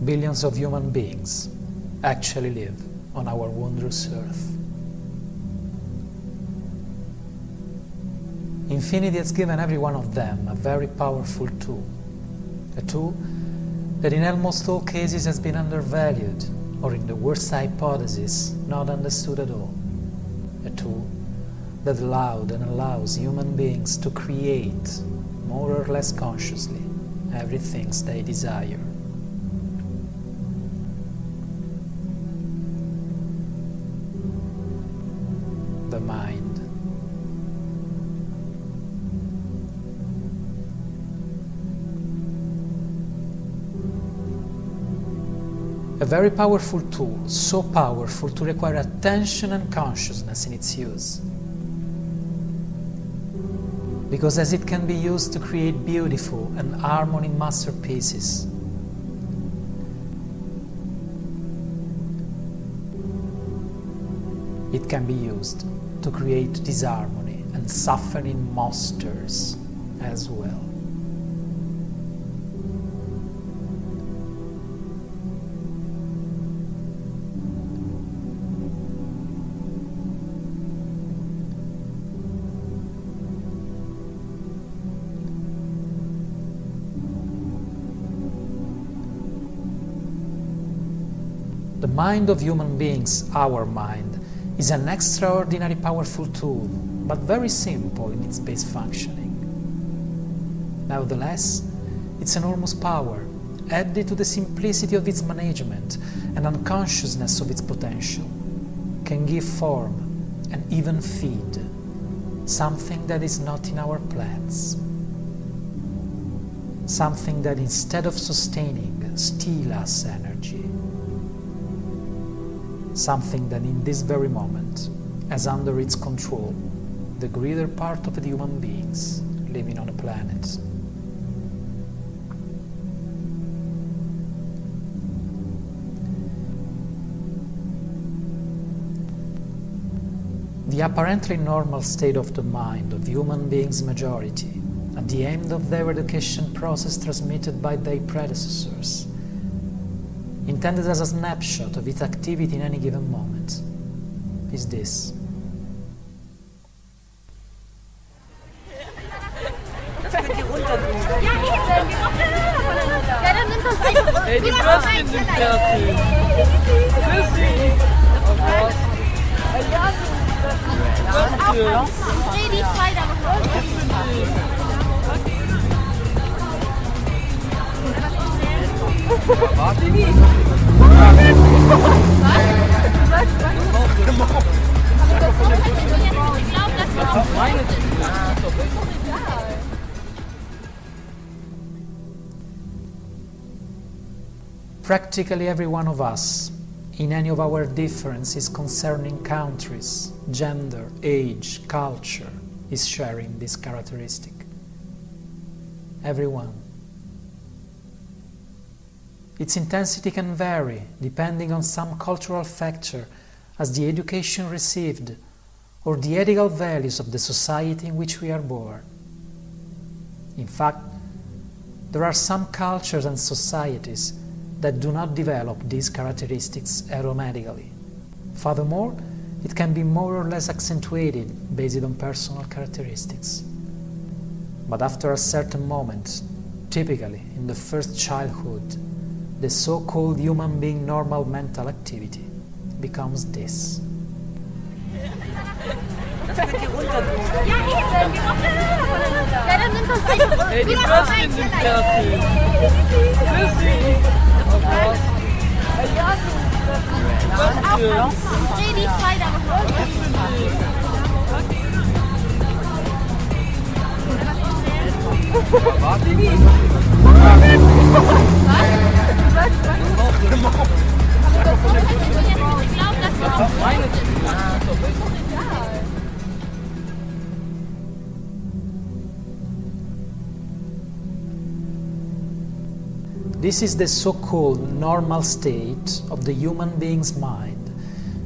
billions of human beings actually live on our wondrous earth. Infinity has given every one of them a very powerful tool, a tool that in almost all cases has been undervalued, or in the worst hypothesis, not understood at all, a tool that allowed and allows human beings to create, more or less consciously, everything they desire. The mind. A very powerful tool, so powerful to require attention and consciousness in its use. Because as it can be used to create beautiful and harmony masterpieces, it can be used to create disharmony and suffering monsters as well. The mind of human beings, our mind, is an extraordinary powerful tool, but very simple in its base functioning. Nevertheless, its enormous power, added to the simplicity of its management and unconsciousness of its potential, can give form and even feed something that is not in our plans. Something that instead of sustaining, steals us energy. Something that in this very moment has under its control the greater part of the human beings living on the planet. The apparently normal state of the mind of human beings' majority, at the end of their education process transmitted by their predecessors, intended as a snapshot of its activity in any given moment, is this. Hey, die Würstchen sind fertig. Tschüssi. Oh Gott. Dreh die zwei da noch. Warte nicht. Ich glaube, das war Meine. Practically every one of us, in any of our differences concerning countries, gender, age, culture, is sharing this characteristic. Everyone. Its intensity can vary depending on some cultural factor, as the education received or the ethical values of the society in which we are born. In fact, there are some cultures and societies that do not develop these characteristics automatically. Furthermore, it can be more or less accentuated based on personal characteristics. But after a certain moment, typically in the first childhood, the so-called human being normal mental activity becomes this. Hey, die Würstchen sind fertig. Tschüssi. Oh Gott. Würstchen. Dreh die zwei da noch. Warte nicht. Ich glaube, das war Meine. This is the so-called normal state of the human being's mind,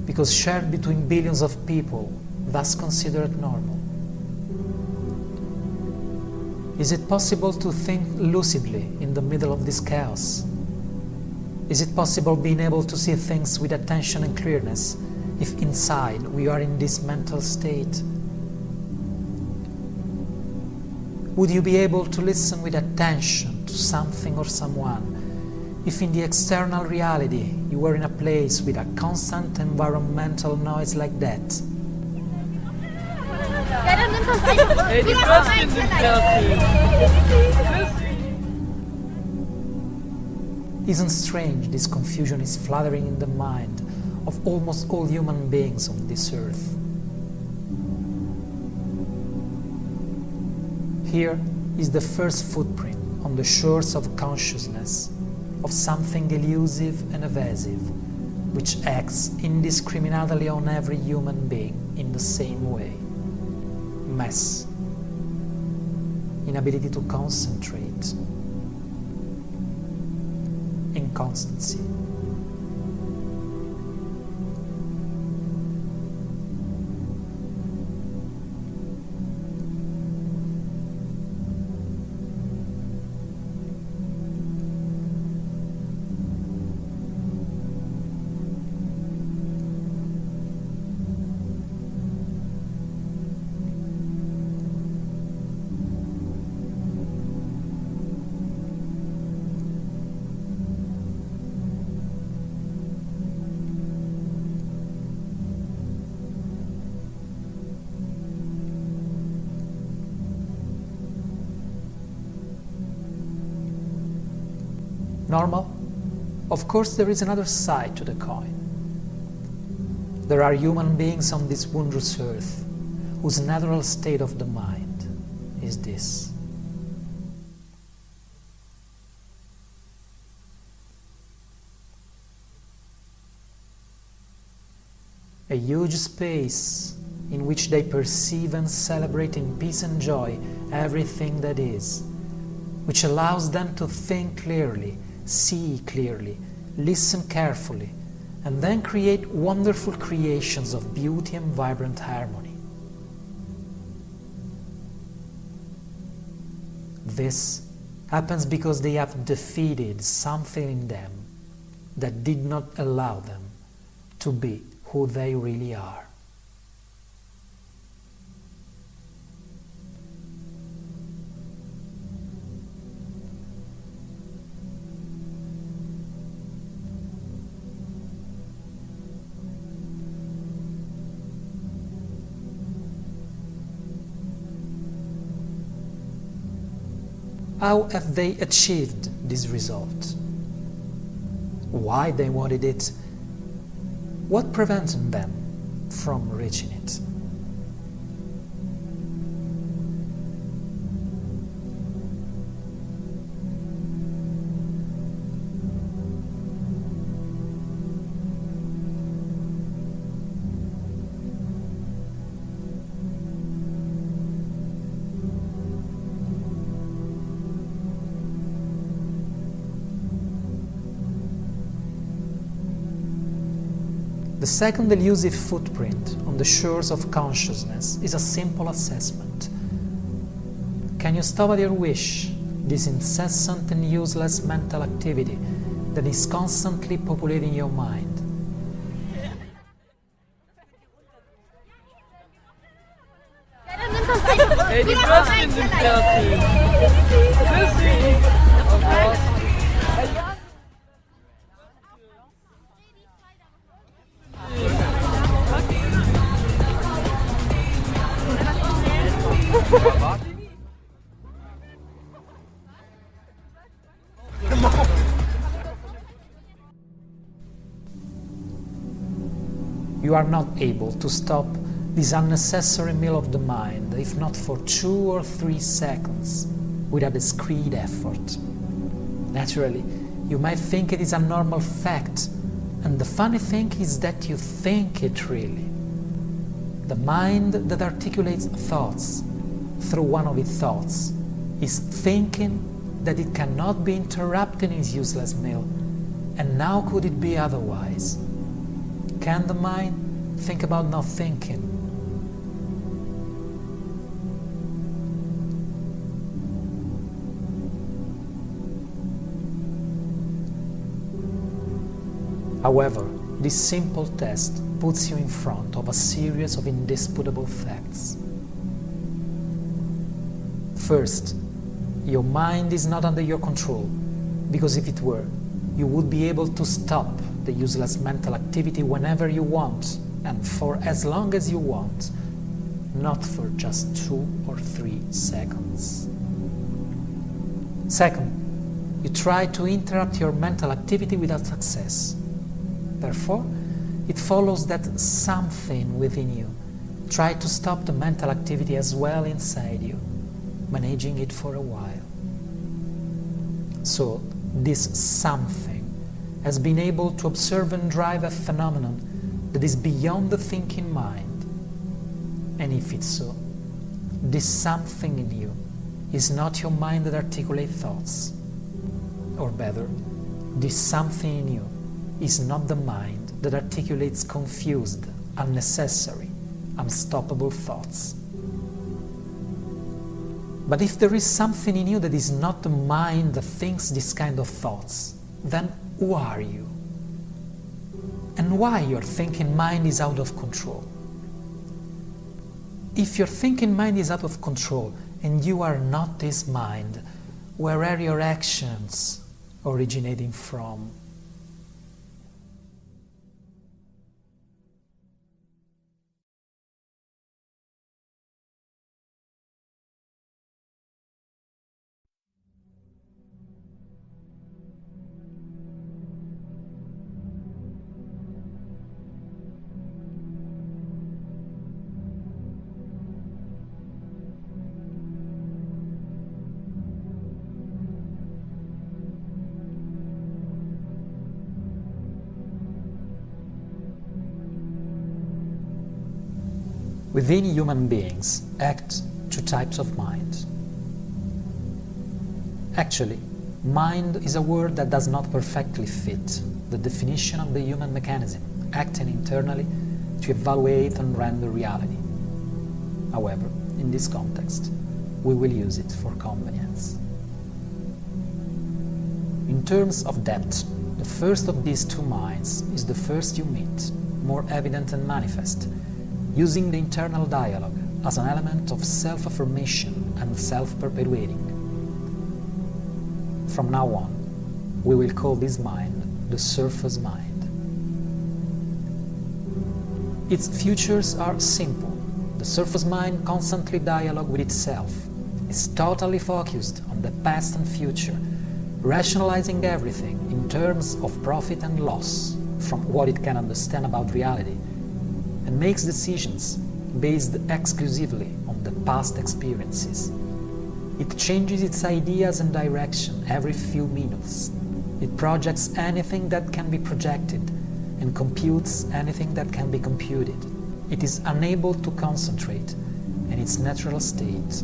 because shared between billions of people, thus considered normal. Is it possible to think lucidly in the middle of this chaos? Is it possible being able to see things with attention and clearness if inside we are in this mental state? Would you be able to listen with attention to something or someone if in the external reality you were in a place with a constant environmental noise like that? Ja, dann nimm das einfach. Ey, die Würstchen sind fertig. Isn't strange this confusion is fluttering in the mind of almost all human beings on this earth? Here is the first footprint on the shores of consciousness of something elusive and evasive, which acts indiscriminately on every human being in the same way. Mess. Inability to concentrate. Inconstancy. Normal? Of course there is another side to the coin. There are human beings on this wondrous earth whose natural state of the mind is this. A huge space in which they perceive and celebrate in peace and joy everything that is, which allows them to think clearly, see clearly, listen carefully, and then create wonderful creations of beauty and vibrant harmony. This happens because they have defeated something in them that did not allow them to be who they really are. How have they achieved this result? Why they wanted it? What prevented them from reaching it? The second elusive footprint on the shores of consciousness is a simple assessment. Can you stop at your wish this incessant and useless mental activity that is constantly populating your mind? Ja, dann nimm das einfach. Ey, die Würstchen sind fertig. Chrissy! Oh Gott. You are not able to stop this unnecessary meal of the mind, if not for 2 or 3 seconds, without discreet effort. Naturally, you might think it is a normal fact, and the funny thing is that you think it really. The mind that articulates thoughts through one of its thoughts is thinking that it cannot be interrupted in its useless meal, and how could it be otherwise? Can the mind think about not thinking? However, this simple test puts you in front of a series of indisputable facts. First, your mind is not under your control, because if it were, you would be able to stop the useless mental activity whenever you want and for as long as you want, not for just 2 or 3 seconds. Second, you try to interrupt your mental activity without success. Therefore, it follows that something within you tried to stop the mental activity as well inside you, managing it for a while. So, this something has been able to observe and drive a phenomenon that is beyond the thinking mind. And if it's so, this something in you is not your mind that articulates thoughts. Or better, this something in you is not the mind that articulates confused, unnecessary, unstoppable thoughts. But if there is something in you that is not the mind that thinks this kind of thoughts, then who are you? And why your thinking mind is out of control? If your thinking mind is out of control and you are not this mind, where are your actions originating from? Within human beings act 2 types of mind. Actually, mind is a word that does not perfectly fit the definition of the human mechanism acting internally to evaluate and render reality. However, in this context, we will use it for convenience. In terms of depth, the first of these 2 minds is the first you meet, more evident and manifest, using the internal dialogue as an element of self-affirmation and self-perpetuating. From now on, we will call this mind the surface mind. Its features are simple. The surface mind constantly dialogues with itself, is totally focused on the past and future, rationalizing everything in terms of profit and loss from what it can understand about reality, and makes decisions based exclusively on the past experiences. It changes its ideas and direction every few minutes. It projects anything that can be projected and computes anything that can be computed. It is unable to concentrate, and its natural state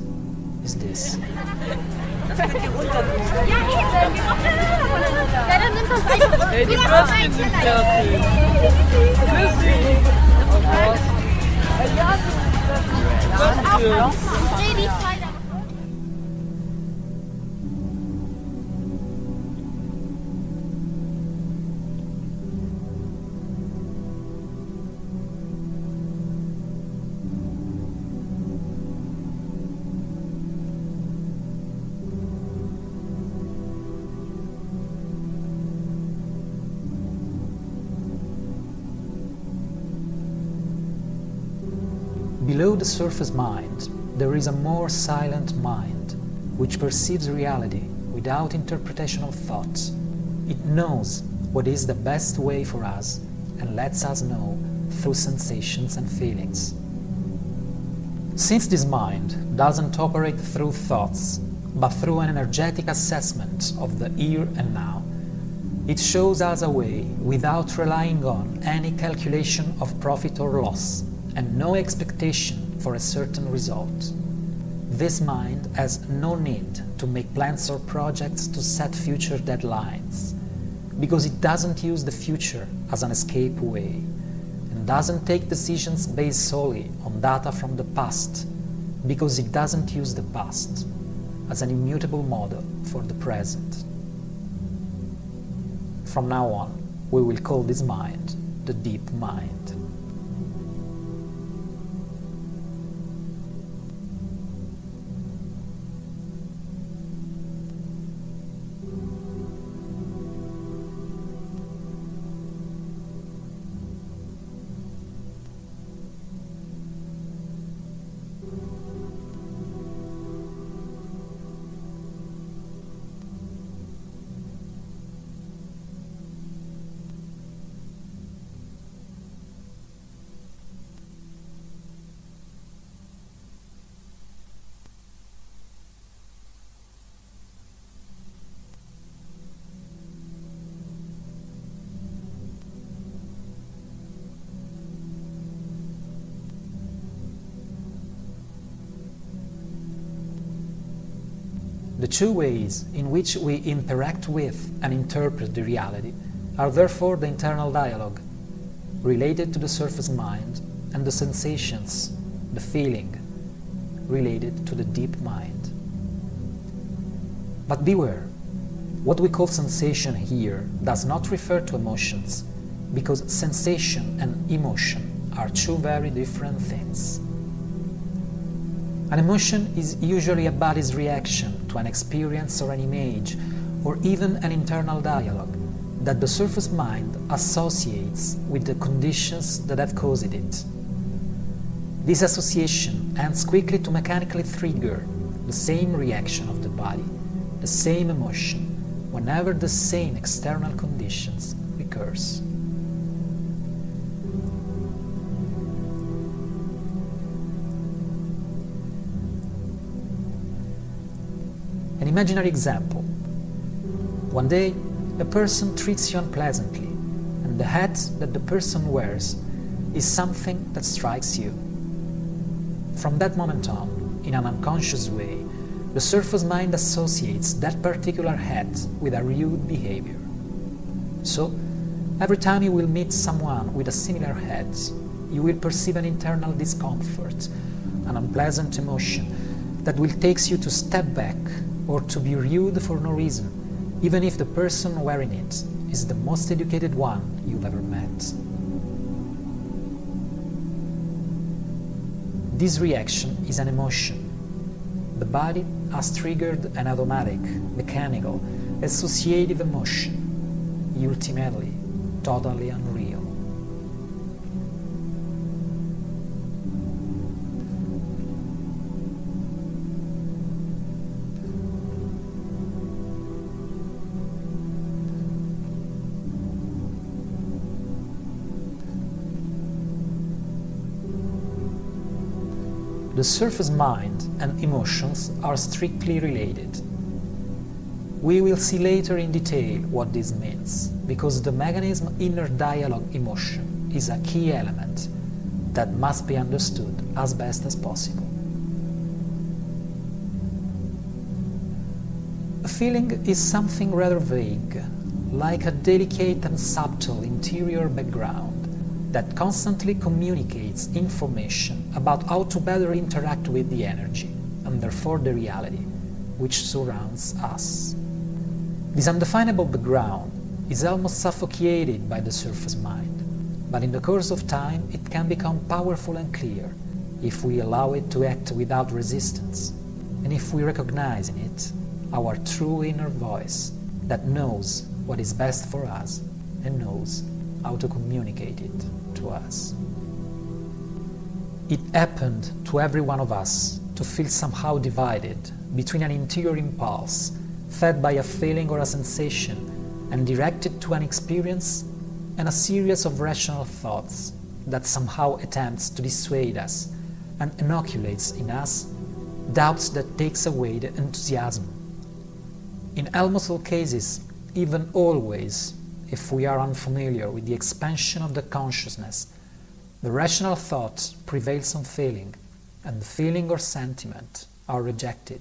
is this. Ey, die Würstchen sind fertig. Würstchen. Below the surface mind, there is a more silent mind, which perceives reality without interpretation of thoughts. It knows what is the best way for us and lets us know through sensations and feelings. Since this mind doesn't operate through thoughts, but through an energetic assessment of the here and now, it shows us a way without relying on any calculation of profit or loss, and no expectation for a certain result. This mind has no need to make plans or projects to set future deadlines, because it doesn't use the future as an escape way, and doesn't take decisions based solely on data from the past, because it doesn't use the past as an immutable model for the present. From now on, We will call this mind the deep mind. The two ways in which we interact with and interpret the reality are therefore the internal dialogue, related to the surface mind, and the sensations, the feeling, related to the deep mind. But beware, what we call sensation here does not refer to emotions, because sensation and emotion are two very different things. An emotion is usually a body's reaction to an experience or an image, or even an internal dialogue that the surface mind associates with the conditions that have caused it. This association ends quickly to mechanically trigger the same reaction of the body, the same emotion, whenever the same external conditions recurs. An imaginary example. One day, a person treats you unpleasantly, and the hat that the person wears is something that strikes you. From that moment on, in an unconscious way, the surface mind associates that particular hat with a rude behavior. So, every time you will meet someone with a similar hat, you will perceive an internal discomfort, an unpleasant emotion that will take you to step back or to be rude for no reason, even if the person wearing it is the most educated one you've ever met. This reaction is an emotion. The body has triggered an automatic, mechanical, associative emotion, ultimately totally unreal. The surface mind and emotions are strictly related. We will see later in detail what this means, because the mechanism inner dialogue emotion is a key element that must be understood as best as possible. A feeling is something rather vague, like a delicate and subtle interior background that constantly communicates information about how to better interact with the energy, and therefore the reality, which surrounds us. This undefinable background is almost suffocated by the surface mind, but in the course of time it can become powerful and clear if we allow it to act without resistance, and if we recognize in it our true inner voice that knows what is best for us and knows how to communicate it to us. It happened to every one of us to feel somehow divided between an interior impulse fed by a feeling or a sensation and directed to an experience and a series of rational thoughts that somehow attempts to dissuade us and inoculates in us doubts that takes away the enthusiasm. In almost all cases, even always, if we are unfamiliar with the expansion of the consciousness, the rational thought prevails on feeling, and the feeling or sentiment are rejected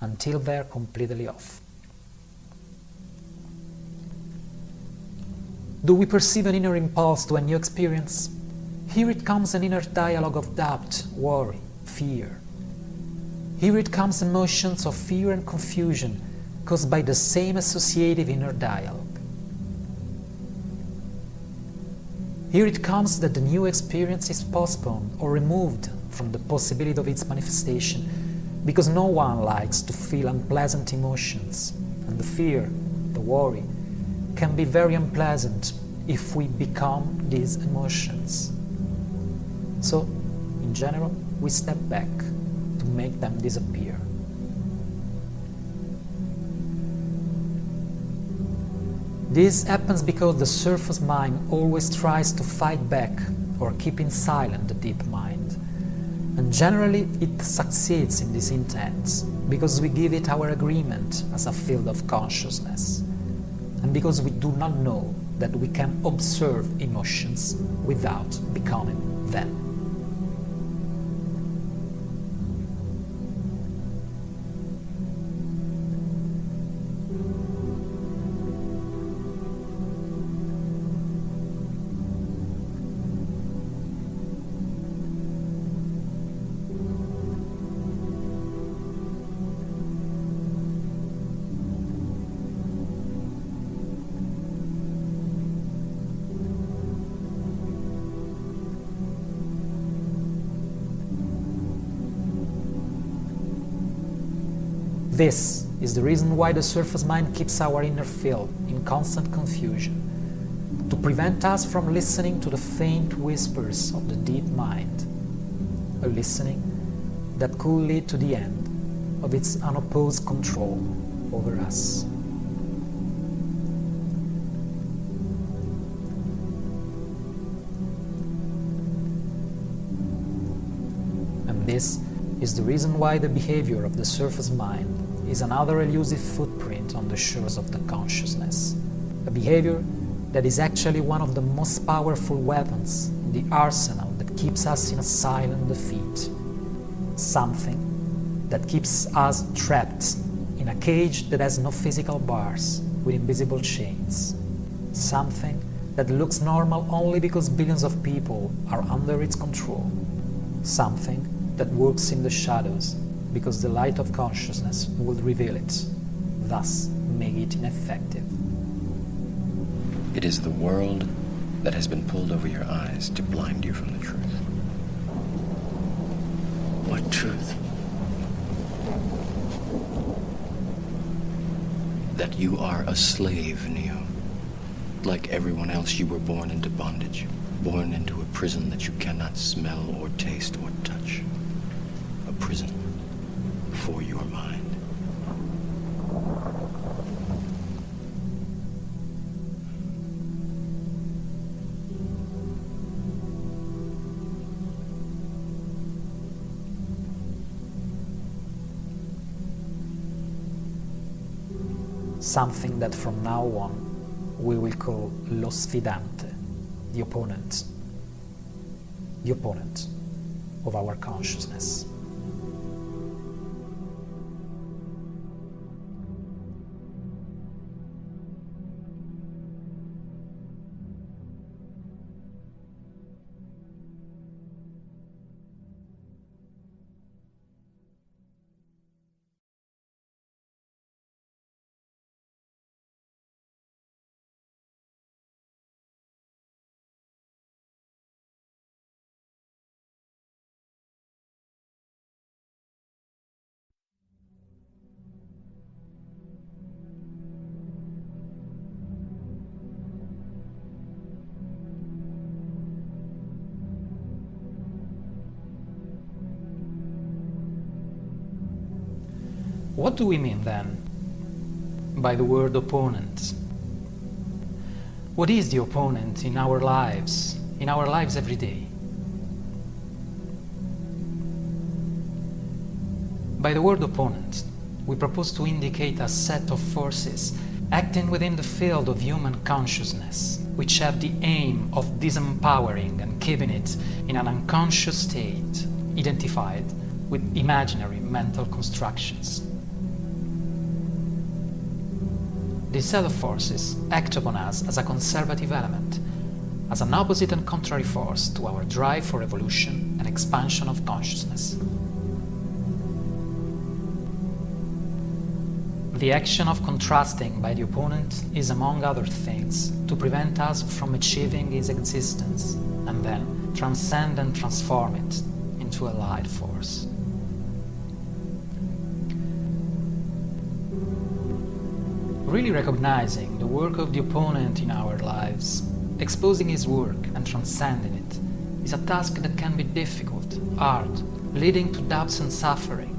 until they are completely off. Do we perceive an inner impulse to a new experience? Here it comes an inner dialogue of doubt, worry, fear. Here it comes emotions of fear and confusion caused by the same associative inner dialogue. Here it comes that the new experience is postponed or removed from the possibility of its manifestation, because no one likes to feel unpleasant emotions, and the fear, the worry, can be very unpleasant if we become these emotions. So, in general, we step back to make them disappear. This happens because the surface mind always tries to fight back or keep in silent the deep mind. And generally it succeeds in this intent because we give it our agreement as a field of consciousness, and because we do not know that we can observe emotions without becoming them. This is the reason why the surface mind keeps our inner field in constant confusion, to prevent us from listening to the faint whispers of the deep mind, a listening that could lead to the end of its unopposed control over us. And this is the reason why the behavior of the surface mind is another elusive footprint on the shores of the consciousness. A behavior that is actually one of the most powerful weapons in the arsenal that keeps us in a silent defeat. Something that keeps us trapped in a cage that has no physical bars with invisible chains. Something that looks normal only because billions of people are under its control. Something that works in the shadows because the light of consciousness will reveal it, thus make it ineffective. It is the world that has been pulled over your eyes to blind you from the truth. What truth? That you are a slave, Neo. Like everyone else, you were born into bondage, born into a prison that you cannot smell or taste or touch. A prison for your mind. Something that from now on we will call Lo Sfidante, the opponent of our consciousness. What do we mean then by the word opponent? What is the opponent in our lives every day? By the word opponent, we propose to indicate a set of forces acting within the field of human consciousness, which have the aim of disempowering and keeping it in an unconscious state, identified with imaginary mental constructions. This set of forces act upon us as a conservative element, as an opposite and contrary force to our drive for evolution and expansion of consciousness. The action of contrasting by the opponent is, among other things, to prevent us from achieving his existence and then transcend and transform it into a light force. Really recognizing the work of the opponent in our lives, exposing his work and transcending it, is a task that can be difficult, hard, leading to doubts and suffering,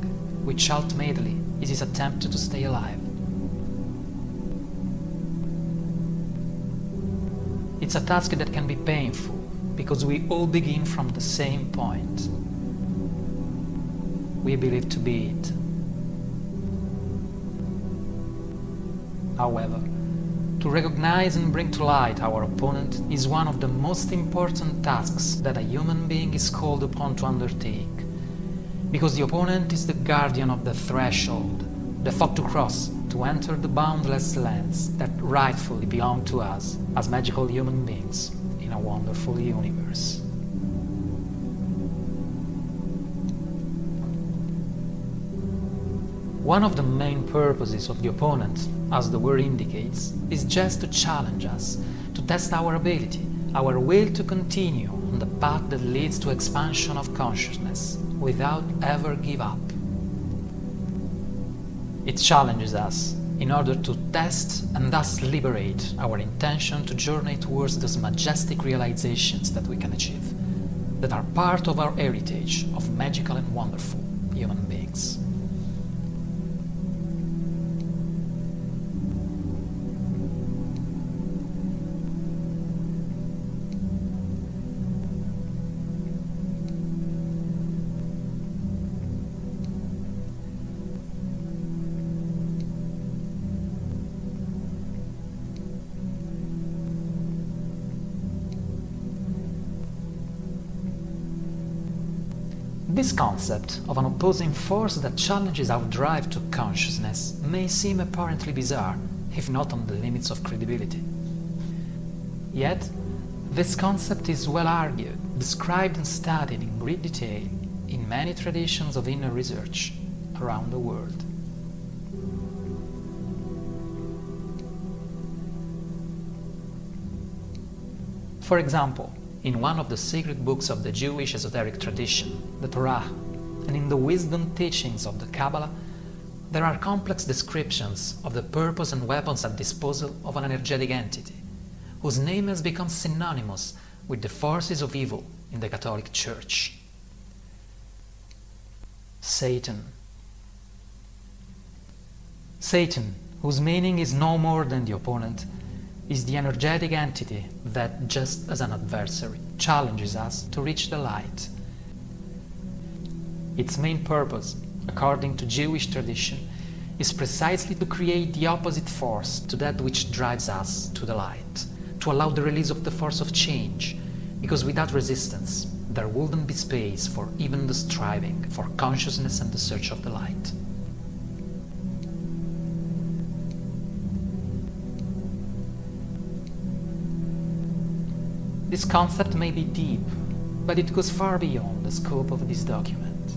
which ultimately is his attempt to stay alive. It's a task that can be painful, because we all begin from the same point. We believe to be it. However, to recognize and bring to light our opponent is one of the most important tasks that a human being is called upon to undertake, because the opponent is the guardian of the threshold, the thought to cross, to enter the boundless lands that rightfully belong to us as magical human beings in a wonderful universe. One of the main purposes of the opponent, as the word indicates, is just to challenge us, to test our ability, our will to continue on the path that leads to expansion of consciousness without ever give up. It challenges us in order to test and thus liberate our intention to journey towards those majestic realizations that we can achieve, that are part of our heritage of magical and wonderful human beings. This concept of an opposing force that challenges our drive to consciousness may seem apparently bizarre, if not on the limits of credibility. Yet, this concept is well argued, described and studied in great detail in many traditions of inner research around the world. For example, in one of the sacred books of the Jewish esoteric tradition, the Torah, and in the wisdom teachings of the Kabbalah, there are complex descriptions of the purpose and weapons at disposal of an energetic entity, whose name has become synonymous with the forces of evil in the Catholic Church. Satan. Satan, whose meaning is no more than the opponent, is the energetic entity that, just as an adversary, challenges us to reach the light. Its main purpose, according to Jewish tradition, is precisely to create the opposite force to that which drives us to the light, to allow the release of the force of change, because without resistance, there wouldn't be space for even the striving for consciousness and the search of the light. This concept may be deep, but it goes far beyond the scope of this document.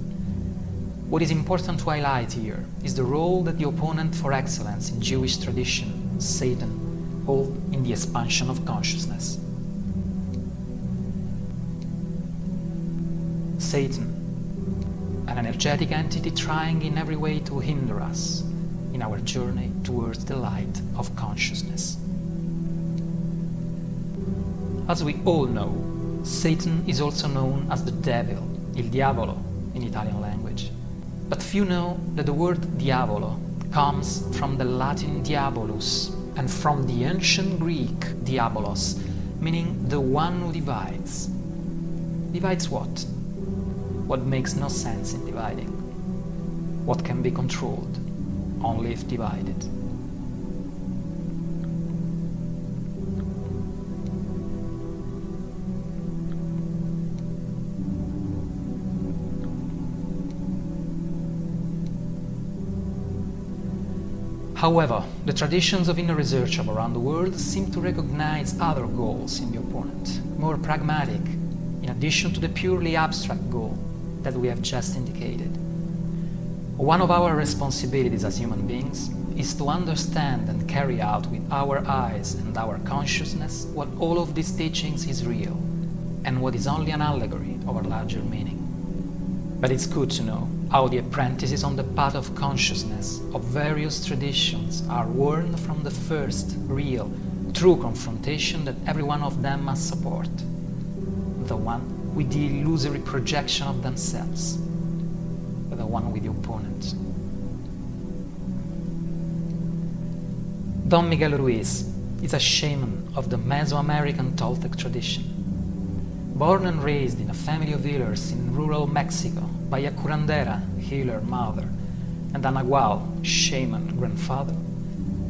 What is important to highlight here is the role that the opponent for excellence in Jewish tradition, Satan, holds in the expansion of consciousness. Satan, an energetic entity trying in every way to hinder us in our journey towards the light of consciousness. As we all know, Satan is also known as the devil, il diavolo in Italian language. But few know that the word diavolo comes from the Latin diabolus and from the ancient Greek diabolos, meaning the one who divides. Divides what? What makes no sense in dividing. What can be controlled, only if divided. However, the traditions of inner research around the world seem to recognize other goals in the opponent, more pragmatic, in addition to the purely abstract goal that we have just indicated. One of our responsibilities as human beings is to understand and carry out with our eyes and our consciousness what all of these teachings is real, and what is only an allegory of a larger meaning. But it's good to know how the apprentices on the path of consciousness of various traditions are warned from the first, real, true confrontation that every one of them must support, the one with the illusory projection of themselves, the one with the opponent. Don Miguel Ruiz is a shaman of the Mesoamerican Toltec tradition. Born and raised in a family of healers in rural Mexico by a curandera, healer mother, and a Nagual, shaman grandfather,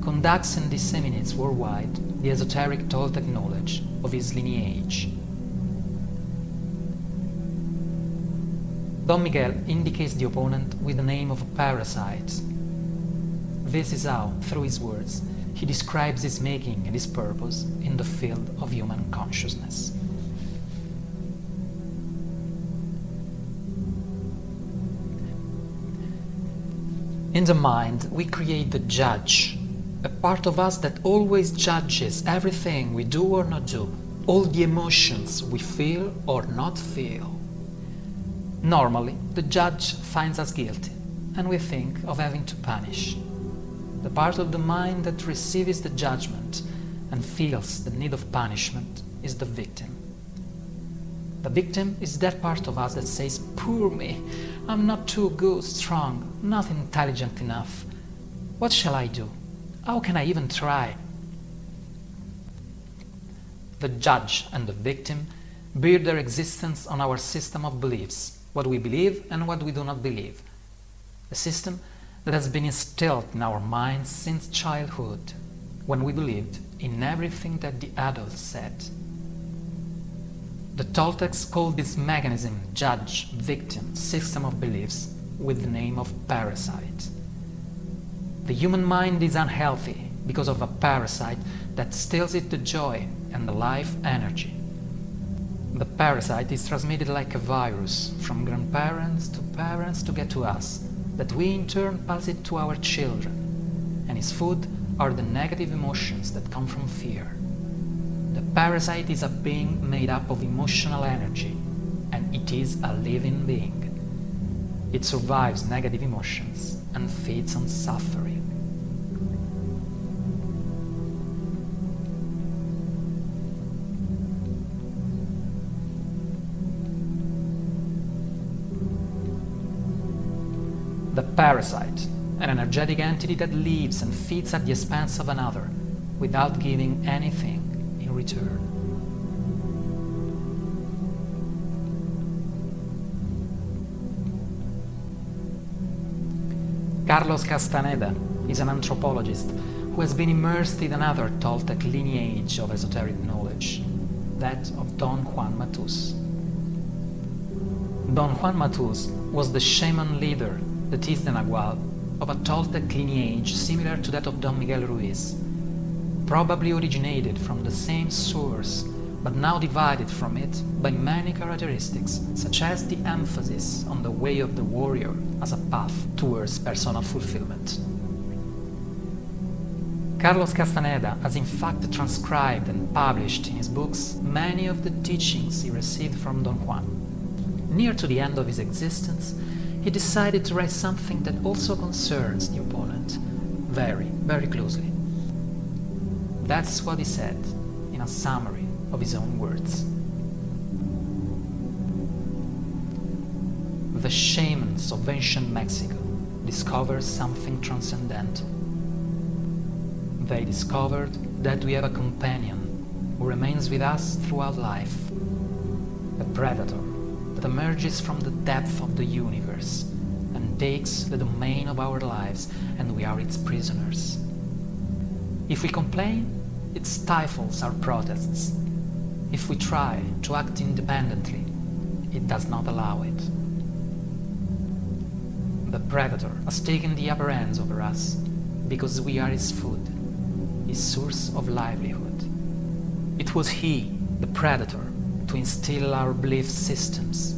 conducts and disseminates worldwide the esoteric Toltec knowledge of his lineage. Don Miguel indicates the opponent with the name of a parasite. This is how, through his words, he describes his making and his purpose in the field of human consciousness. In the mind, we create the judge, a part of us that always judges everything we do or not do, all the emotions we feel or not feel. Normally, the judge finds us guilty, and we think of having to punish. The part of the mind that receives the judgment and feels the need of punishment is the victim. The victim is that part of us that says, "Poor me, I'm not too good, strong, not intelligent enough. What shall I do? How can I even try?" The judge and the victim build their existence on our system of beliefs, what we believe and what we do not believe. A system that has been instilled in our minds since childhood, when we believed in everything that the adults said. The Toltecs called this mechanism judge-victim system of beliefs with the name of parasite. The human mind is unhealthy because of a parasite that steals it the joy and the life energy. The parasite is transmitted like a virus from grandparents to parents to get to us, that we in turn pass it to our children, and its food are the negative emotions that come from fear. The parasite is a being made up of emotional energy, and it is a living being. It survives negative emotions and feeds on suffering. The parasite, an energetic entity that lives and feeds at the expense of another without giving anything in return. Carlos Castaneda is an anthropologist who has been immersed in another Toltec lineage of esoteric knowledge, that of Don Juan Matus. Don Juan Matus was the shaman leader, that is the Nagual, of a Toltec lineage similar to that of Don Miguel Ruiz, probably originated from the same source, but now divided from it by many characteristics, such as the emphasis on the way of the warrior as a path towards personal fulfillment. Carlos Castaneda has in fact transcribed and published in his books many of the teachings he received from Don Juan. Near to the end of his existence, he decided to write something that also concerns the opponent very, very closely. That's what he said in a summary of his own words. The shamans of ancient Mexico discovered something transcendental. They discovered that we have a companion who remains with us throughout life, a predator that emerges from the depth of the universe and takes the domain of our lives, and we are its prisoners. If we complain, it stifles our protests. If we try to act independently, it does not allow it. The predator has taken the upper hand over us because we are his food, his source of livelihood. It was he, the predator, to instill our belief systems,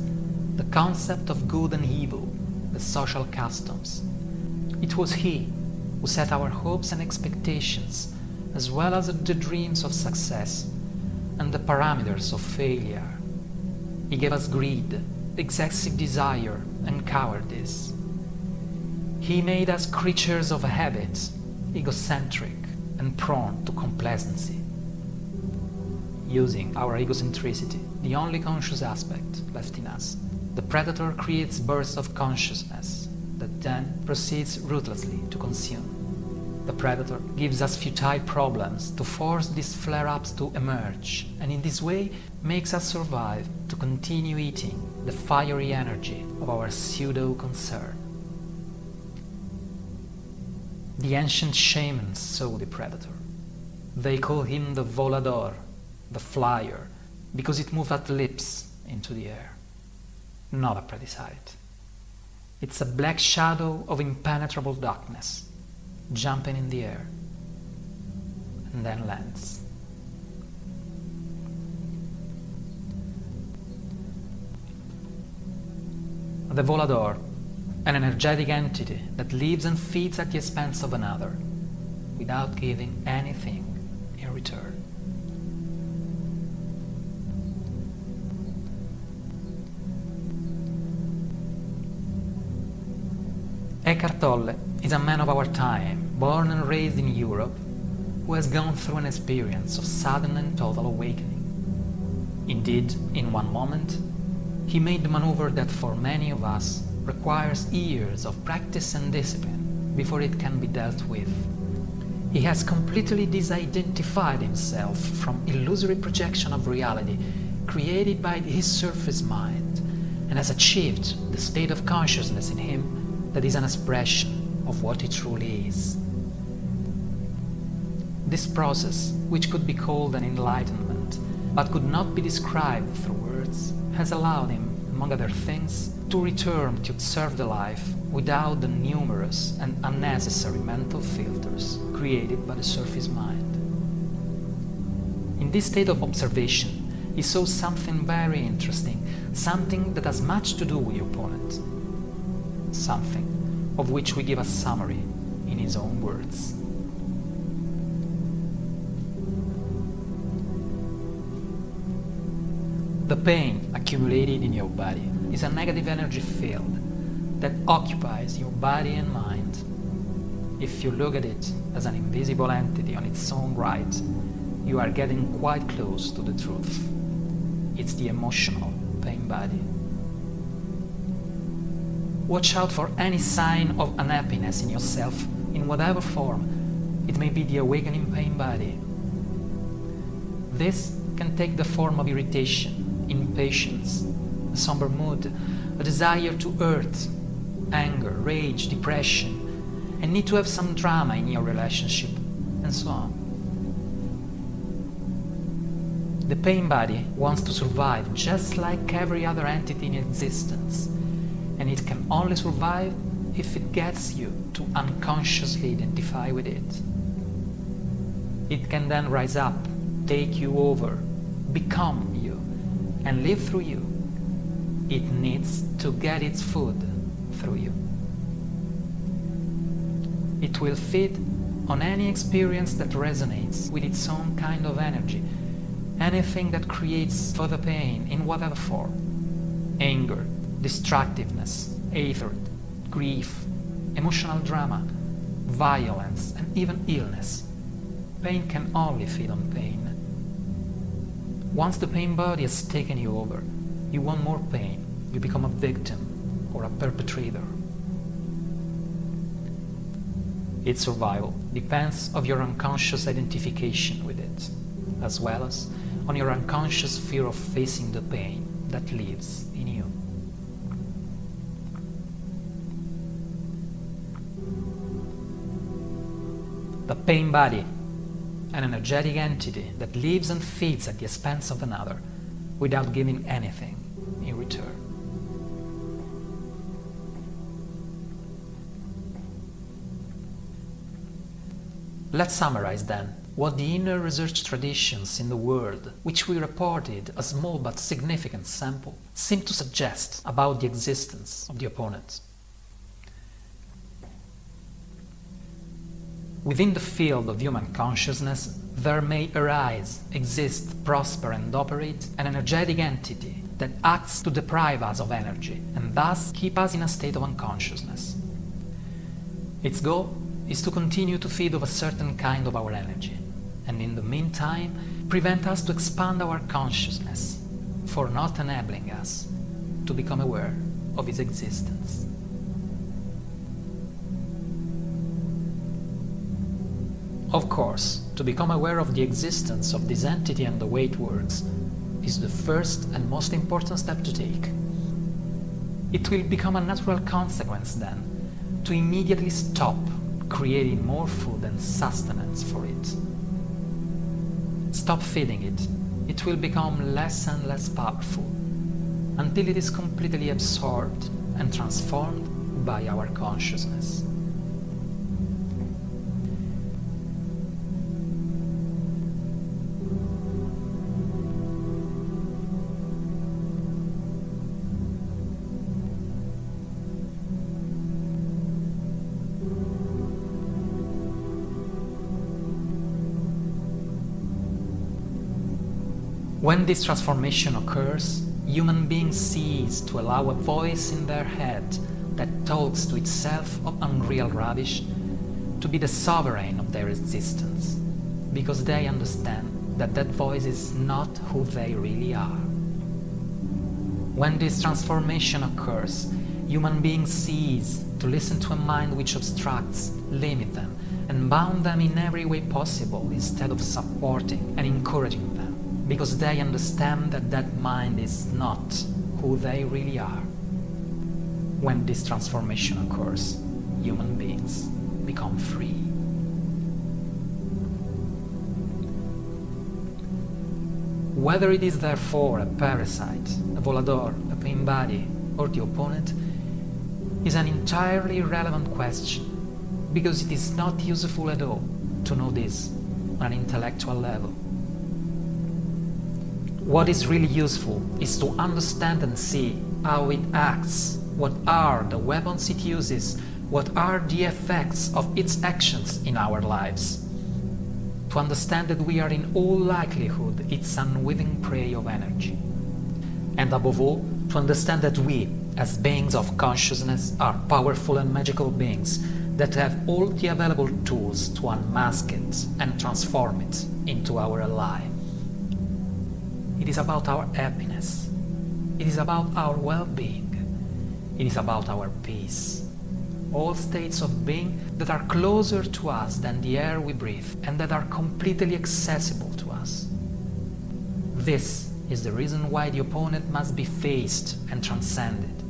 the concept of good and evil, the social customs. It was he who set our hopes and expectations, as well as the dreams of success and the parameters of failure. He gave us greed, excessive desire, and cowardice. He made us creatures of habit, egocentric and prone to complacency. Using our egocentricity, the only conscious aspect left in us, the predator creates bursts of consciousness that then proceeds ruthlessly to consume. The predator gives us futile problems to force these flare-ups to emerge, and in this way makes us survive to continue eating the fiery energy of our pseudo-concern. The ancient shamans saw the predator. They call him the volador, the flyer, because it moves at leaps into the air. Not a pretty sight. It's a black shadow of impenetrable darkness, jumping in the air, and then lands. The volador, an energetic entity that lives and feeds at the expense of another, without giving anything in return. Eckhart Tolle is a man of our time, born and raised in Europe, who has gone through an experience of sudden and total awakening. Indeed, in one moment, he made the maneuver that for many of us requires years of practice and discipline before it can be dealt with. He has completely disidentified himself from illusory projection of reality created by his surface mind, and has achieved the state of consciousness in him that is an expression of what he truly is. This process, which could be called an enlightenment, but could not be described through words, has allowed him, among other things, to return to observe the life without the numerous and unnecessary mental filters created by the surface mind. In this state of observation, he saw something very interesting, something that has much to do with the opponent, something of which we give a summary in his own words. The pain accumulated in your body is a negative energy field that occupies your body and mind. If you look at it as an invisible entity on its own right, you are getting quite close to the truth. It's the emotional pain body. Watch out for any sign of unhappiness in yourself, in whatever form. It may be the awakening pain body. This can take the form of irritation, impatience, a somber mood, a desire to hurt, anger, rage, depression, and need to have some drama in your relationship, and so on. The pain body wants to survive just like every other entity in existence, and it can only survive if it gets you to unconsciously identify with it. It can then rise up, take you over, become you, and live through you. It needs to get its food through you. It will feed on any experience that resonates with its own kind of energy, anything that creates further pain in whatever form. Anger, destructiveness, hatred, grief, emotional drama, violence, and even illness. Pain can only feed on pain. Once the pain body has taken you over, you want more pain, you become a victim or a perpetrator. Its survival depends on your unconscious identification with it, as well as on your unconscious fear of facing the pain that lives in you. The pain body, an energetic entity that lives and feeds at the expense of another without giving anything in return. Let's summarize then what the inner research traditions in the world, which we reported a small but significant sample, seem to suggest about the existence of the opponent. Within the field of human consciousness, there may arise, exist, prosper and operate an energetic entity that acts to deprive us of energy and thus keep us in a state of unconsciousness. Its goal is to continue to feed off a certain kind of our energy, and in the meantime prevent us to expand our consciousness, for not enabling us to become aware of its existence. Of course, to become aware of the existence of this entity and the way it works is the first and most important step to take. It will become a natural consequence then to immediately stop creating more food and sustenance for it. Stop feeding it. It will become less and less powerful until it is completely absorbed and transformed by our consciousness. When this transformation occurs, human beings cease to allow a voice in their head that talks to itself of unreal rubbish to be the sovereign of their existence, because they understand that that voice is not who they really are. When this transformation occurs, human beings cease to listen to a mind which obstructs, limits them, and bound them in every way possible instead of supporting and encouraging them, because they understand that that mind is not who they really are. When this transformation occurs, human beings become free. Whether it is therefore a parasite, a volador, a pain body, or the opponent, is an entirely irrelevant question, because it is not useful at all to know this on an intellectual level. What is really useful is to understand and see how it acts, what are the weapons it uses, what are the effects of its actions in our lives. To understand that we are in all likelihood its unwitting prey of energy. And above all, to understand that we, as beings of consciousness, are powerful and magical beings that have all the available tools to unmask it and transform it into our ally. It is about our happiness. It is about our well-being. It is about our peace. All states of being that are closer to us than the air we breathe and that are completely accessible to us. This is the reason why the opponent must be faced and transcended,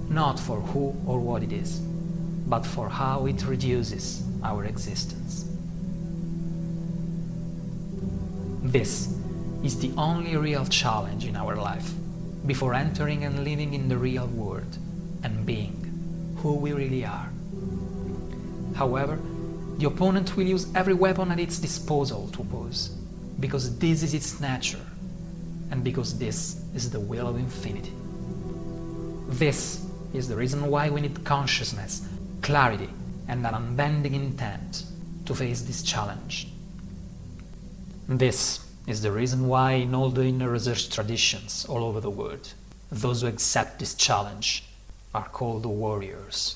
not for who or what it is, but for how it reduces our existence. This is the only real challenge in our life before entering and living in the real world and being who we really are. However, the opponent will use every weapon at its disposal to oppose, because this is its nature and because this is the will of infinity. This is the reason why we need consciousness, clarity, and an unbending intent to face this challenge. This is the reason why in all the inner research traditions all over the world, those who accept this challenge are called warriors.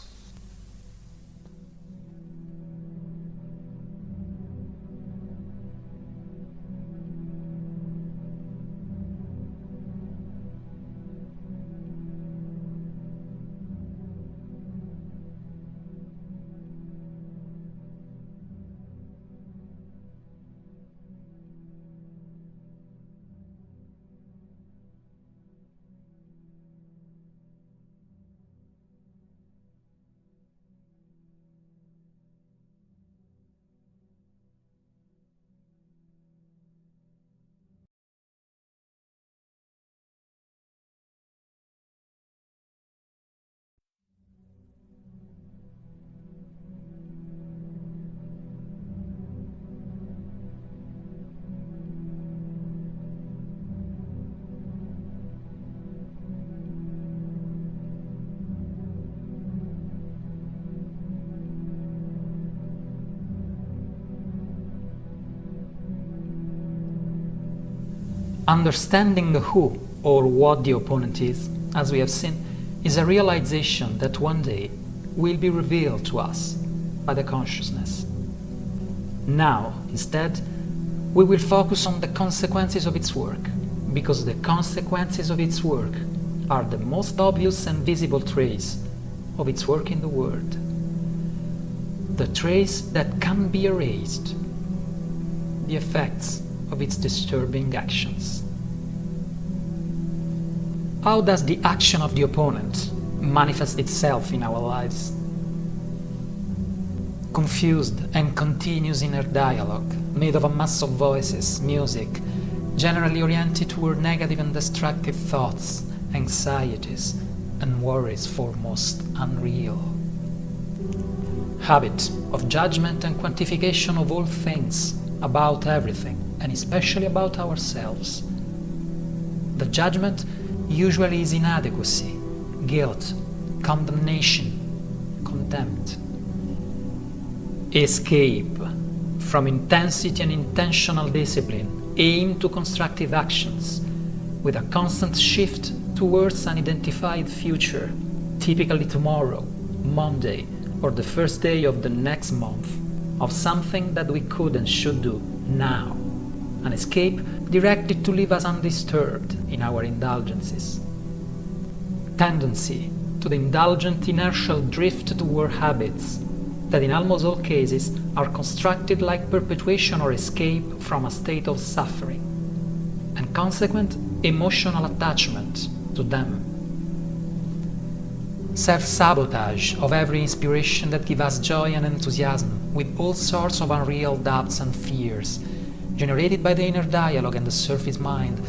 Understanding the who or what the opponent is, as we have seen, is a realization that one day will be revealed to us by the consciousness. Now, instead, we will focus on the consequences of its work, because the consequences of its work are the most obvious and visible trace of its work in the world. The trace that can be erased, the effects of its disturbing actions. How does the action of the opponent manifest itself in our lives? Confused and continuous inner dialogue, made of a mass of voices, music, generally oriented toward negative and destructive thoughts, anxieties, and worries foremost unreal. Habit of judgment and quantification of all things, about everything, and especially about ourselves. The judgment usually is inadequacy, guilt, condemnation, contempt. Escape from intensity and intentional discipline aimed to constructive actions, with a constant shift towards an identified future, typically tomorrow, Monday, or the first day of the next month, of something that we could and should do now. An escape directed to leave us undisturbed in our indulgences. Tendency to the indulgent inertial drift toward habits that in almost all cases are constructed like perpetuation or escape from a state of suffering, and consequent emotional attachment to them. Self-sabotage of every inspiration that gives us joy and enthusiasm, with all sorts of unreal doubts and fears, generated by the inner dialogue and the surface mind,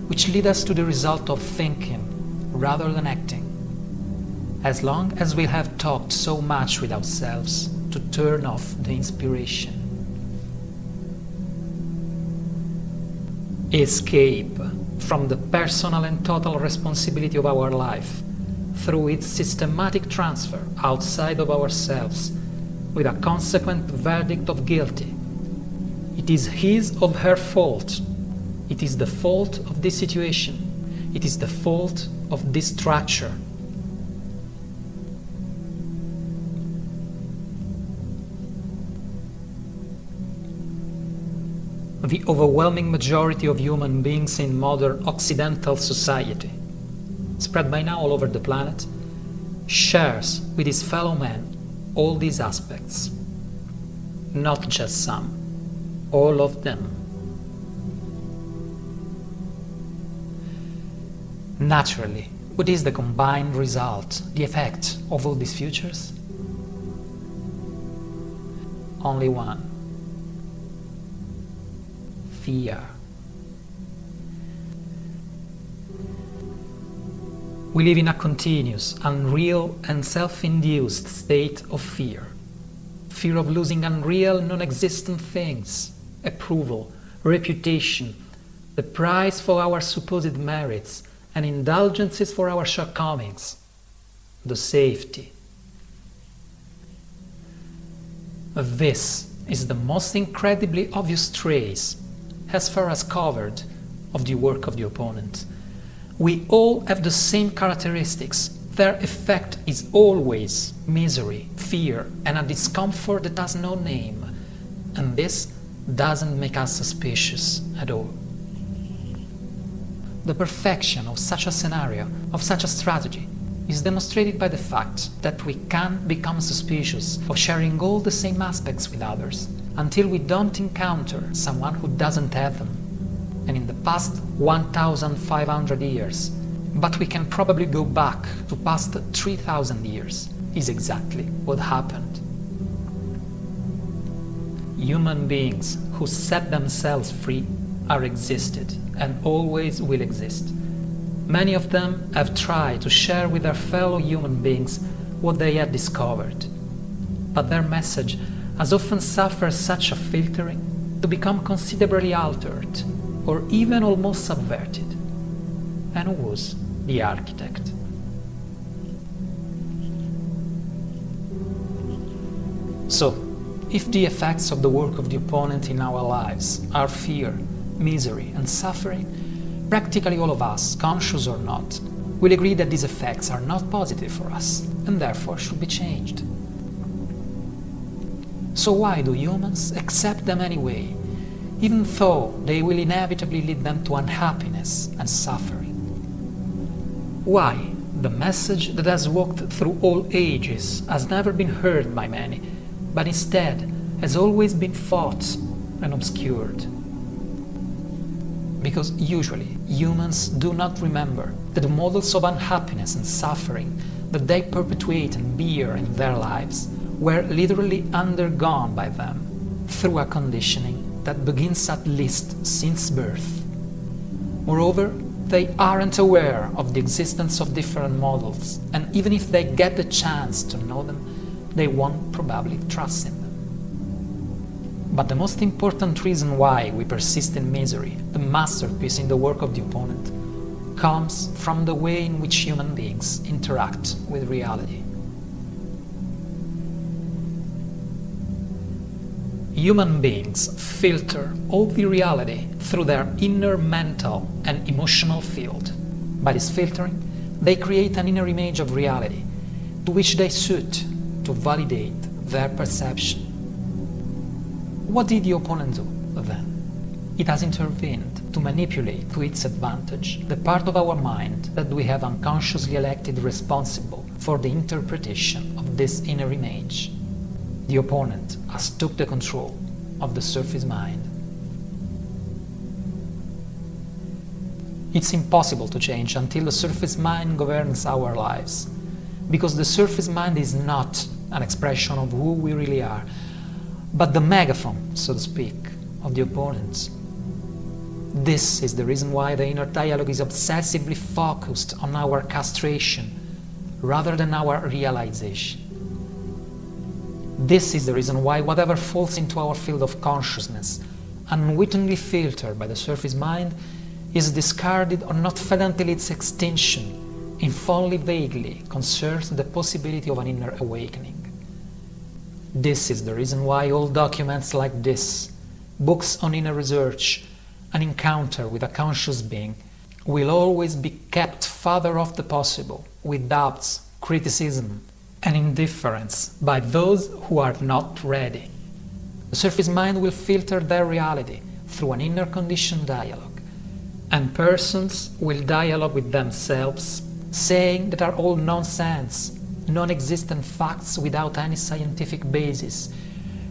which lead us to the result of thinking rather than acting. As long as we have talked so much with ourselves to turn off the inspiration. Escape from the personal and total responsibility of our life through its systematic transfer outside of ourselves, with a consequent verdict of guilty. It is his or her fault. It is the fault of this situation. It is the fault of this structure. The overwhelming majority of human beings in modern Occidental society, spread by now all over the planet, shares with his fellow men all these aspects. Not just some, all of them. Naturally, what is the combined result, the effect of all these futures? Only one. Fear. We live in a continuous, unreal and self-induced state of fear. Fear of losing unreal, non-existent things, approval, reputation, the price for our supposed merits, and indulgences for our shortcomings, the safety. This is the most incredibly obvious trace, as far as covered, of the work of the opponent. We all have the same characteristics. Their effect is always misery, fear, and a discomfort that has no name. And this doesn't make us suspicious at all. The perfection of such a scenario, of such a strategy, is demonstrated by the fact that we can become suspicious of sharing all the same aspects with others until we don't encounter someone who doesn't have them. And in the past 1,500 years, but we can probably go back to past 3,000 years, is exactly what happened. Human beings who set themselves free are existed and always will exist. Many of them have tried to share with their fellow human beings what they had discovered, but their message has often suffered such a filtering to become considerably altered or even almost subverted. And who was the architect? So, if the effects of the work of the opponent in our lives are fear, misery, and suffering, practically all of us, conscious or not, will agree that these effects are not positive for us and therefore should be changed. So why do humans accept them anyway, even though they will inevitably lead them to unhappiness and suffering? Why the message that has walked through all ages has never been heard by many, but instead has always been fought and obscured? Because usually humans do not remember that the models of unhappiness and suffering that they perpetuate and bear in their lives were literally undergone by them through a conditioning that begins at least since birth. Moreover, they aren't aware of the existence of different models, and even if they get the chance to know them, they won't probably trust in them. But the most important reason why we persist in misery, the masterpiece in the work of the opponent, comes from the way in which human beings interact with reality. Human beings filter all the reality through their inner mental and emotional field. By this filtering, they create an inner image of reality to which they suit to validate their perception. What did the opponent do then? It has intervened to manipulate to its advantage the part of our mind that we have unconsciously elected responsible for the interpretation of this inner image. The opponent has took the control of the surface mind. It's impossible to change until the surface mind governs our lives, because the surface mind is not an expression of who we really are, but the megaphone, so to speak, of the opponent. This is the reason why the inner dialogue is obsessively focused on our castration rather than our realization. This is the reason why whatever falls into our field of consciousness, unwittingly filtered by the surface mind, is discarded or not fed until its extinction, if only vaguely concerns the possibility of an inner awakening. This is the reason why all documents like this, books on inner research, an encounter with a conscious being, will always be kept farther off the possible, with doubts, criticism, and indifference by those who are not ready. The surface mind will filter their reality through an inner conditioned dialogue, and persons will dialogue with themselves, saying that are all nonsense, non-existent facts without any scientific basis,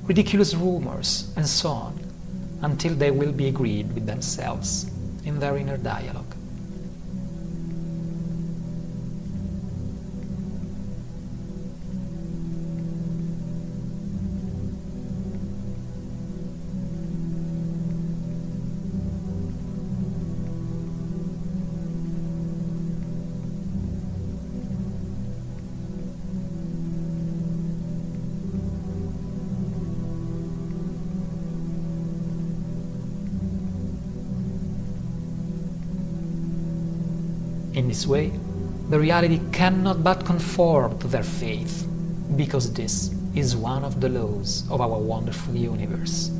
ridiculous rumors, and so on, until they will be agreed with themselves in their inner dialogue. In this way, the reality cannot but conform to their faith, because this is one of the laws of our wonderful universe.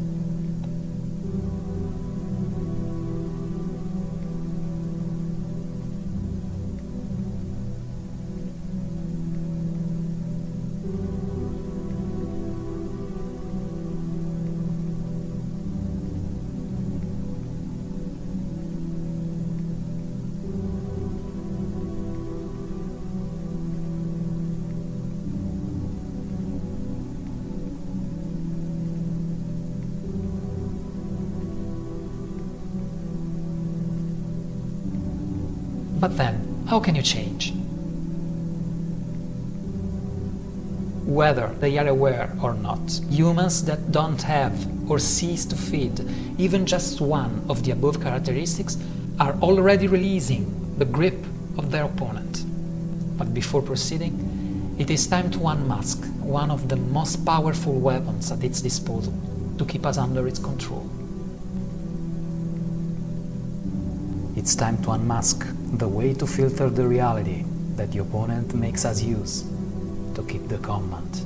But then, how can you change? Whether they are aware or not, humans that don't have or cease to feed even just one of the above characteristics are already releasing the grip of their opponent. But before proceeding, it is time to unmask one of the most powerful weapons at its disposal to keep us under its control. It's time to unmask the way to filter the reality that the opponent makes us use to keep the command.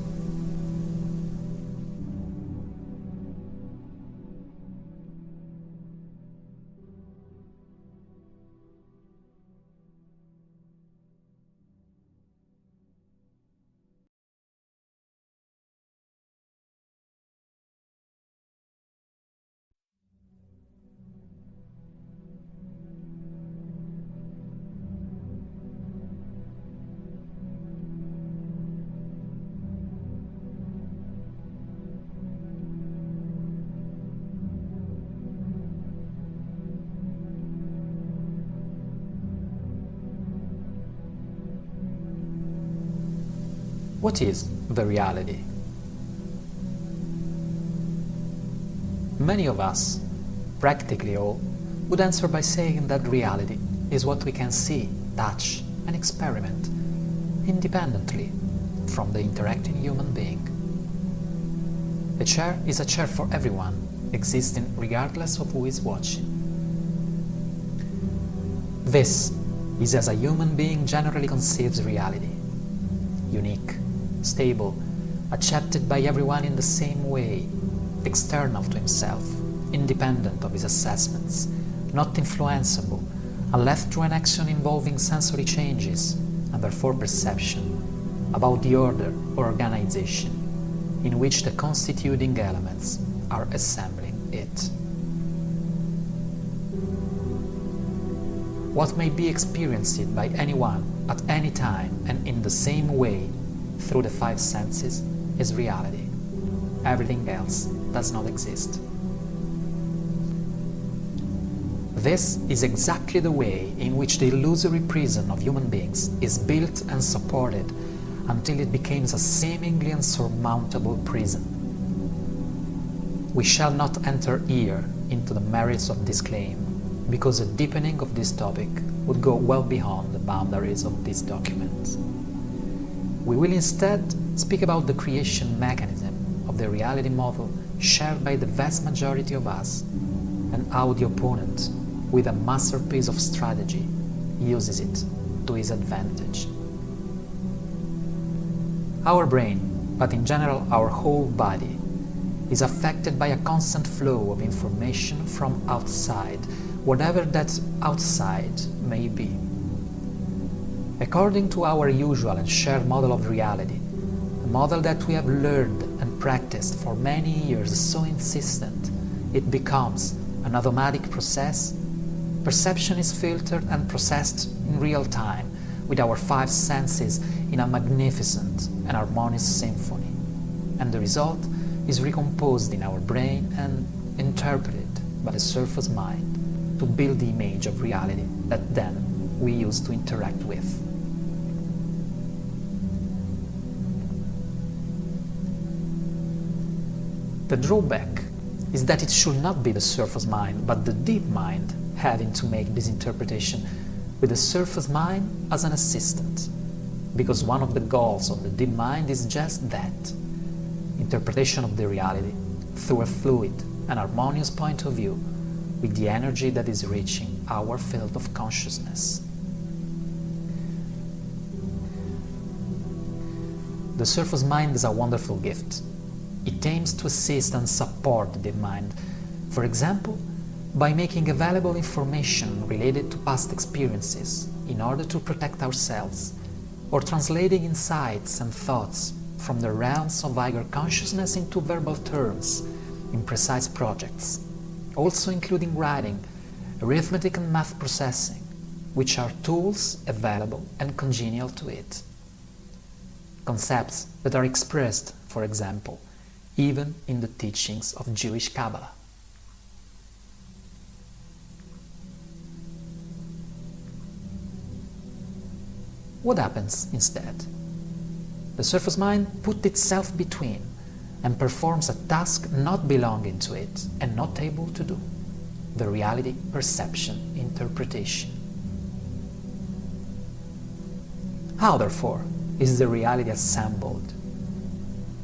What is the reality? Many of us, practically all, would answer by saying that reality is what we can see, touch, and experiment independently from the interacting human being. A chair is a chair for everyone, existing regardless of who is watching. This is as a human being generally conceives reality: unique, stable, accepted by everyone in the same way, external to himself, independent of his assessments, not influenceable, unless through an action involving sensory changes, and therefore perception, about the order or organization in which the constituting elements are assembling it. What may be experienced by anyone at any time and in the same way through the five senses is reality. Everything else does not exist. This is exactly the way in which the illusory prison of human beings is built and supported until it becomes a seemingly unsurmountable prison. We shall not enter here into the merits of this claim, because a deepening of this topic would go well beyond the boundaries of this document. We will instead speak about the creation mechanism of the reality model shared by the vast majority of us, and how the opponent, with a masterpiece of strategy, uses it to his advantage. Our brain, but in general our whole body, is affected by a constant flow of information from outside, whatever that outside may be. According to our usual and shared model of reality, a model that we have learned and practiced for many years so insistent it becomes an automatic process, perception is filtered and processed in real time with our five senses in a magnificent and harmonious symphony, and the result is recomposed in our brain and interpreted by the surface mind to build the image of reality that then we use to interact with. The drawback is that it should not be the surface mind, but the deep mind having to make this interpretation, with the surface mind as an assistant, because one of the goals of the deep mind is just that: interpretation of the reality through a fluid and harmonious point of view with the energy that is reaching our field of consciousness. The surface mind is a wonderful gift. It aims to assist and support the deep mind, for example, by making available information related to past experiences in order to protect ourselves, or translating insights and thoughts from the realms of higher consciousness into verbal terms in precise projects, also including writing, arithmetic and math processing, which are tools available and congenial to it. Concepts that are expressed, for example, even in the teachings of Jewish Kabbalah. What happens instead? The surface mind puts itself between and performs a task not belonging to it and not able to do: the reality perception interpretation. How, therefore, is the reality assembled?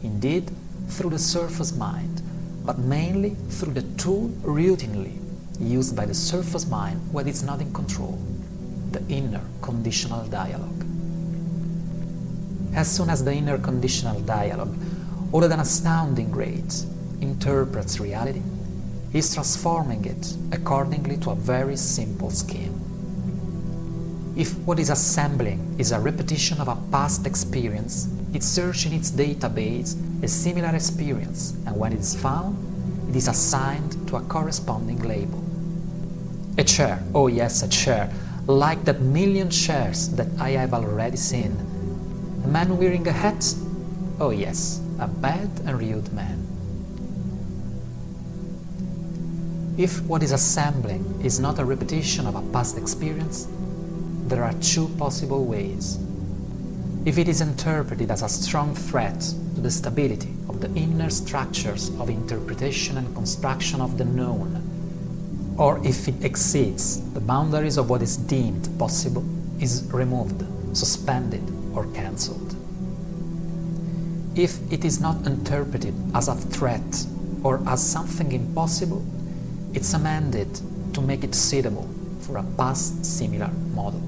Indeed, through the surface mind, but mainly through the tool routinely used by the surface mind when it's not in control: the inner conditional dialogue. As soon as the inner conditional dialogue, all at an astounding rate, interprets reality, is transforming it accordingly to a very simple scheme. If what is assembling is a repetition of a past experience, it searches in its database a similar experience, and when it is found, it is assigned to a corresponding label. A chair, oh yes, a chair, like that million chairs that I have already seen. A man wearing a hat, oh yes, a bad and rude man. If what is assembling is not a repetition of a past experience, there are two possible ways. if it is interpreted as a strong threat to the stability of the inner structures of interpretation and construction of the known, or if it exceeds the boundaries of what is deemed possible, is removed, suspended, or cancelled. If it is not interpreted as a threat or as something impossible, it's amended to make it suitable for a past similar model.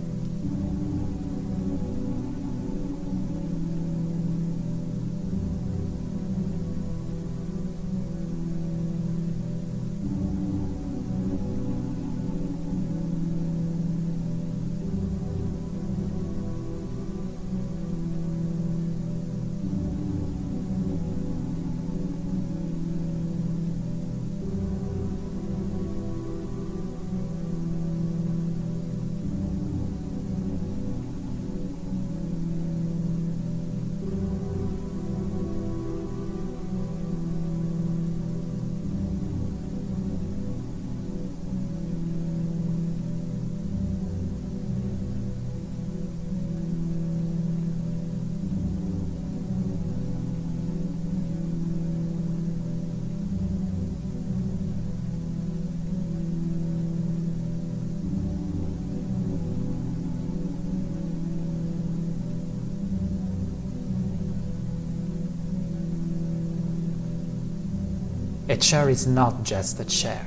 A chair is not just a chair.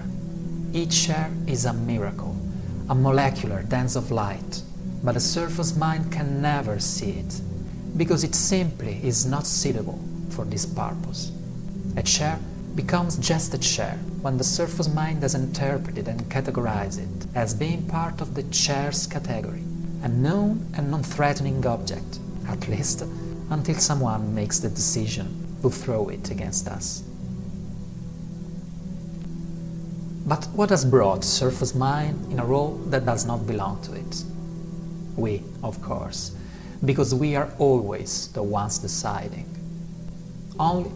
Each chair is a miracle, a molecular dance of light, but a surface mind can never see it, because it simply is not suitable for this purpose. A chair becomes just a chair when the surface mind has interpreted and categorized it as being part of the chair's category, a known and non-threatening object, at least until someone makes the decision to throw it against us. But what has brought surface mind in a role that does not belong to it? We, of course, because we are always the ones deciding. Only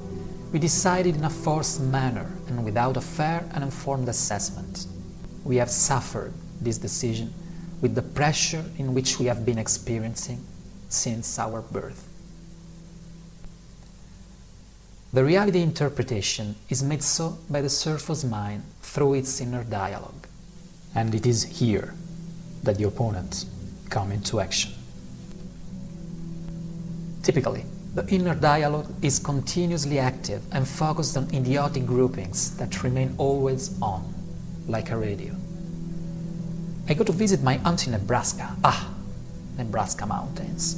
we decided in a forced manner and without a fair and informed assessment. We have suffered this decision with the pressure in which we have been experiencing since our birth. The reality interpretation is made so by the surface mind through its inner dialogue. And it is here that the opponent comes into action. Typically, the inner dialogue is continuously active and focused on idiotic groupings that remain always on, like a radio. I go to visit my aunt in Nebraska. Nebraska mountains.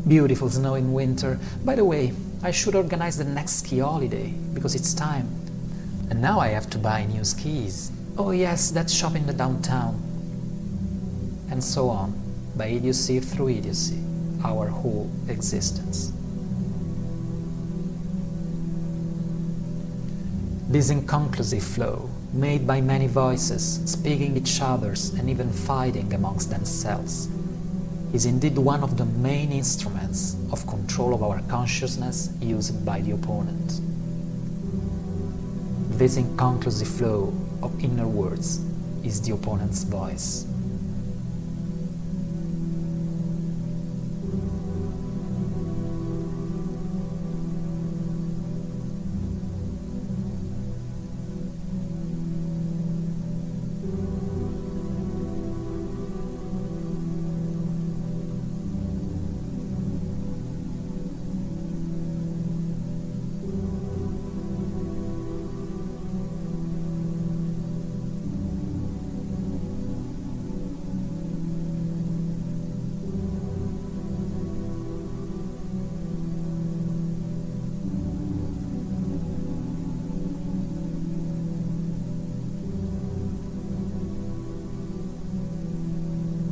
Beautiful snow in winter. By the way, I should organize the next ski holiday, because it's time. And now I have to buy new skis. Oh yes, that shop in the downtown. And so on, by idiocy through idiocy, our whole existence. This inconclusive flow, made by many voices, speaking each other's and even fighting amongst themselves, is indeed one of the main instruments of control of our consciousness used by the opponent. This inconclusive flow of inner words is the opponent's voice.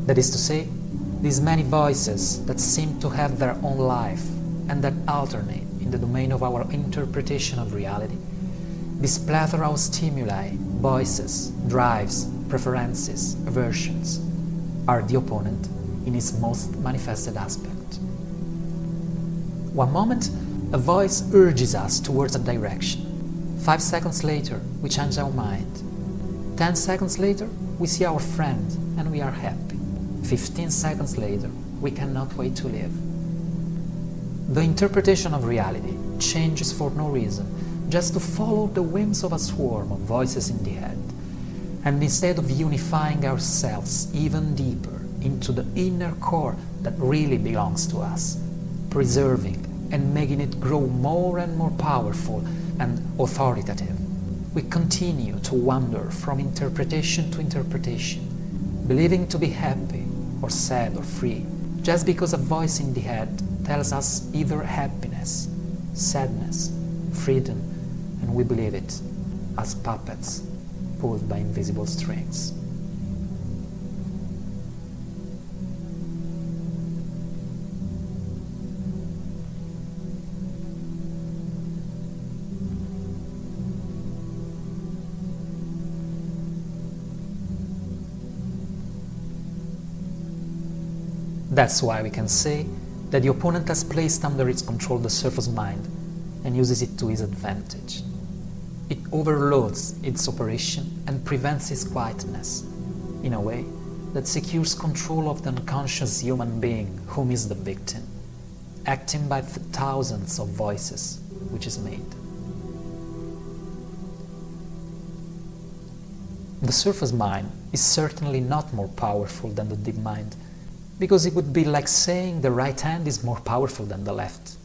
That is to say, these many voices that seem to have their own life and that alternate in the domain of our interpretation of reality, this plethora of stimuli, voices, drives, preferences, aversions, are the opponent in its most manifested aspect. One moment, a voice urges us towards a direction. 5 seconds later, we change our mind. 10 seconds later, we see our friend and we are happy. 15 seconds later, we cannot wait to live. The interpretation of reality changes for no reason, just to follow the whims of a swarm of voices in the head. And instead of unifying ourselves even deeper into the inner core that really belongs to us, preserving and making it grow more and more powerful and authoritative, we continue to wander from interpretation to interpretation, believing to be happy or sad or free, just because a voice in the head tells us either happiness, sadness, freedom, and we believe it as puppets pulled by invisible strings. That's why we can say that the opponent has placed under its control the surface mind and uses it to his advantage. It overloads its operation and prevents its quietness, in a way that secures control of the unconscious human being whom is the victim, acting by the thousands of voices which is made. The surface mind is certainly not more powerful than the deep mind, because it would be like saying the right hand is more powerful than the left.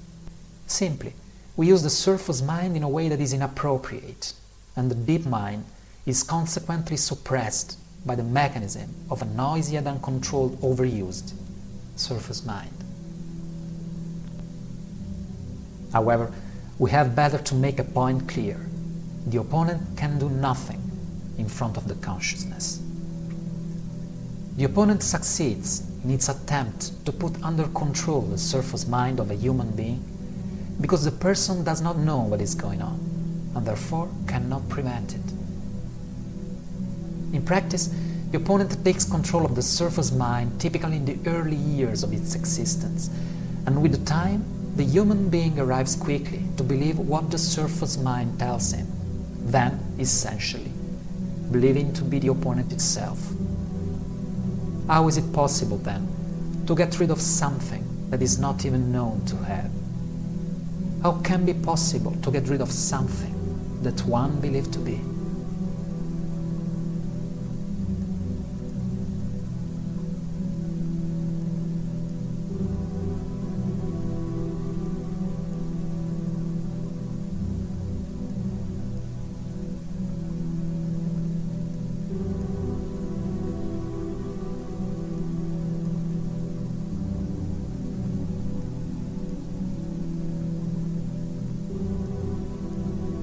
Simply, we use the surface mind in a way that is inappropriate, and the deep mind is consequently suppressed by the mechanism of a noisy and uncontrolled overused surface mind. However, we have better to make a point clear. The opponent can do nothing in front of the consciousness. The opponent succeeds in its attempt to put under control the surface mind of a human being because the person does not know what is going on and therefore cannot prevent it. In practice, the opponent takes control of the surface mind typically in the early years of its existence, and with the time, the human being arrives quickly to believe what the surface mind tells him, then essentially believing to be the opponent itself. How is it possible, then, to get rid of something that is not even known to have? How can it be possible to get rid of something that one believed to be?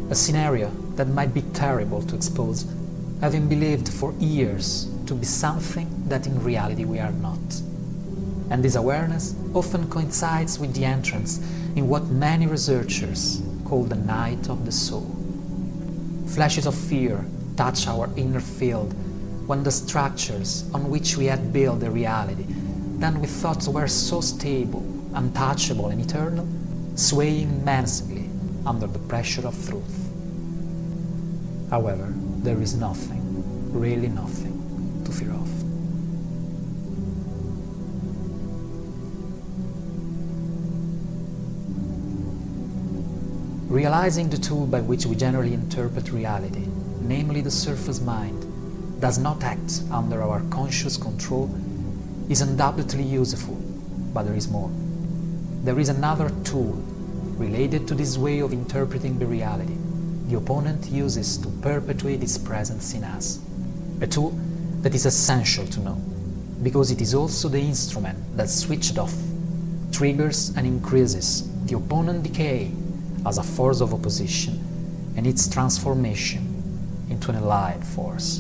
A scenario that might be terrible to expose, having believed for years to be something that in reality we are not. And this awareness often coincides with the entrance in what many researchers call the night of the soul. Flashes of fear touch our inner field when the structures on which we had built the reality that we thought were so stable, untouchable and eternal, swaying menacingly under the pressure of truth. However, there is nothing, really nothing, to fear of. Realizing the tool by which we generally interpret reality, namely the surface mind, does not act under our conscious control is undoubtedly useful, but there is more. There is another tool related to this way of interpreting the reality the opponent uses to perpetuate its presence in us. A tool that is essential to know, because it is also the instrument that, switched off, triggers and increases the opponent decay as a force of opposition and its transformation into an allied force.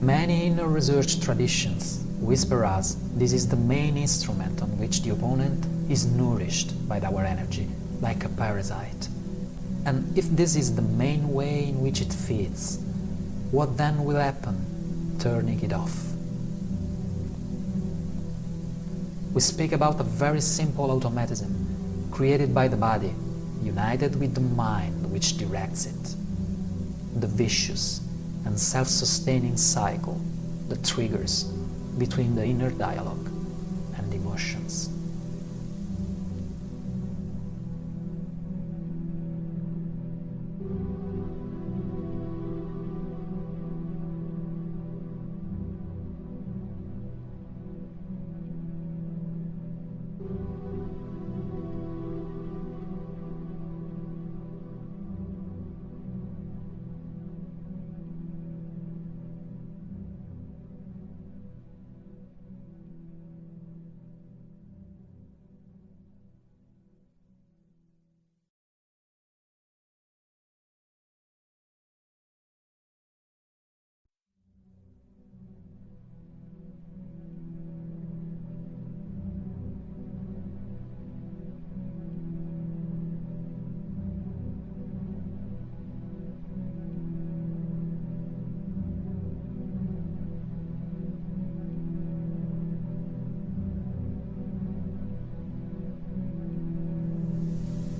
Many inner research traditions whisper us this is the main instrument on which the opponent is nourished by our energy, like a parasite. And if this is the main way in which it feeds, what then will happen turning it off? We speak about a very simple automatism created by the body, united with the mind which directs it. The vicious and self-sustaining cycle that triggers between the inner dialogue and emotions.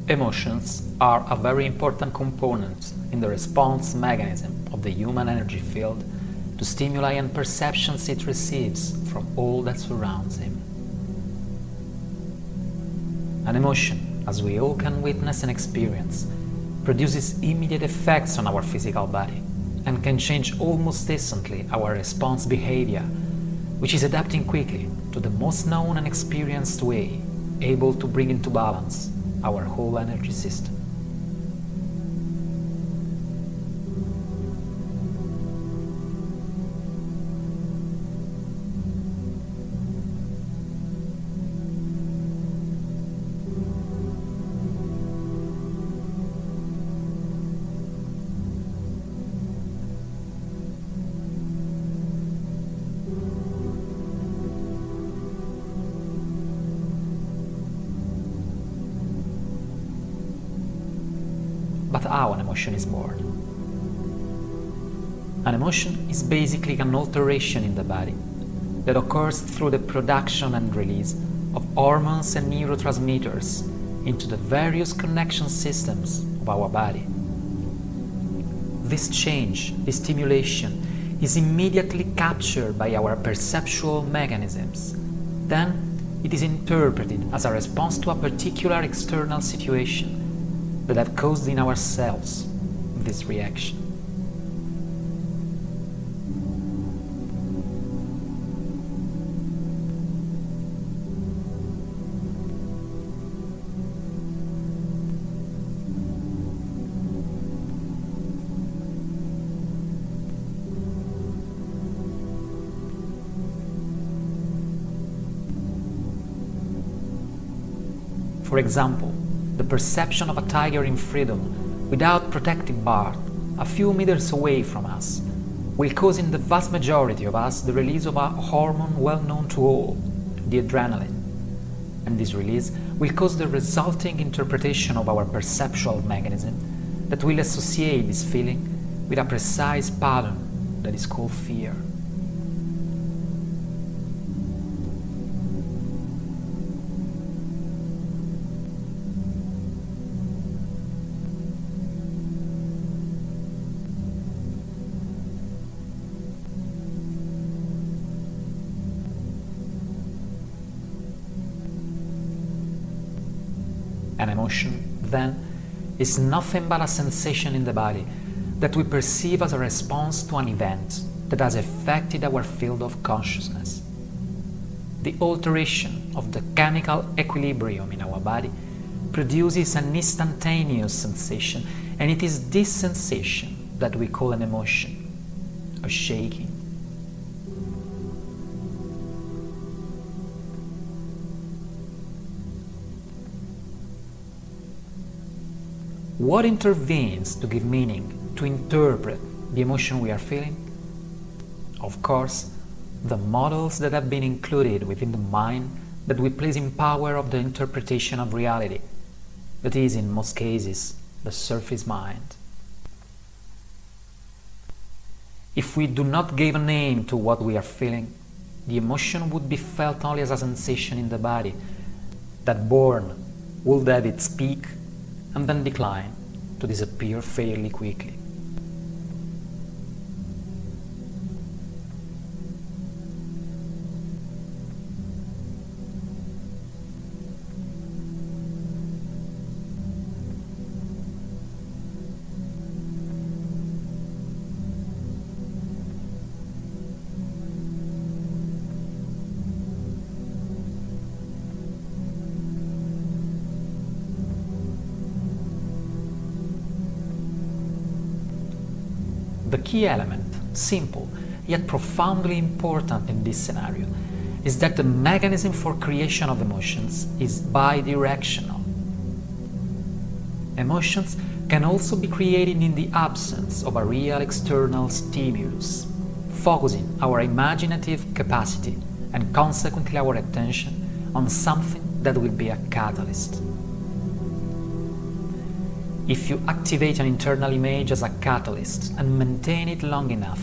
Emotions are a very important component in the response mechanism of the human energy field to stimuli and perceptions it receives from all that surrounds him. An emotion, as we all can witness and experience, produces immediate effects on our physical body and can change almost instantly our response behavior, which is adapting quickly to the most known and experienced way, able to bring into balance our whole energy system. But how an emotion is born? An emotion is basically an alteration in the body that occurs through the production and release of hormones and neurotransmitters into the various connection systems of our body. This change, this stimulation, is immediately captured by our perceptual mechanisms. Then it is interpreted as a response to a particular external situation that have caused in ourselves this reaction. For example, the perception of a tiger in freedom without protective bars a few meters away from us will cause in the vast majority of us the release of a hormone well known to all, the adrenaline. And this release will cause the resulting interpretation of our perceptual mechanism that will associate this feeling with a precise pattern that is called fear. An emotion, then, is nothing but a sensation in the body that we perceive as a response to an event that has affected our field of consciousness. The alteration of the chemical equilibrium in our body produces an instantaneous sensation, and it is this sensation that we call an emotion, a shaking. What intervenes to give meaning, to interpret the emotion we are feeling? Of course, the models that have been included within the mind that we place in power of the interpretation of reality, that is, in most cases, the surface mind. If we do not give a name to what we are feeling, the emotion would be felt only as a sensation in the body, that born would have its peak and then decline to disappear fairly quickly. The key element, simple yet profoundly important in this scenario, is that the mechanism for creation of emotions is bidirectional. Emotions can also be created in the absence of a real external stimulus, focusing our imaginative capacity and consequently our attention on something that will be a catalyst. If you activate an internal image as a catalyst and maintain it long enough,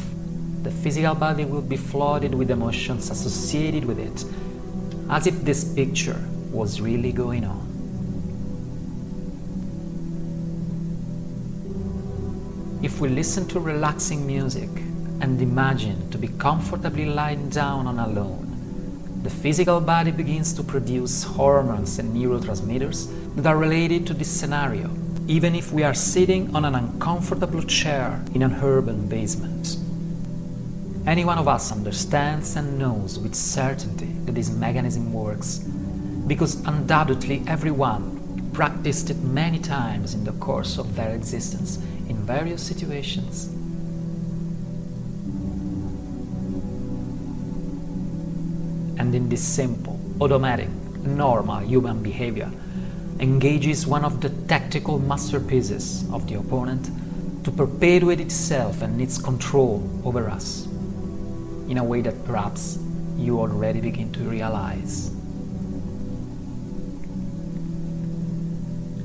the physical body will be flooded with emotions associated with it, as if this picture was really going on. If we listen to relaxing music and imagine to be comfortably lying down on a lawn, the physical body begins to produce hormones and neurotransmitters that are related to this scenario, even if we are sitting on an uncomfortable chair in an urban basement. Any one of us understands and knows with certainty that this mechanism works, because undoubtedly everyone practiced it many times in the course of their existence in various situations. And in this simple, automatic, normal human behavior engages one of the tactical masterpieces of the opponent to perpetuate itself and its control over us, in a way that perhaps you already begin to realize.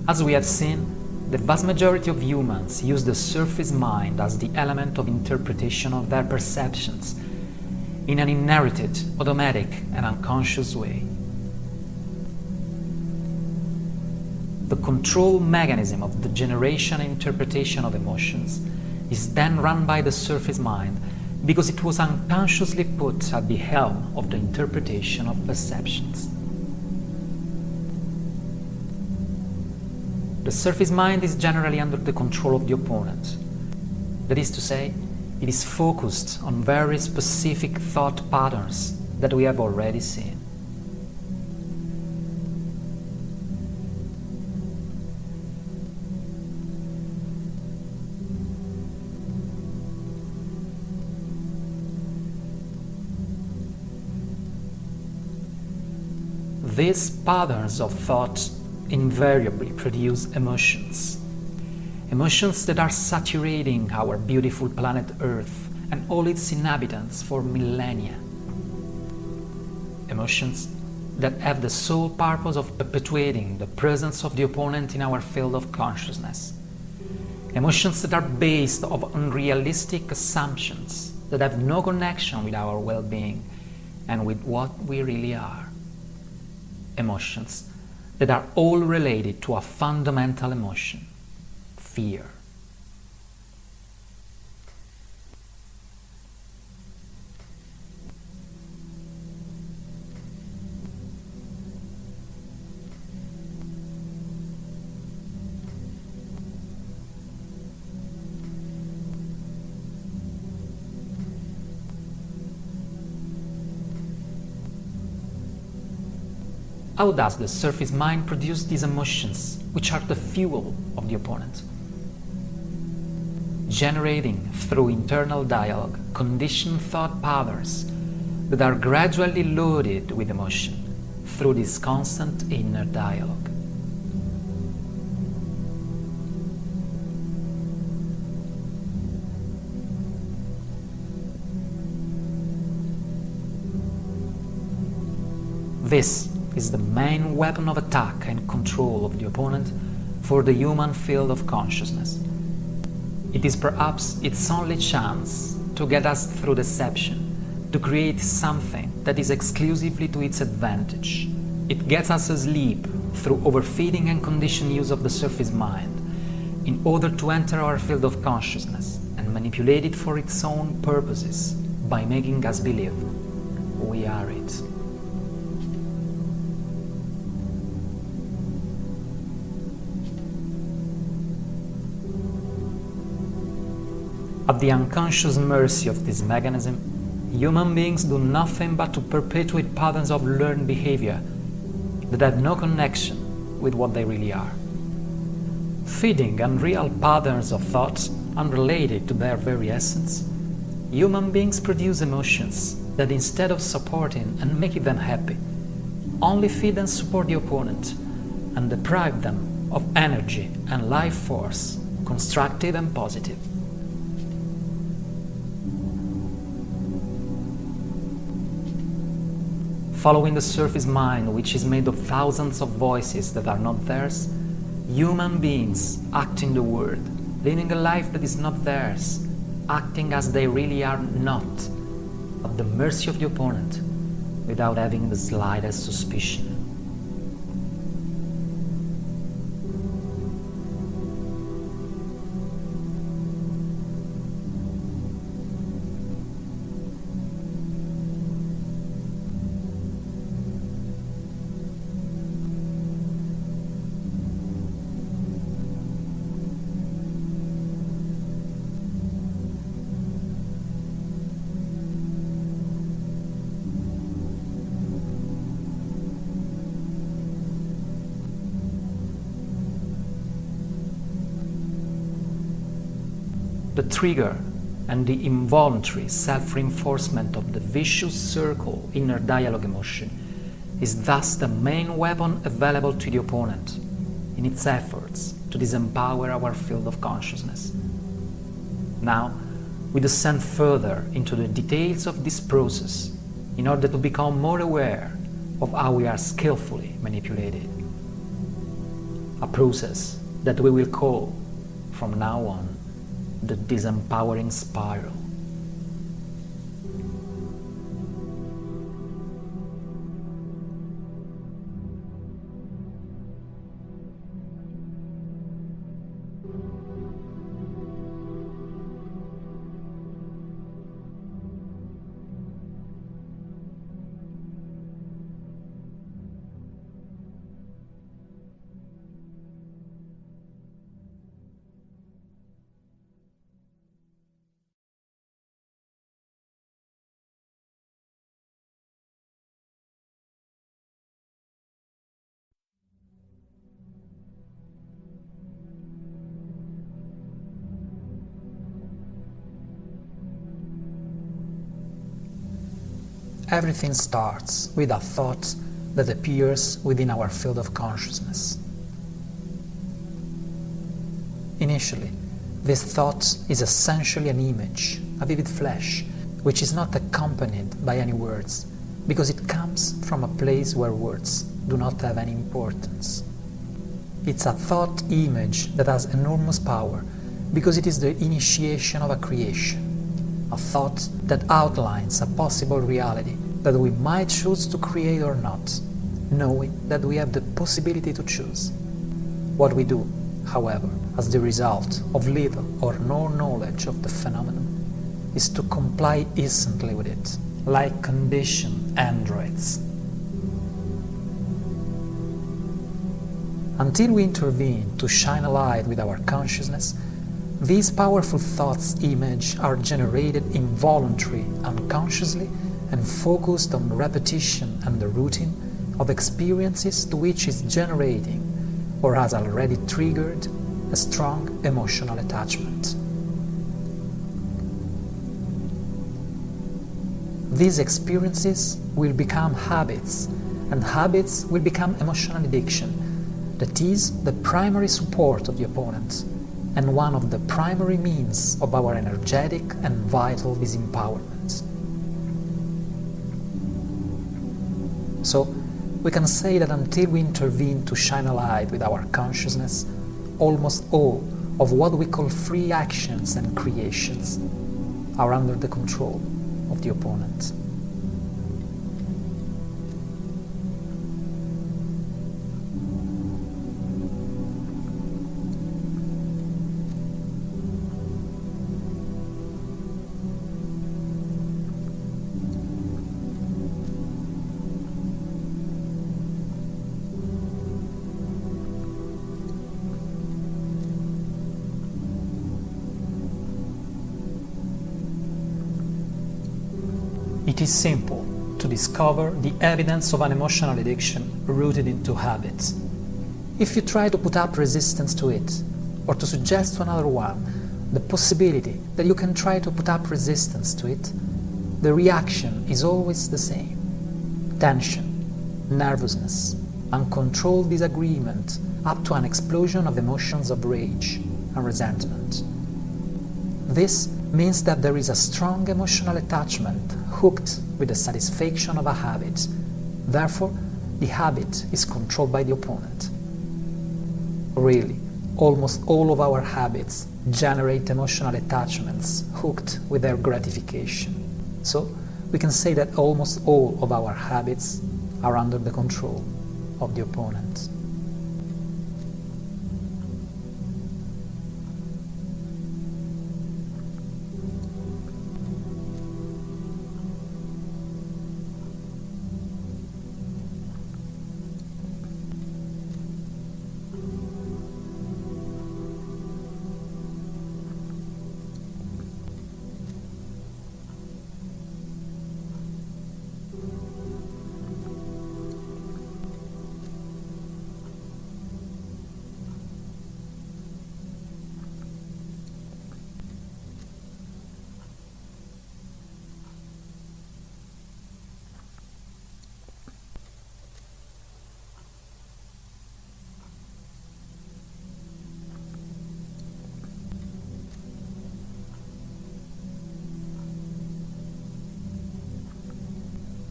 As we have seen, the vast majority of humans use the surface mind as the element of interpretation of their perceptions in an inherited, automatic, and unconscious way. The control mechanism of the generation and interpretation of emotions is then run by the surface mind because it was unconsciously put at the helm of the interpretation of perceptions. The surface mind is generally under the control of the opponent. That is to say, it is focused on very specific thought patterns that we have already seen. These patterns of thought invariably produce emotions. Emotions that are saturating our beautiful planet Earth and all its inhabitants for millennia. Emotions that have the sole purpose of perpetuating the presence of the opponent in our field of consciousness. Emotions that are based on unrealistic assumptions that have no connection with our well-being and with what we really are. Emotions that are all related to a fundamental emotion: fear. How does the surface mind produce these emotions, which are the fuel of the opponent? Generating, through internal dialogue, conditioned thought patterns that are gradually loaded with emotion through this constant inner dialogue. This is the main weapon of attack and control of the opponent for the human field of consciousness. It is perhaps its only chance to get us through deception, to create something that is exclusively to its advantage. It gets us asleep through overfeeding and conditioned use of the surface mind in order to enter our field of consciousness and manipulate it for its own purposes by making us believe we are it. At the unconscious mercy of this mechanism, human beings do nothing but to perpetuate patterns of learned behavior that have no connection with what they really are. feeding unreal patterns of thoughts unrelated to their very essence, human beings produce emotions that instead of supporting and making them happy, only feed and support the opponent and deprive them of energy and life force, constructive and positive. Following the surface mind, which is made of thousands of voices that are not theirs, human beings act in the world, living a life that is not theirs, acting as they really are not, at the mercy of the opponent, without having the slightest suspicion. The trigger and the involuntary self-reinforcement of the vicious circle inner dialogue emotion is thus the main weapon available to the opponent in its efforts to disempower our field of consciousness. Now, we descend further into the details of this process in order to become more aware of how we are skillfully manipulated. A process that we will call, from now on, the disempowering spiral. Everything starts with a thought that appears within our field of consciousness. Initially, this thought is essentially an image, a vivid flash, which is not accompanied by any words, because it comes from a place where words do not have any importance. It's a thought image that has enormous power, because it is the initiation of a creation. A thought that outlines a possible reality that we might choose to create or not, knowing that we have the possibility to choose. What we do, however, as the result of little or no knowledge of the phenomenon, is to comply instantly with it, like conditioned androids. Until we intervene to shine a light with our consciousness, these powerful thoughts images are generated involuntarily, unconsciously, and focused on repetition and the routine of experiences to which is generating, or has already triggered, a strong emotional attachment. These experiences will become habits, and habits will become emotional addiction, that is the primary support of the opponent, and one of the primary means of our energetic and vital disempowerment. So, we can say that until we intervene to shine a light with our consciousness, almost all of what we call free actions and creations are under the control of the opponent. It is simple to discover the evidence of an emotional addiction rooted into habits. If you try to put up resistance to it, or to suggest to another one the possibility that you can try to put up resistance to it, the reaction is always the same. Tension, nervousness, uncontrolled disagreement, up to an explosion of emotions of rage and resentment. This means that there is a strong emotional attachment hooked with the satisfaction of a habit. Therefore, the habit is controlled by the opponent. Really, almost all of our habits generate emotional attachments hooked with their gratification. So, we can say that almost all of our habits are under the control of the opponent.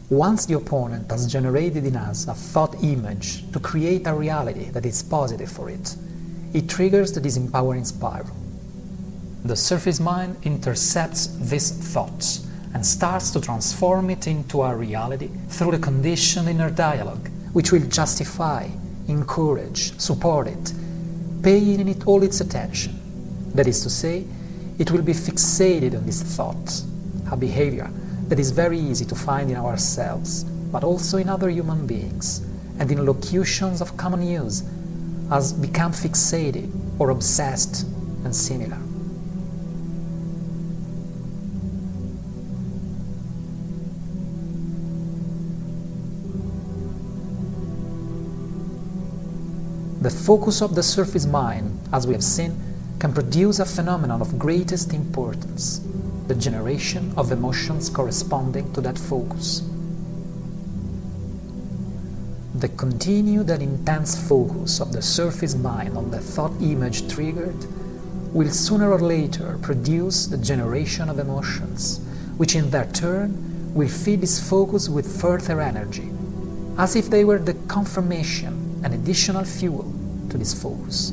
Once the opponent has generated in us a thought image to create a reality that is positive for it, it triggers the disempowering spiral. The surface mind intercepts these thoughts and starts to transform it into a reality through the conditioned inner dialogue, which will justify, encourage, support it, paying it all its attention. That is to say, it will be fixated on this thought, a behavior that is very easy to find in ourselves, but also in other human beings, and in locutions of common use, as become fixated or obsessed and similar. The focus of the surface mind, as we have seen, can produce a phenomenon of greatest importance: the generation of emotions corresponding to that focus. The continued and intense focus of the surface mind on the thought image triggered will sooner or later produce the generation of emotions, which in their turn will feed this focus with further energy, as if they were the confirmation and additional fuel to this focus.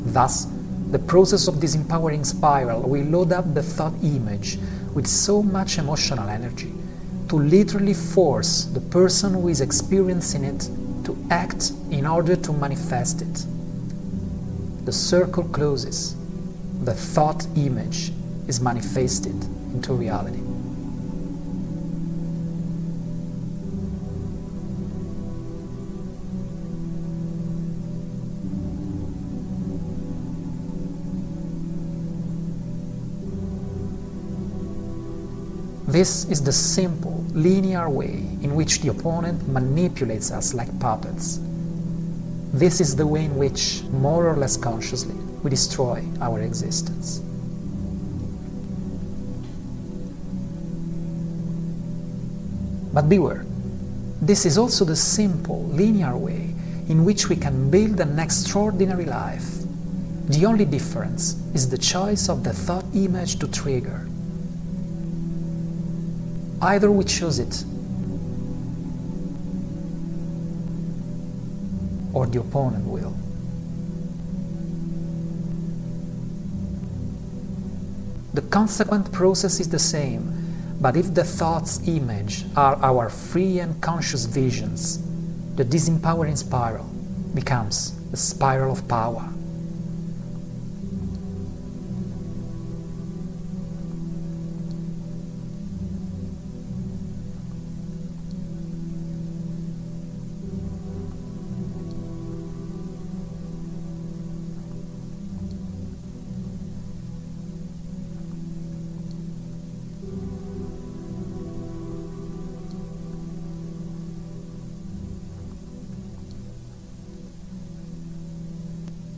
Thus, the process of disempowering spiral will load up the thought image with so much emotional energy to literally force the person who is experiencing it to act in order to manifest it. The circle closes. The thought image is manifested into reality. This is the simple, linear way in which the opponent manipulates us like puppets. This is the way in which, more or less consciously, we destroy our existence. But beware, this is also the simple, linear way in which we can build an extraordinary life. The only difference is the choice of the thought image to trigger. Either we choose it, or the opponent will. The consequent process is the same, but if the thought's image are our free and conscious visions, the disempowering spiral becomes a spiral of power.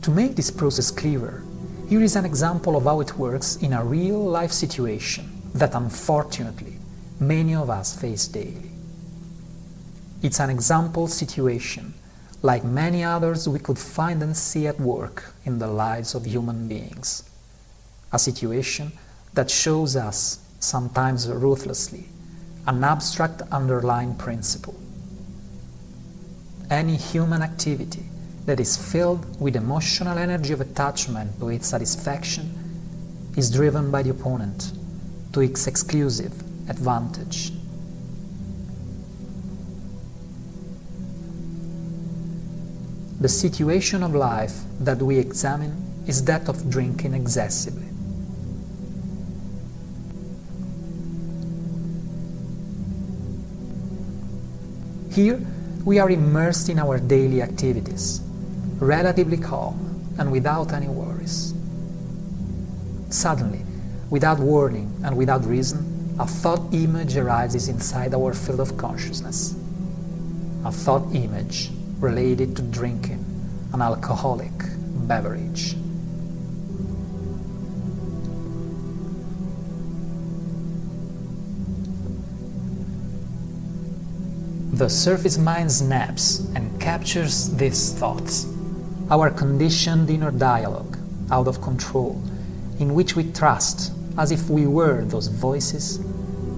To make this process clearer, here is an example of how it works in a real-life situation that unfortunately many of us face daily. It's an example situation, like many others we could find and see at work in the lives of human beings. A situation that shows us, sometimes ruthlessly, an abstract underlying principle. Any human activity that is filled with emotional energy of attachment to its satisfaction is driven by the opponent to its exclusive advantage. The situation of life that we examine is that of drinking excessively. Here, we are immersed in our daily activities, relatively calm and without any worries. Suddenly, without warning and without reason, a thought image arises inside our field of consciousness. A thought image related to drinking an alcoholic beverage. The surface mind snaps and captures these thoughts, our conditioned inner dialogue, out of control, in which we trust, as if we were those voices,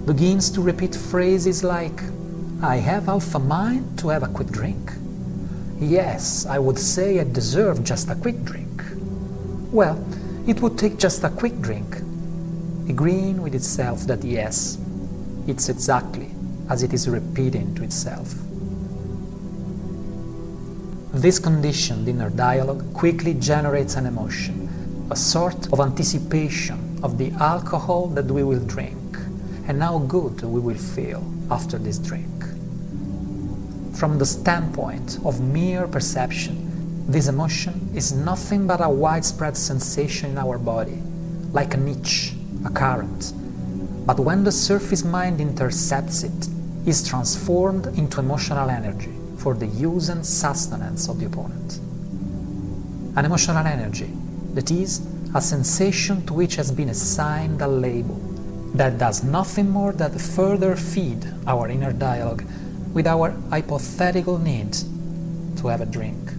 begins to repeat phrases like, "I have half a mind to have a quick drink. Yes, I would say I deserve just a quick drink. Well, it would take just a quick drink," agreeing with itself that yes, it's exactly as it is repeating to itself. This conditioned inner dialogue quickly generates an emotion, a sort of anticipation of the alcohol that we will drink, and how good we will feel after this drink. From the standpoint of mere perception, this emotion is nothing but a widespread sensation in our body, like an itch, a current. But when the surface mind intercepts it, is transformed into emotional energy for the use and sustenance of the opponent. An emotional energy, that is, a sensation to which has been assigned a label that does nothing more than further feed our inner dialogue with our hypothetical need to have a drink.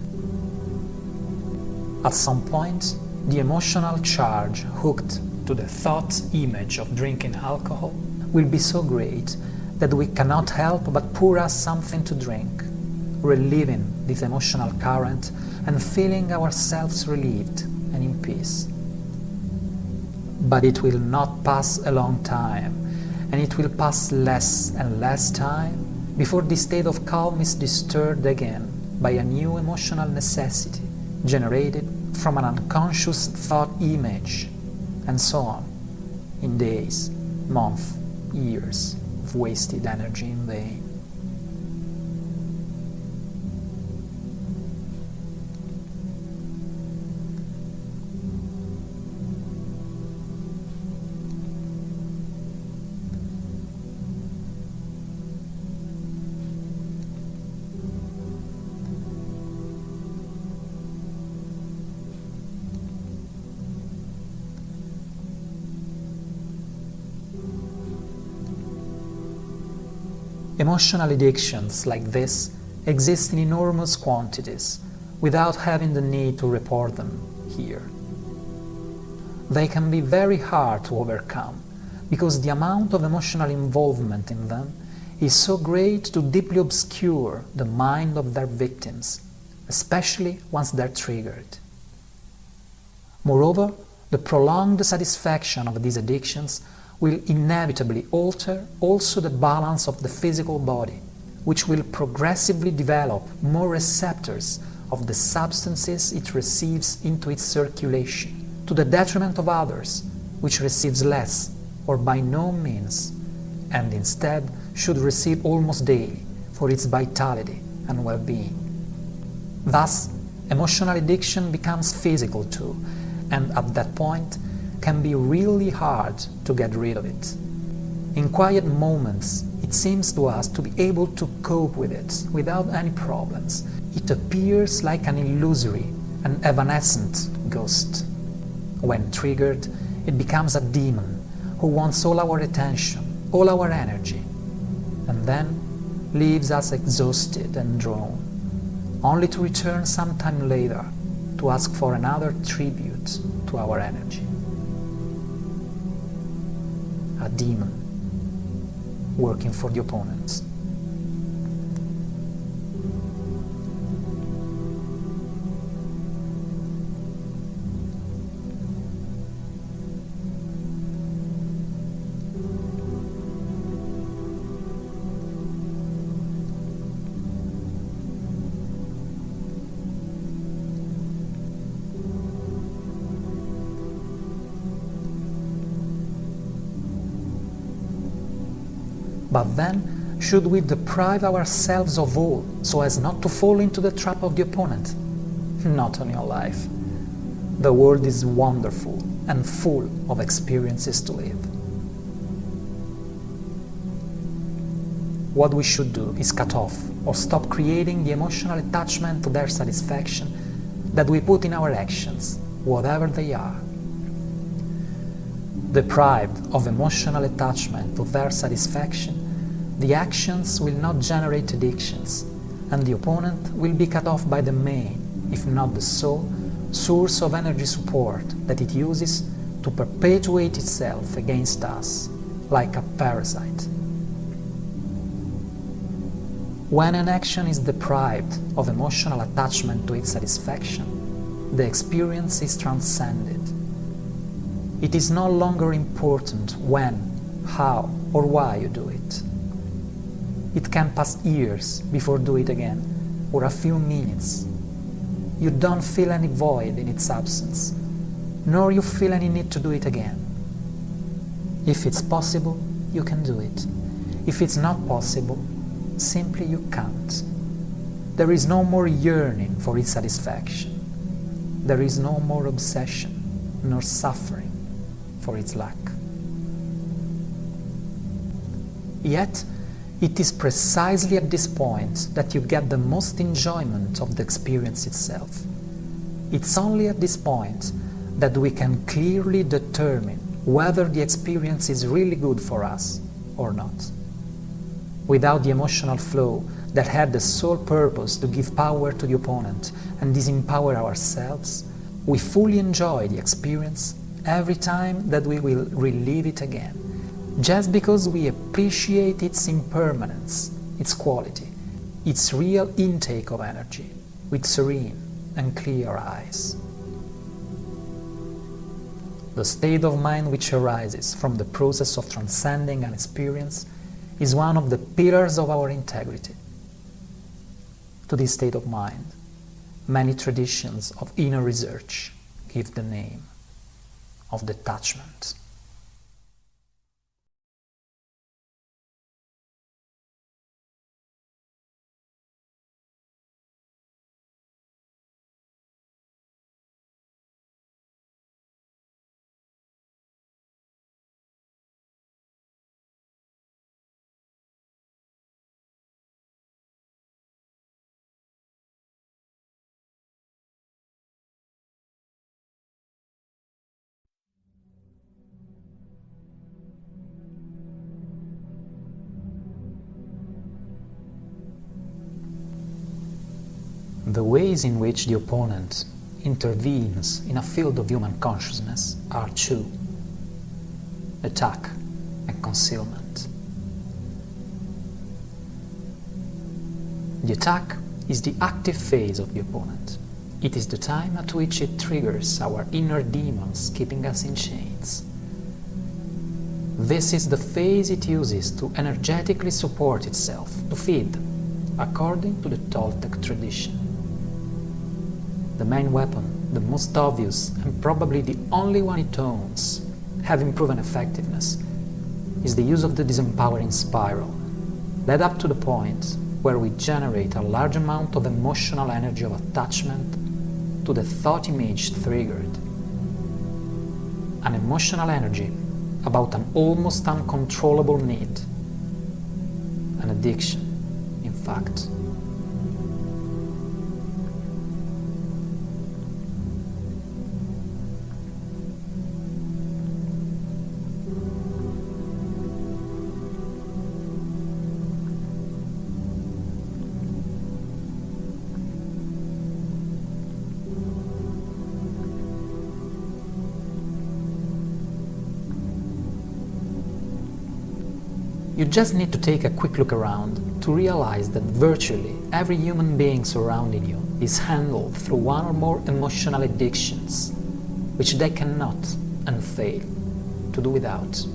At some point, the emotional charge hooked to the thought image of drinking alcohol will be so great that we cannot help but pour us something to drink, reliving this emotional current and feeling ourselves relieved and in peace. But it will not pass a long time, and it will pass less and less time before this state of calm is disturbed again by a new emotional necessity generated from an unconscious thought image, and so on, in days, months, years of wasted energy in vain. Emotional addictions like this exist in enormous quantities without having the need to report them here. They can be very hard to overcome because the amount of emotional involvement in them is so great to deeply obscure the mind of their victims, especially once they're triggered. Moreover, the prolonged satisfaction of these addictions will inevitably alter also the balance of the physical body, which will progressively develop more receptors of the substances it receives into its circulation, to the detriment of others, which receives less or by no means, and instead should receive almost daily for its vitality and well-being. Thus, emotional addiction becomes physical too, and at that point can be really hard to get rid of it. In quiet moments, it seems to us to be able to cope with it without any problems. It appears like an illusory an evanescent ghost. When triggered, it becomes a demon who wants all our attention, all our energy, and then leaves us exhausted and drawn, only to return sometime later to ask for another tribute to our energy. A demon working for the opponent. But then, should we deprive ourselves of all so as not to fall into the trap of the opponent? Not on your life. The world is wonderful and full of experiences to live. What we should do is cut off or stop creating the emotional attachment to their satisfaction that we put in our actions, whatever they are. Deprived of emotional attachment to their satisfaction, the actions will not generate addictions, and the opponent will be cut off by the main, if not the sole, source of energy support that it uses to perpetuate itself against us, like a parasite. When an action is deprived of emotional attachment to its satisfaction, the experience is transcended. It is no longer important when, how, or why you do it. It can pass years before you do it again, or a few minutes. You don't feel any void in its absence, nor you feel any need to do it again. If it's possible, you can do it. If it's not possible, simply you can't. There is no more yearning for its satisfaction. There is no more obsession, nor suffering for its lack. Yet, it is precisely at this point that you get the most enjoyment of the experience itself. It's only at this point that we can clearly determine whether the experience is really good for us or not. Without the emotional flow that had the sole purpose to give power to the opponent and disempower ourselves, we fully enjoy the experience every time that we will relive it again, just because we appreciate its impermanence, its quality, its real intake of energy, with serene and clear eyes. The state of mind which arises from the process of transcending an experience is one of the pillars of our integrity. To this state of mind, many traditions of inner research give the name of detachment. The ways in which the opponent intervenes in a field of human consciousness are two: attack and concealment. The attack is the active phase of the opponent. It is the time at which it triggers our inner demons, keeping us in chains. This is the phase it uses to energetically support itself, to feed, according to the Toltec tradition. The main weapon, the most obvious and probably the only one it owns, having proven effectiveness, is the use of the disempowering spiral, led up to the point where we generate a large amount of emotional energy of attachment to the thought image triggered. An emotional energy about an almost uncontrollable need, an addiction, in fact. You just need to take a quick look around to realize that virtually every human being surrounding you is handled through one or more emotional addictions, which they cannot and fail to do without.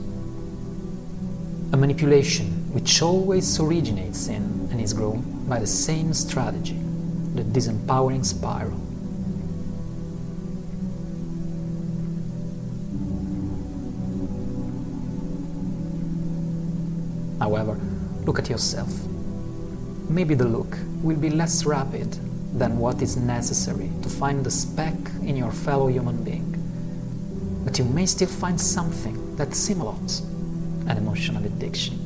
A manipulation which always originates in and is grown by the same strategy, the disempowering spiral. However, look at yourself. Maybe the look will be less rapid than what is necessary to find the speck in your fellow human being, but you may still find something that simulates an emotional addiction.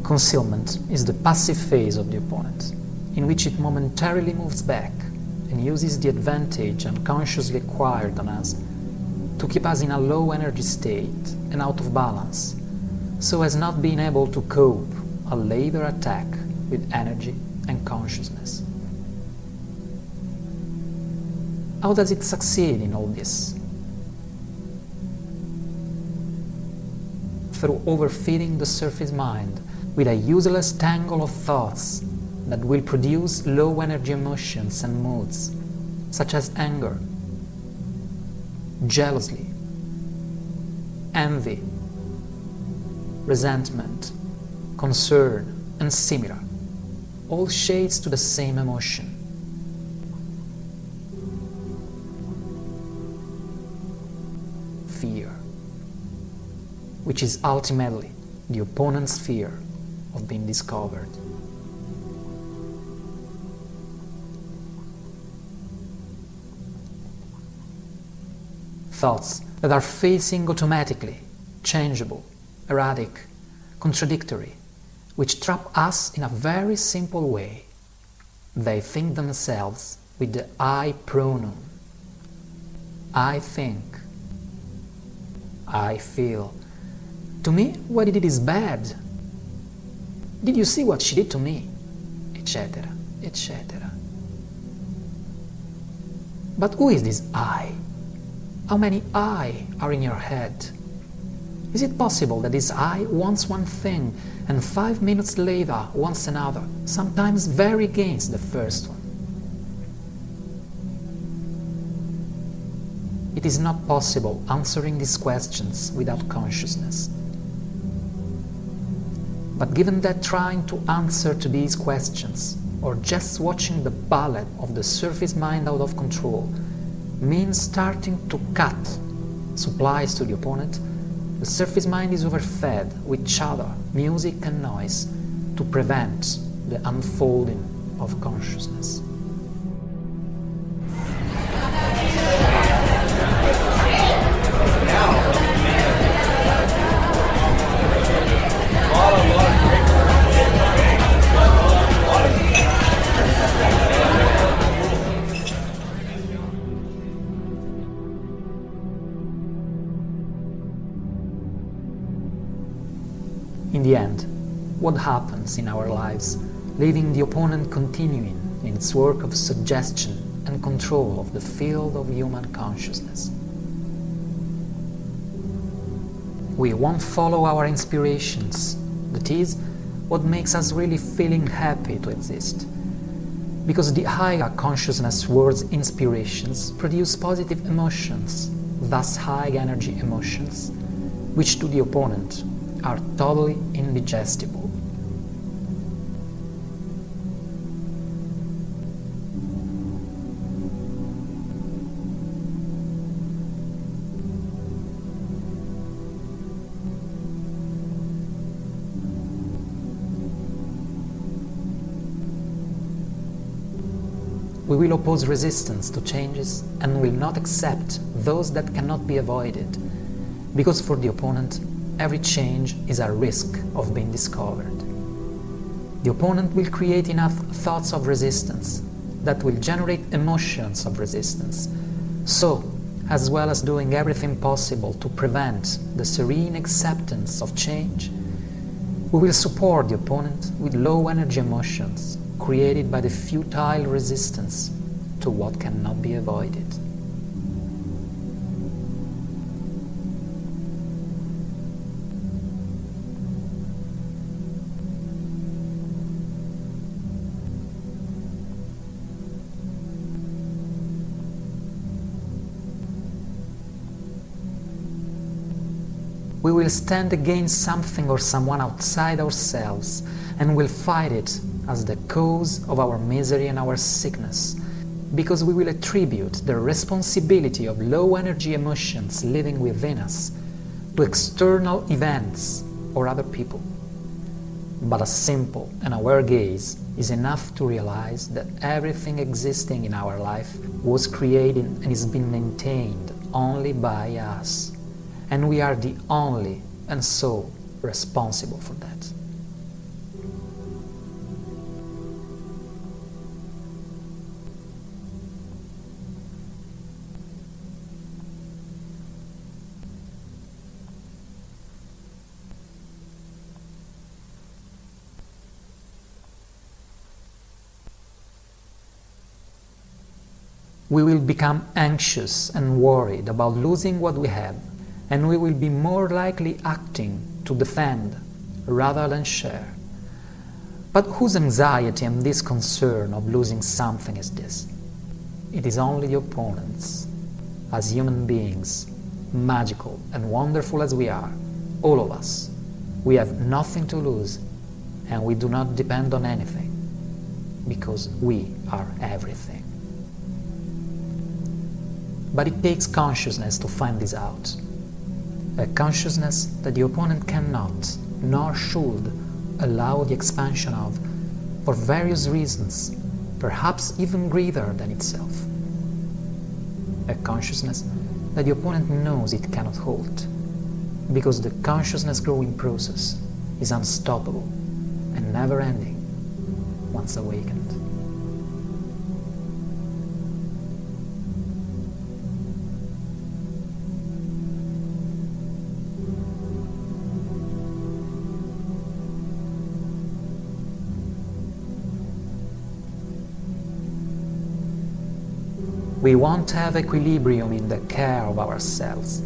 Concealment is the passive phase of the opponent, in which it momentarily moves back and uses the advantage unconsciously acquired on us to keep us in a low energy state and out of balance, so as not being able to cope a later attack with energy and consciousness. How does it succeed in all this? Through overfeeding the surface mind with a useless tangle of thoughts that will produce low energy emotions and moods, such as anger, jealousy, envy, resentment, concern, and similar, all shades to the same emotion. Fear, which is ultimately the opponent's fear of being discovered. Thoughts that are facing automatically, changeable, erratic, contradictory, which trap us in a very simple way. They think themselves with the I pronoun. I think. I feel. To me, what he did is bad. Did you see what she did to me? Etc., etc. But who is this I? How many I are in your head? Is it possible that this I wants one thing and 5 minutes later wants another, sometimes very against the first one? It is not possible answering these questions without consciousness. But given that trying to answer to these questions, or just watching the ballet of the surface mind out of control, means starting to cut supplies to the opponent, the surface mind is overfed with chatter, music and noise to prevent the unfolding of consciousness. In the end, what happens in our lives, leaving the opponent continuing in its work of suggestion and control of the field of human consciousness? We won't follow our inspirations, that is, what makes us really feeling happy to exist, because the higher consciousness words inspirations produce positive emotions, thus high energy emotions, which to the opponent are totally indigestible. We will oppose resistance to changes and will not accept those that cannot be avoided, because for the opponent, every change is a risk of being discovered. The opponent will create enough thoughts of resistance that will generate emotions of resistance. So, as well as doing everything possible to prevent the serene acceptance of change, we will support the opponent with low energy emotions created by the futile resistance to what cannot be avoided. We will stand against something or someone outside ourselves and will fight it as the cause of our misery and our sickness, because we will attribute the responsibility of low energy emotions living within us to external events or other people. But a simple and aware gaze is enough to realize that everything existing in our life was created and is being maintained only by us. And we are the only and sole responsible for that. We will become anxious and worried about losing what we have, and we will be more likely acting to defend rather than share. But whose anxiety and this concern of losing something is this? It is only the opponent's. As human beings, magical and wonderful as we are, all of us, we have nothing to lose, and we do not depend on anything, because we are everything. But it takes consciousness to find this out. A consciousness that the opponent cannot, nor should, allow the expansion of, for various reasons, perhaps even greater than itself. A consciousness that the opponent knows it cannot hold, because the consciousness growing process is unstoppable and never-ending once awakened. We won't have equilibrium in the care of ourselves,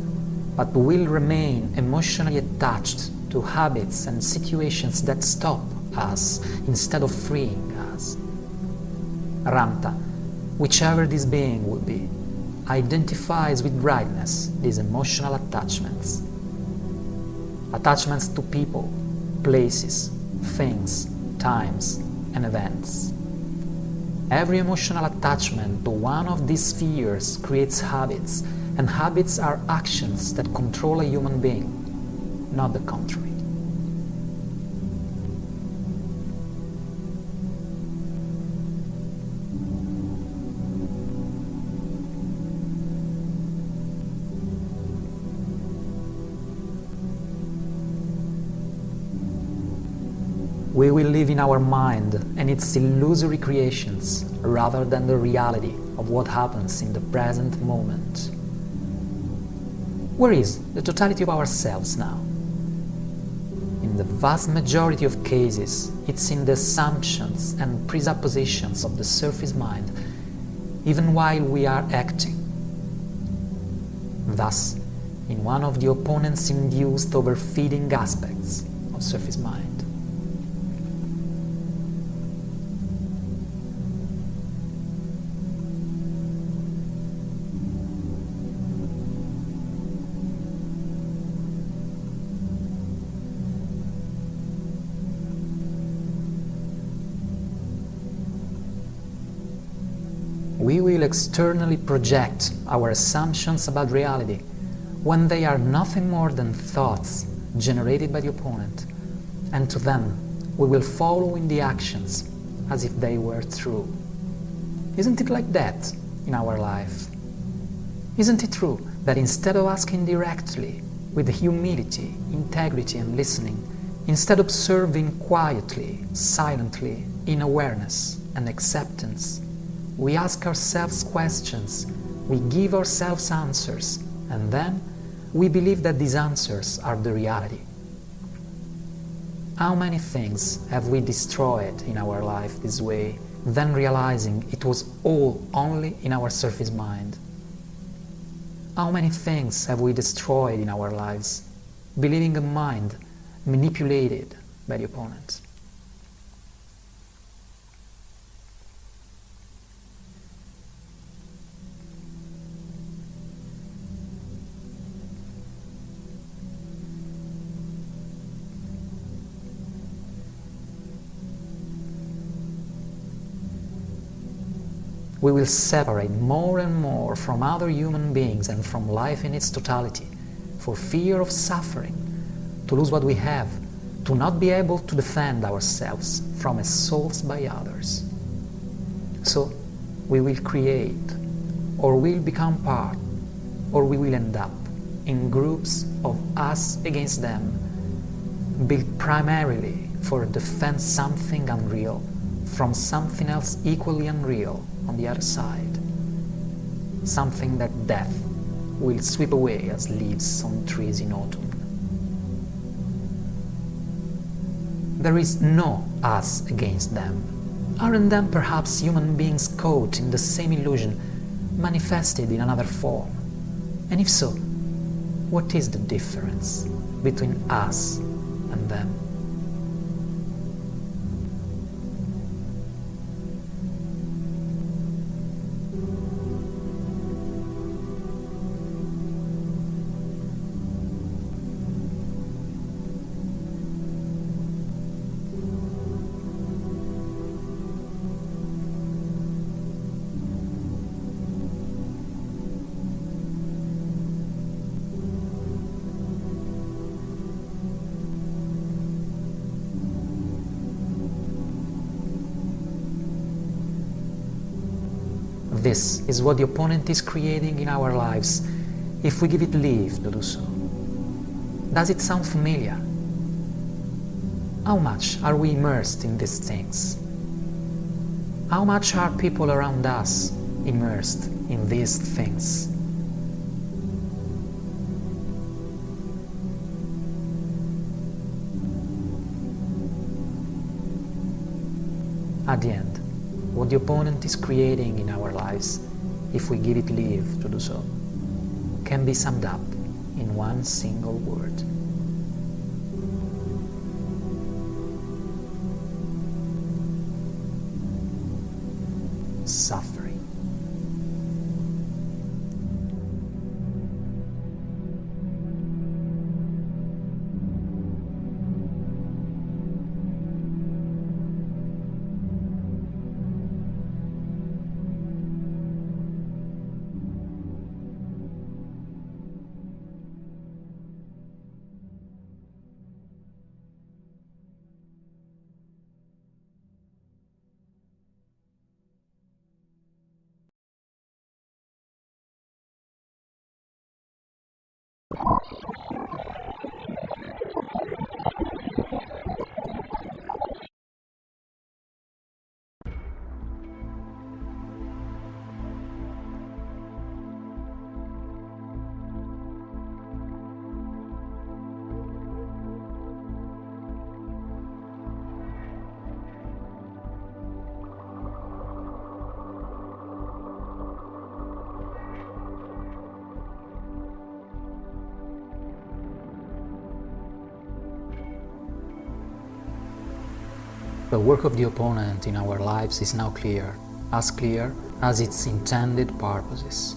but will remain emotionally attached to habits and situations that stop us instead of freeing us. Ramta, whichever this being will be, identifies with brightness these emotional attachments. Attachments to people, places, things, times, and events. Every emotional attachment to one of these spheres creates habits, and habits are actions that control a human being, not the contrary. We will live in our mind and its illusory creations rather than the reality of what happens in the present moment. Where is the totality of ourselves now? In the vast majority of cases, it's in the assumptions and presuppositions of the surface mind, even while we are acting. Thus, in one of the opponent's induced overfeeding aspects of surface mind. We will externally project our assumptions about reality when they are nothing more than thoughts generated by the opponent, and to them we will follow in the actions as if they were true. Isn't it like that in our life? Isn't it true that instead of asking directly, with humility, integrity and listening, instead observing quietly, silently, in awareness and acceptance, we ask ourselves questions we give ourselves answers, and then we believe that these answers are the reality. How many things have we destroyed in our life this way, then realizing it was all only in our surface mind? How many things have we destroyed in our lives, believing a mind manipulated by the opponent? We will separate more and more from other human beings and from life in its totality, for fear of suffering, to lose what we have, to not be able to defend ourselves from assaults by others. So we will create, or will become part, or we will end up in groups of us against them, built primarily for defense something unreal from something else equally unreal on the other side, something that death will sweep away as leaves on trees in autumn. There is no us against them. Aren't them perhaps human beings caught in the same illusion, manifested in another form? And if so, what is the difference between us and them? This is what the opponent is creating in our lives, if we give it leave to do so. Does it sound familiar? How much are we immersed in these things? How much are people around us immersed in these things? At the end, what the opponent is creating in our lives, if we give it leave to do so, can be summed up in one single word: suffering. The work of the opponent in our lives is now clear as its intended purposes.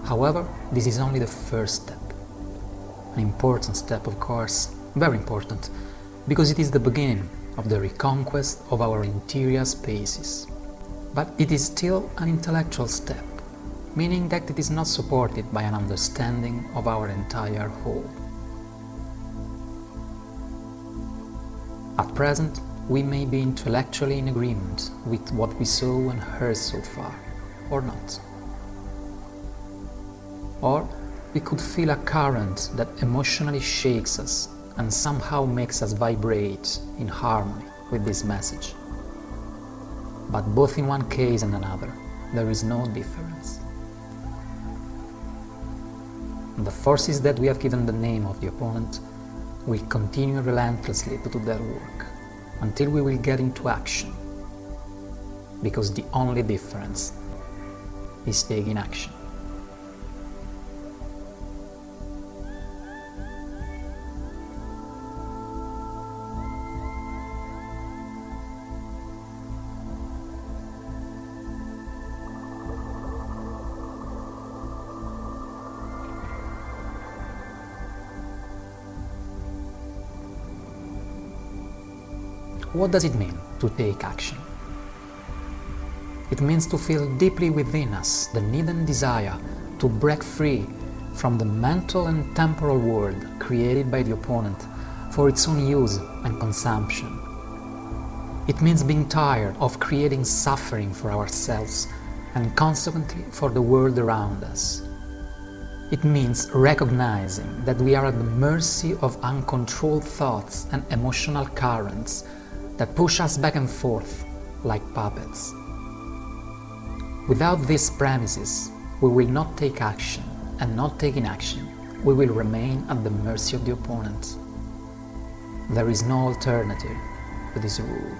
However, this is only the first step. An important step, of course, very important, because it is the beginning of the reconquest of our interior spaces. But it is still an intellectual step, meaning that it is not supported by an understanding of our entire whole. At present, we may be intellectually in agreement with what we saw and heard so far, or not. Or we could feel a current that emotionally shakes us and somehow makes us vibrate in harmony with this message. but both in one case and another, there is no difference. The forces that we have given the name of the opponent will continue relentlessly to do their work until we will get into action, because the only difference is taking action. What does it mean to take action? It means to feel deeply within us the need and desire to break free from the mental and temporal world created by the opponent for its own use and consumption. It means being tired of creating suffering for ourselves and consequently for the world around us. It means recognizing that we are at the mercy of uncontrolled thoughts and emotional currents that push us back and forth like puppets. Without these premises, we will not take action, and not taking action, we will remain at the mercy of the opponent. There is no alternative to this rule.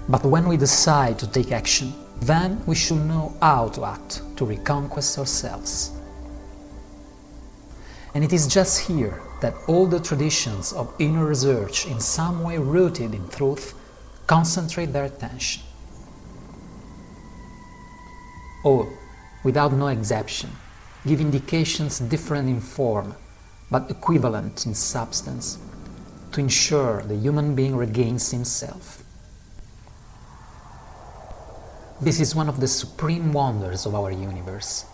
But when we decide to take action, then we should know how to act to reconquest ourselves. And it is just here that all the traditions of inner research, in some way rooted in truth, concentrate their attention. All, without no exception, give indications different in form, but equivalent in substance, to ensure the human being regains himself. This is one of the supreme wonders of our universe.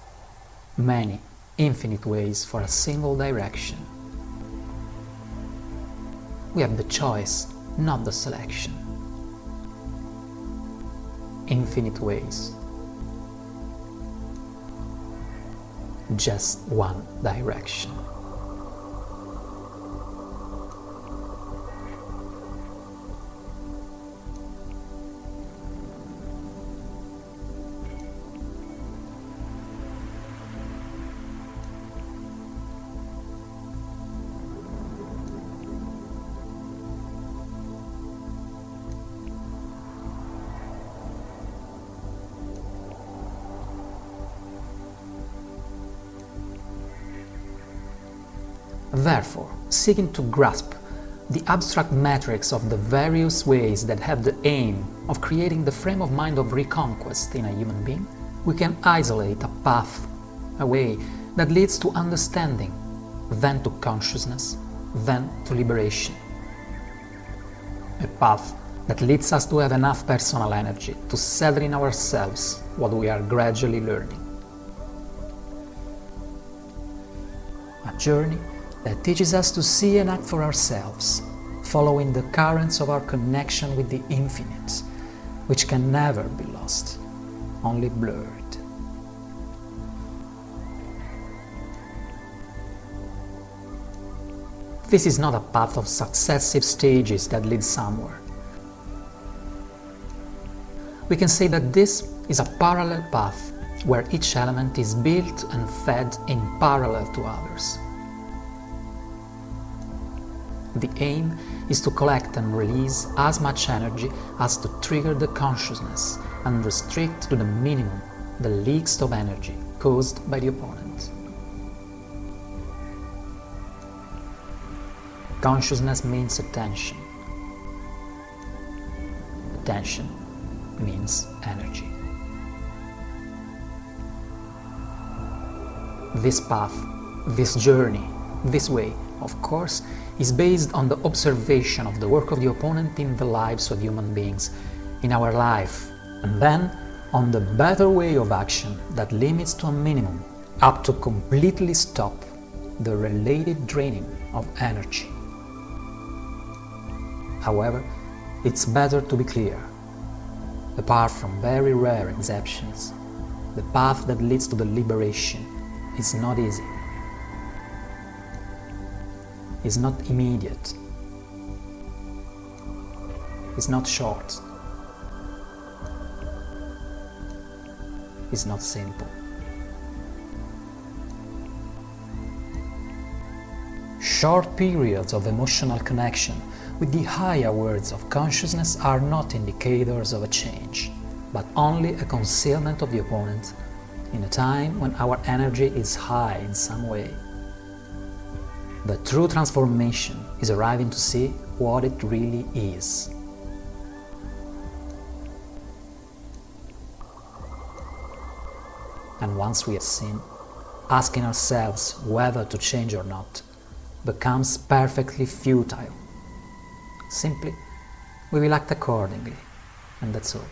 Many, infinite ways for a single direction. We have the choice, not the selection. Infinite ways. Just one direction. Therefore, seeking to grasp the abstract metrics of the various ways that have the aim of creating the frame of mind of reconquest in a human being, we can isolate a path, a way that leads to understanding, then to consciousness, then to liberation. A path that leads us to have enough personal energy to settle in ourselves what we are gradually learning. A journey that teaches us to see and act for ourselves, following the currents of our connection with the infinite, which can never be lost, only blurred. This is not a path of successive stages that lead somewhere. We can say that this is a parallel path where each element is built and fed in parallel to others. The aim is to collect and release as much energy as to trigger the consciousness and restrict to the minimum the leaks of energy caused by the opponent. Consciousness means attention. Attention means energy. This path, this journey, this way, of course, is based on the observation of the work of the opponent in the lives of human beings, in our life, and then on the better way of action that limits to a minimum, up to completely stop the related draining of energy. However, it's better to be clear. Apart from very rare exceptions, the path that leads to the liberation is not easy. It's not immediate. It's not short. It's not simple. Short periods of emotional connection with the higher worlds of consciousness are not indicators of a change, but only a concealment of the opponent in a time when our energy is high in some way. The true transformation is arriving to see what it really is. And once we have seen, asking ourselves whether to change or not becomes perfectly futile. Simply, we will act accordingly, and that's all.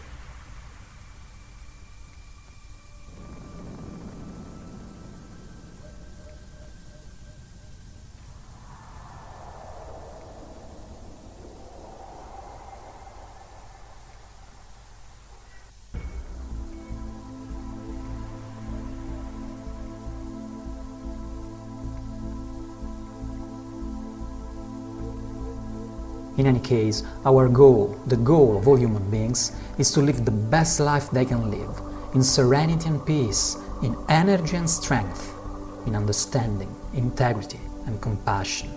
In any case, our goal, the goal of all human beings, is to live the best life they can live, in serenity and peace, in energy and strength, in understanding, integrity and compassion.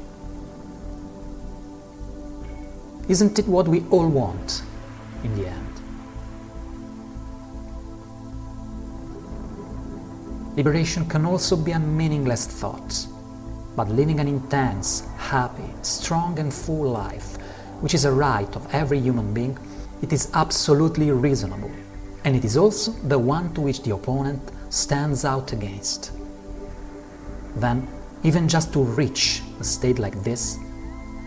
Isn't it what we all want in the end? Liberation can also be a meaningless thought, but living an intense, happy, strong and full life, which is a right of every human being, it is absolutely reasonable, and it is also the one to which the opponent stands out against. Then, even just to reach a state like this,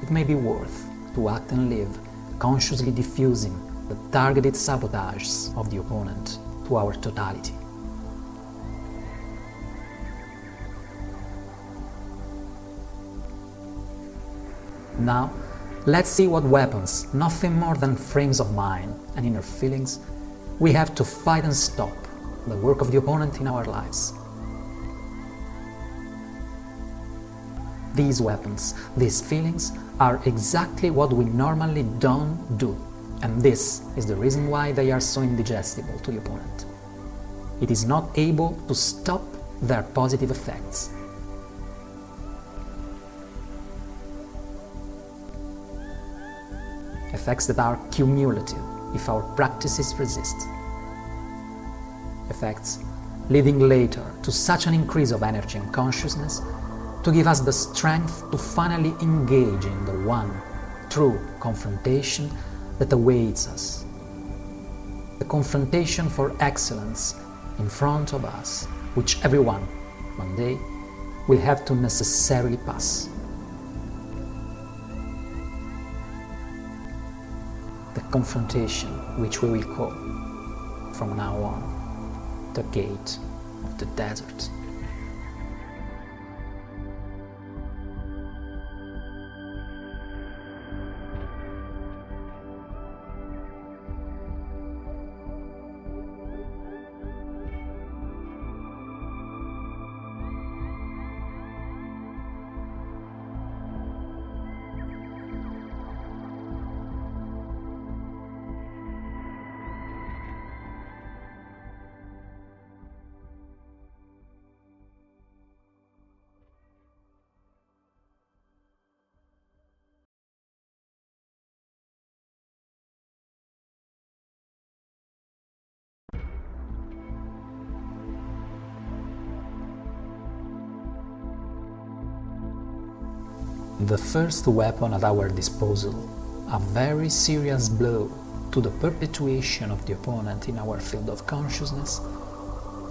it may be worth to act and live, consciously diffusing the targeted sabotages of the opponent to our totality. Now, let's see what weapons, nothing more than frames of mind and inner feelings, we have to fight and stop the work of the opponent in our lives. These weapons, these feelings, are exactly what we normally don't do, and this is the reason why they are so indigestible to the opponent. It is not able to stop their positive effects. Effects that are cumulative if our practices resist. Effects leading later to such an increase of energy and consciousness to give us the strength to finally engage in the one true confrontation that awaits us. The confrontation for excellence in front of us, which everyone, one day, will have to necessarily pass. The confrontation which we will call, from now on, the gate of the desert. The first weapon at our disposal, a very serious blow to the perpetuation of the opponent in our field of consciousness,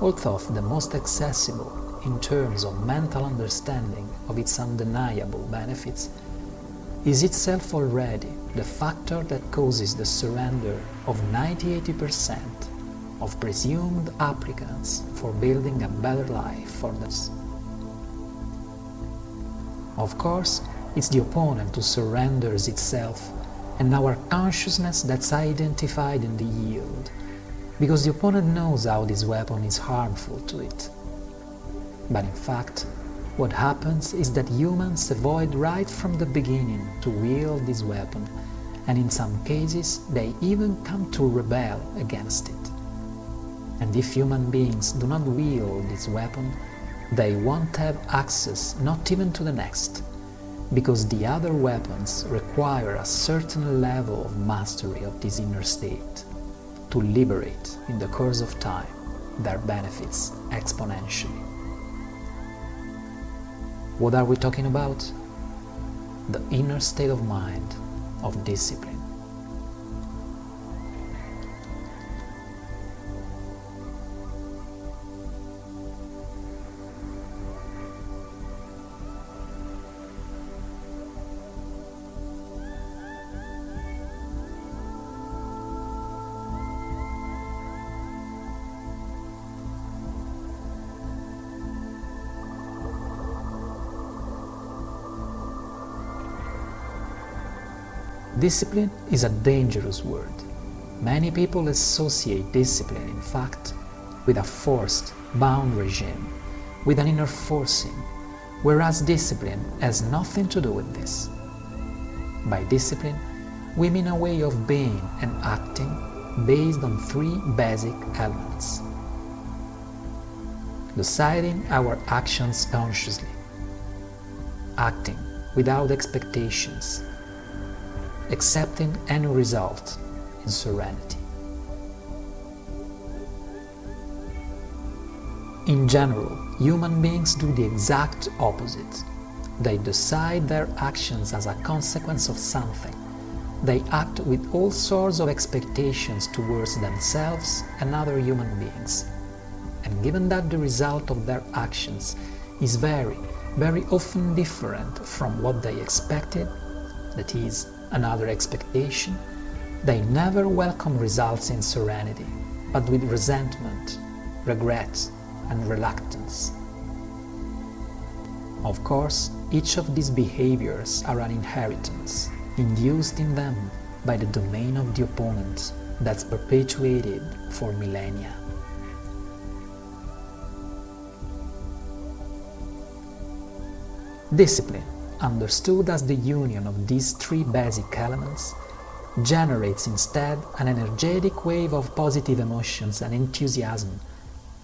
although the most accessible in terms of mental understanding of its undeniable benefits, is itself already the factor that causes the surrender of 90–80% of presumed applicants for building a better life for themselves. Of course, it's the opponent who surrenders itself and our consciousness that's identified in the yield, because the opponent knows how this weapon is harmful to it. But in fact, what happens is that humans avoid right from the beginning to wield this weapon, and in some cases they even come to rebel against it. And if human beings do not wield this weapon, they won't have access not even to the next, because the other weapons require a certain level of mastery of this inner state to liberate in the course of time their benefits exponentially. What are we talking about? The inner state of mind of discipline. Discipline is a dangerous word. Many people associate discipline, in fact, with a forced, bound regime, with an inner forcing, whereas discipline has nothing to do with this. By discipline, we mean a way of being and acting based on three basic elements. Deciding our actions consciously, acting without expectations, accepting any result in serenity. In general, human beings do the exact opposite. They decide their actions as a consequence of something. They act with all sorts of expectations towards themselves and other human beings. And given that the result of their actions is very, very often different from what they expected, that is, another expectation, they never welcome results in serenity, but with resentment, regret, and reluctance. Of course, each of these behaviors are an inheritance, induced in them by the domain of the opponent that's perpetuated for millennia. Discipline, understood as the union of these three basic elements, generates instead an energetic wave of positive emotions and enthusiasm,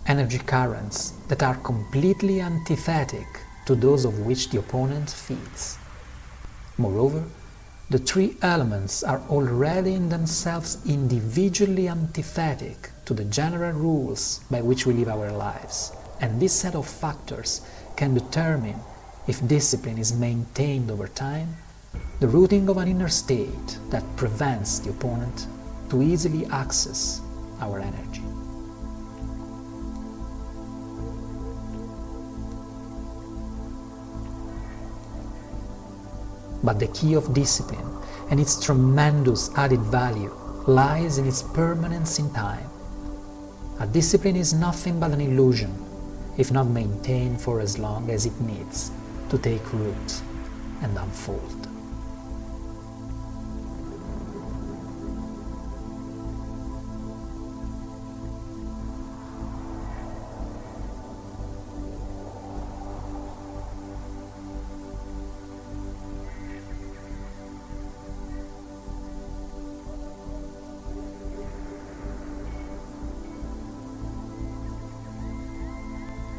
energy currents that are completely antithetic to those of which the opponent feeds. Moreover, the three elements are already in themselves individually antithetic to the general rules by which we live our lives, and this set of factors can determine, if discipline is maintained over time, the rooting of an inner state that prevents the opponent to easily access our energy. But the key of discipline and its tremendous added value lies in its permanence in time. A discipline is nothing but an illusion, if not maintained for as long as it needs to take root and unfold.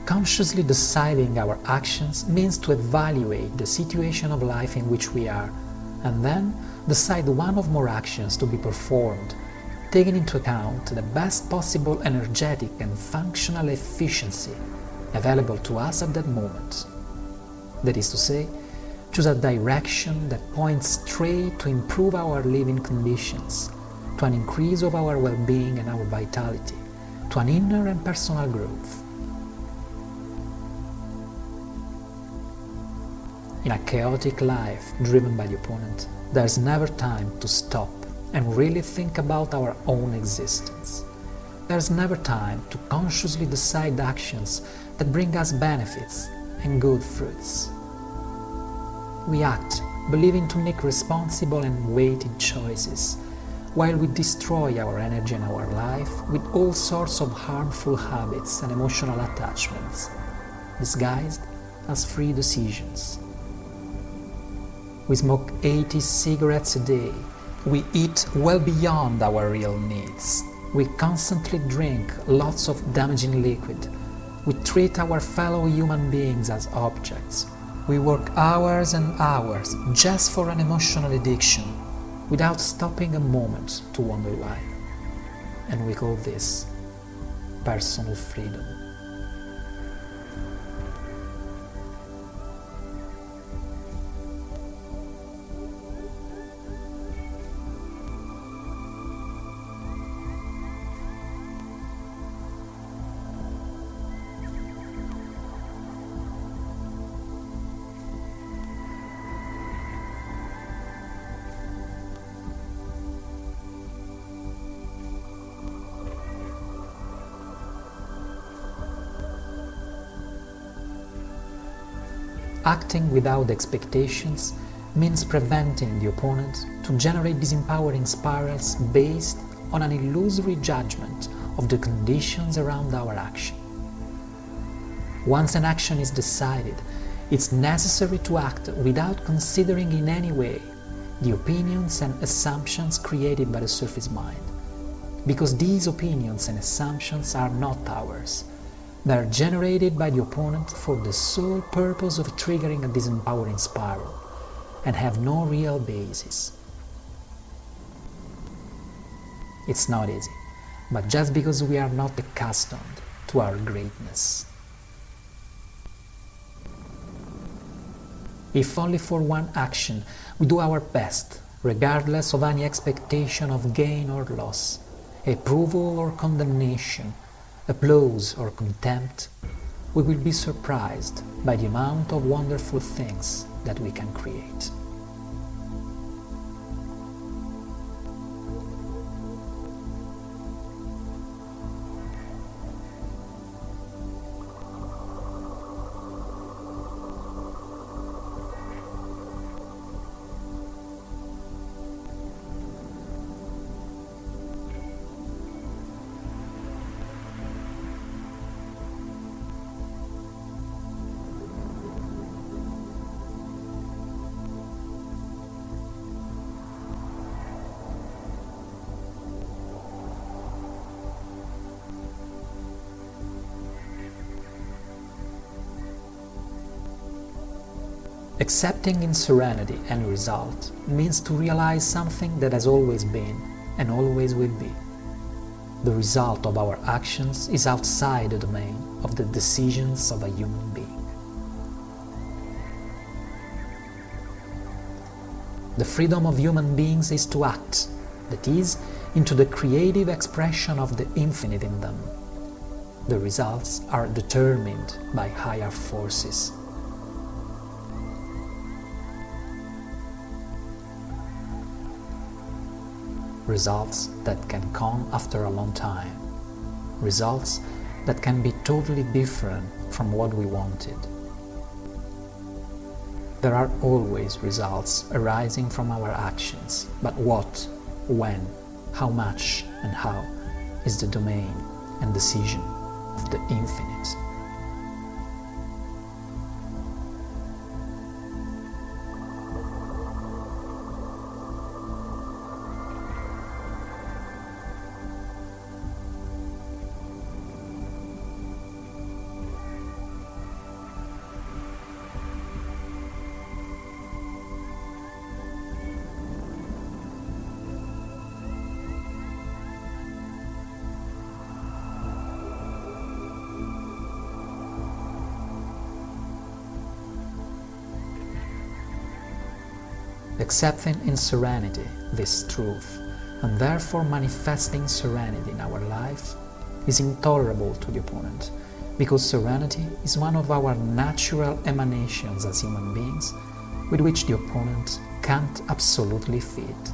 Consciously deciding our actions means to evaluate the situation of life in which we are, and then decide one or more actions to be performed, taking into account the best possible energetic and functional efficiency available to us at that moment. That is to say, choose a direction that points straight to improve our living conditions, to an increase of our well-being and our vitality, to an inner and personal growth. In a chaotic life driven by the opponent, there's never time to stop and really think about our own existence. There's never time to consciously decide actions that bring us benefits and good fruits. We act believing to make responsible and weighted choices, while we destroy our energy and our life with all sorts of harmful habits and emotional attachments, disguised as free decisions. We smoke 80 cigarettes a day. We eat well beyond our real needs. We constantly drink lots of damaging liquid. We treat our fellow human beings as objects. We work hours and hours just for an emotional addiction, without stopping a moment to wonder why. And we call this personal freedom. Acting without expectations means preventing the opponent to generate disempowering spirals based on an illusory judgment of the conditions around our action. Once an action is decided, it's necessary to act without considering in any way the opinions and assumptions created by the surface mind, because these opinions and assumptions are not ours. They are generated by the opponent for the sole purpose of triggering a disempowering spiral and have no real basis. It's not easy, but just because we are not accustomed to our greatness. If only for one action we do our best, regardless of any expectation of gain or loss, approval or condemnation, applause or contempt, we will be surprised by the amount of wonderful things that we can create. Accepting in serenity any result means to realize something that has always been and always will be. The result of our actions is outside the domain of the decisions of a human being. The freedom of human beings is to act, that is, into the creative expression of the infinite in them. The results are determined by higher forces. Results that can come after a long time. Results that can be totally different from what we wanted. There are always results arising from our actions, but what, when, how much, and how is the domain and decision of the infinite. Accepting in serenity this truth, and therefore manifesting serenity in our life, is intolerable to the opponent, because serenity is one of our natural emanations as human beings, with which the opponent can't absolutely fit.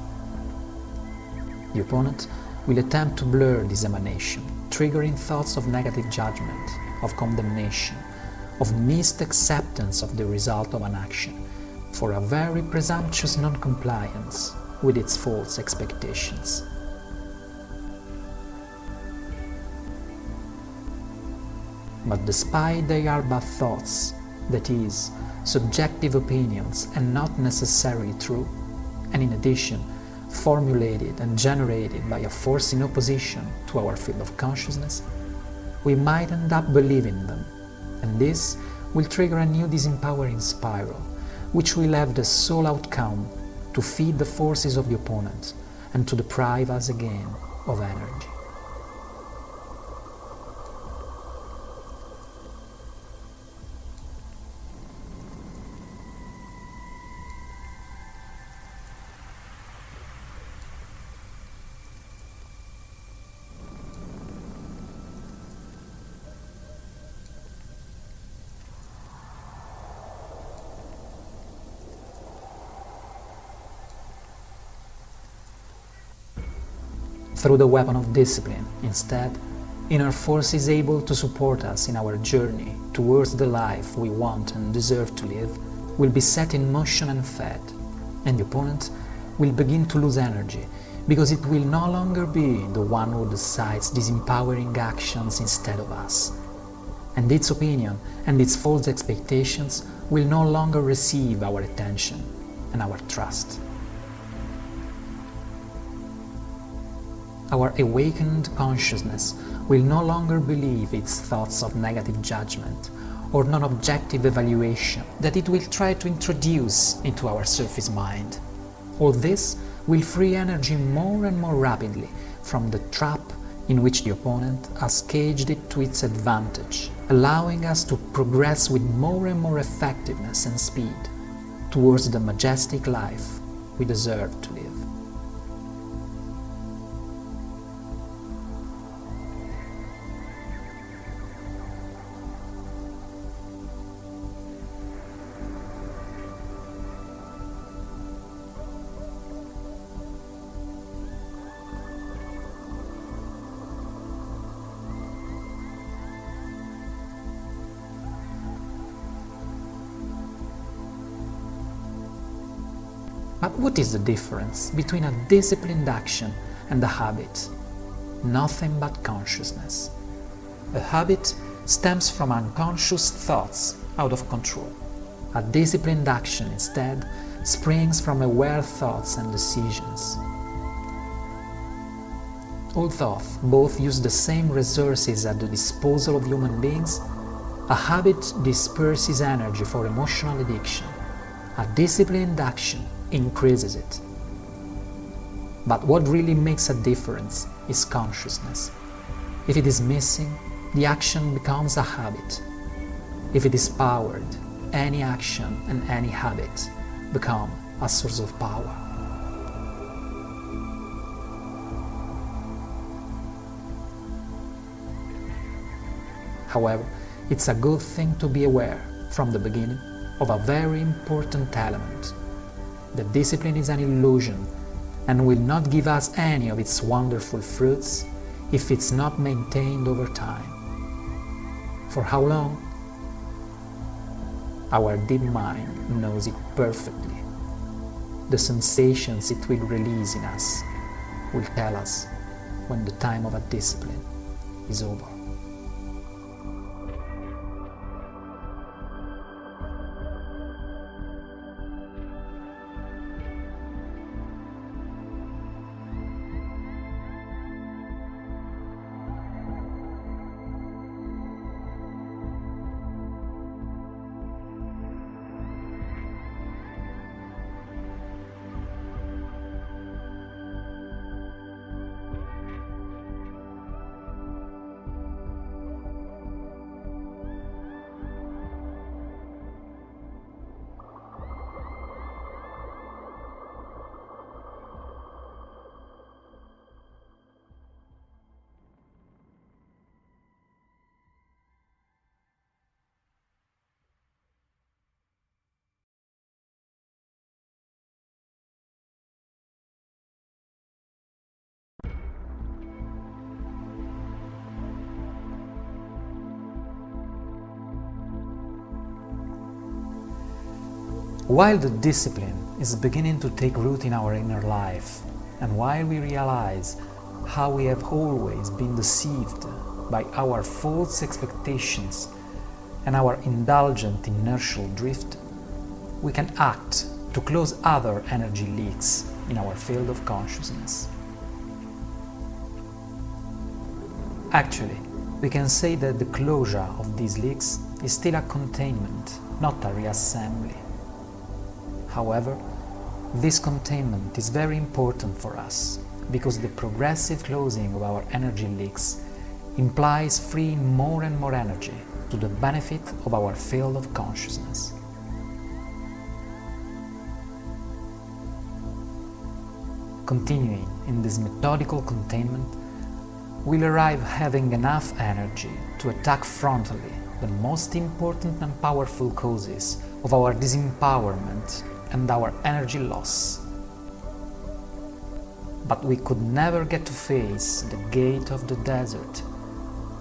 The opponent will attempt to blur this emanation, triggering thoughts of negative judgment, of condemnation, of missed acceptance of the result of an action, for a very presumptuous non-compliance with its false expectations. But despite they are but thoughts, that is, subjective opinions and not necessarily true, and in addition, formulated and generated by a force in opposition to our field of consciousness, we might end up believing them, and this will trigger a new disempowering spiral, which will have the sole outcome to feed the forces of the opponent and to deprive us again of energy. Through the weapon of discipline, instead, inner force is able to support us in our journey towards the life we want and deserve to live, will be set in motion and fed, and the opponent will begin to lose energy, because it will no longer be the one who decides disempowering actions instead of us. And its opinion and its false expectations will no longer receive our attention and our trust. Our awakened consciousness will no longer believe its thoughts of negative judgment or non-objective evaluation that it will try to introduce into our surface mind. All this will free energy more and more rapidly from the trap in which the opponent has caged it to its advantage, allowing us to progress with more and more effectiveness and speed towards the majestic life we deserve to live. But what is the difference between a disciplined action and a habit? Nothing but consciousness. A habit stems from unconscious thoughts out of control. A disciplined action, instead, springs from aware thoughts and decisions. Although both use the same resources at the disposal of human beings, a habit disperses energy for emotional addiction. A disciplined action increases it. But what really makes a difference is consciousness. If it is missing, the action becomes a habit. If it is powered, any action and any habit become a source of power. However, it's a good thing to be aware from the beginning of a very important element. The discipline is an illusion and will not give us any of its wonderful fruits if it's not maintained over time. For how long? Our deep mind knows it perfectly. The sensations it will release in us will tell us when the time of a discipline is over. While the discipline is beginning to take root in our inner life, and while we realize how we have always been deceived by our false expectations and our indulgent inertial drift, we can act to close other energy leaks in our field of consciousness. Actually, we can say that the closure of these leaks is still a containment, not a reassembly. However, this containment is very important for us because the progressive closing of our energy leaks implies freeing more and more energy to the benefit of our field of consciousness. Continuing in this methodical containment, we'll arrive having enough energy to attack frontally the most important and powerful causes of our disempowerment and our energy loss. But we could never get to face the gate of the desert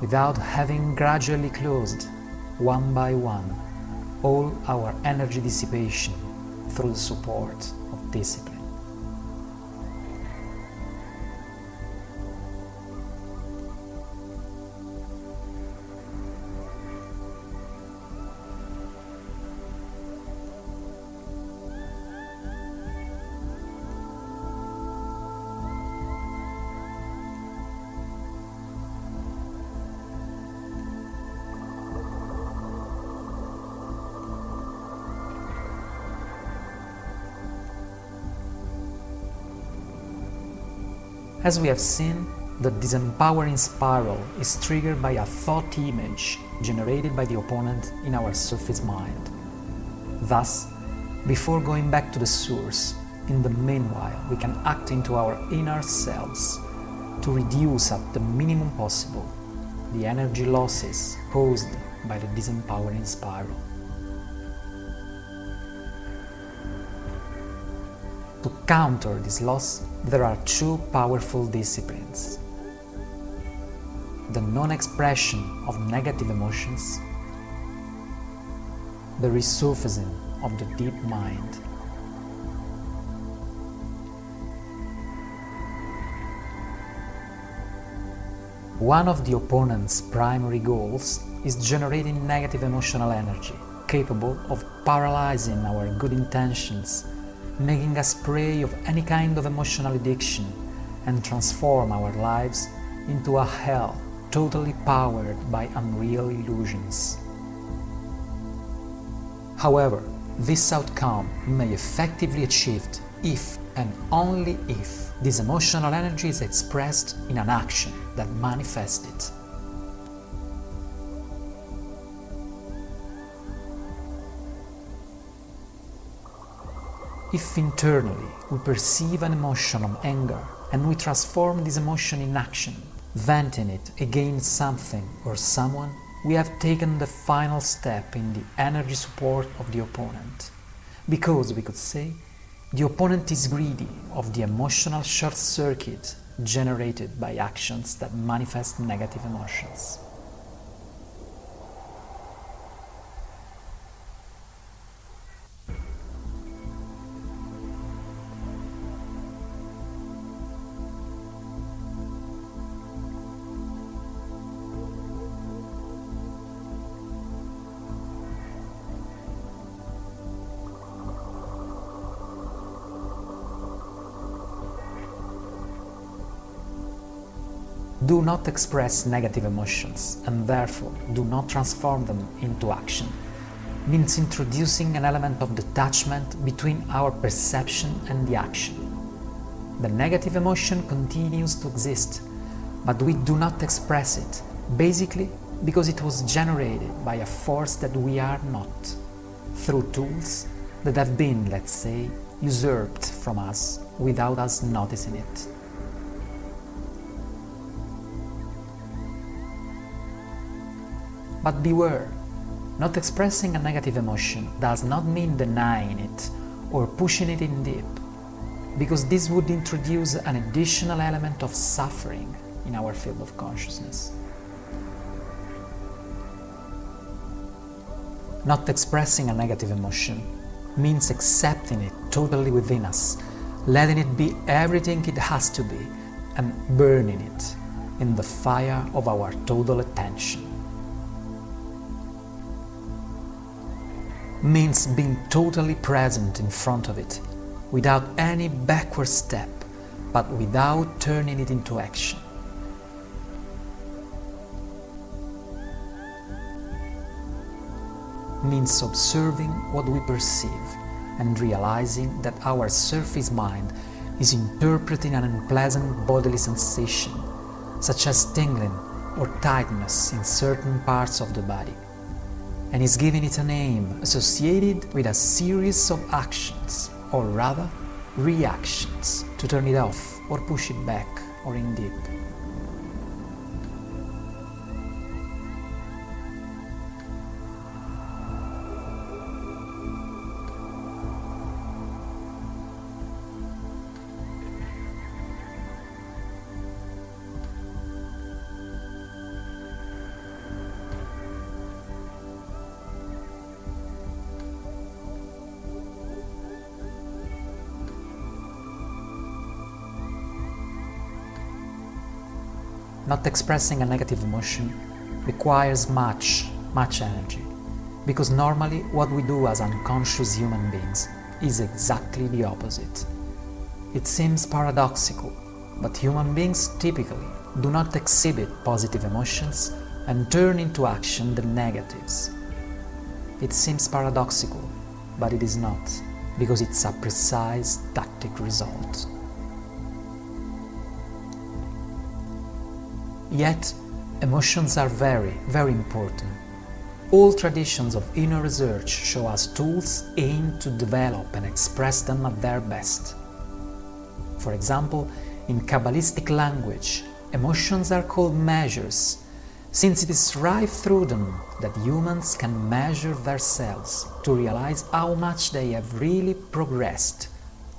without having gradually closed, one by one, all our energy dissipation through the support of discipline. As we have seen, the disempowering spiral is triggered by a thought image generated by the opponent in our surface mind. Thus, before going back to the source, in the meanwhile we can act into our inner selves to reduce at the minimum possible the energy losses caused by the disempowering spiral. To counter this loss, there are two powerful disciplines: the non-expression of negative emotions, the resurfacing of the deep mind. One of the opponent's primary goals is generating negative emotional energy, capable of paralyzing our good intentions, making us prey of any kind of emotional addiction, and transform our lives into a hell totally powered by unreal illusions. However, this outcome may effectively be achieved if and only if this emotional energy is expressed in an action that manifests it. If internally we perceive an emotion of anger and we transform this emotion in action, venting it against something or someone, we have taken the final step in the energy support of the opponent. Because we could say, the opponent is greedy of the emotional short circuit generated by actions that manifest negative emotions. Do not express negative emotions, and therefore do not transform them into action, means introducing an element of detachment between our perception and the action. The negative emotion continues to exist, but we do not express it, basically because it was generated by a force that we are not, through tools that have been, let's say, usurped from us without us noticing it. But beware, not expressing a negative emotion does not mean denying it or pushing it in deep, because this would introduce an additional element of suffering in our field of consciousness. Not expressing a negative emotion means accepting it totally within us, letting it be everything it has to be, and burning it in the fire of our total attention. Means being totally present in front of it, without any backward step, but without turning it into action. Means observing what we perceive and realizing that our surface mind is interpreting an unpleasant bodily sensation, such as tingling or tightness in certain parts of the body, and is giving it a name associated with a series of actions, or rather reactions, to turn it off or push it back or in deep. Not expressing a negative emotion requires much energy, because normally what we do as unconscious human beings is exactly the opposite. It seems paradoxical, but human beings typically do not exhibit positive emotions and turn into action the negatives. It seems paradoxical, but it is not, because it's a precise tactic result. Yet, emotions are very, very important. All traditions of inner research show us tools aimed to develop and express them at their best. For example, in Kabbalistic language, emotions are called measures, since it is right through them that humans can measure themselves to realize how much they have really progressed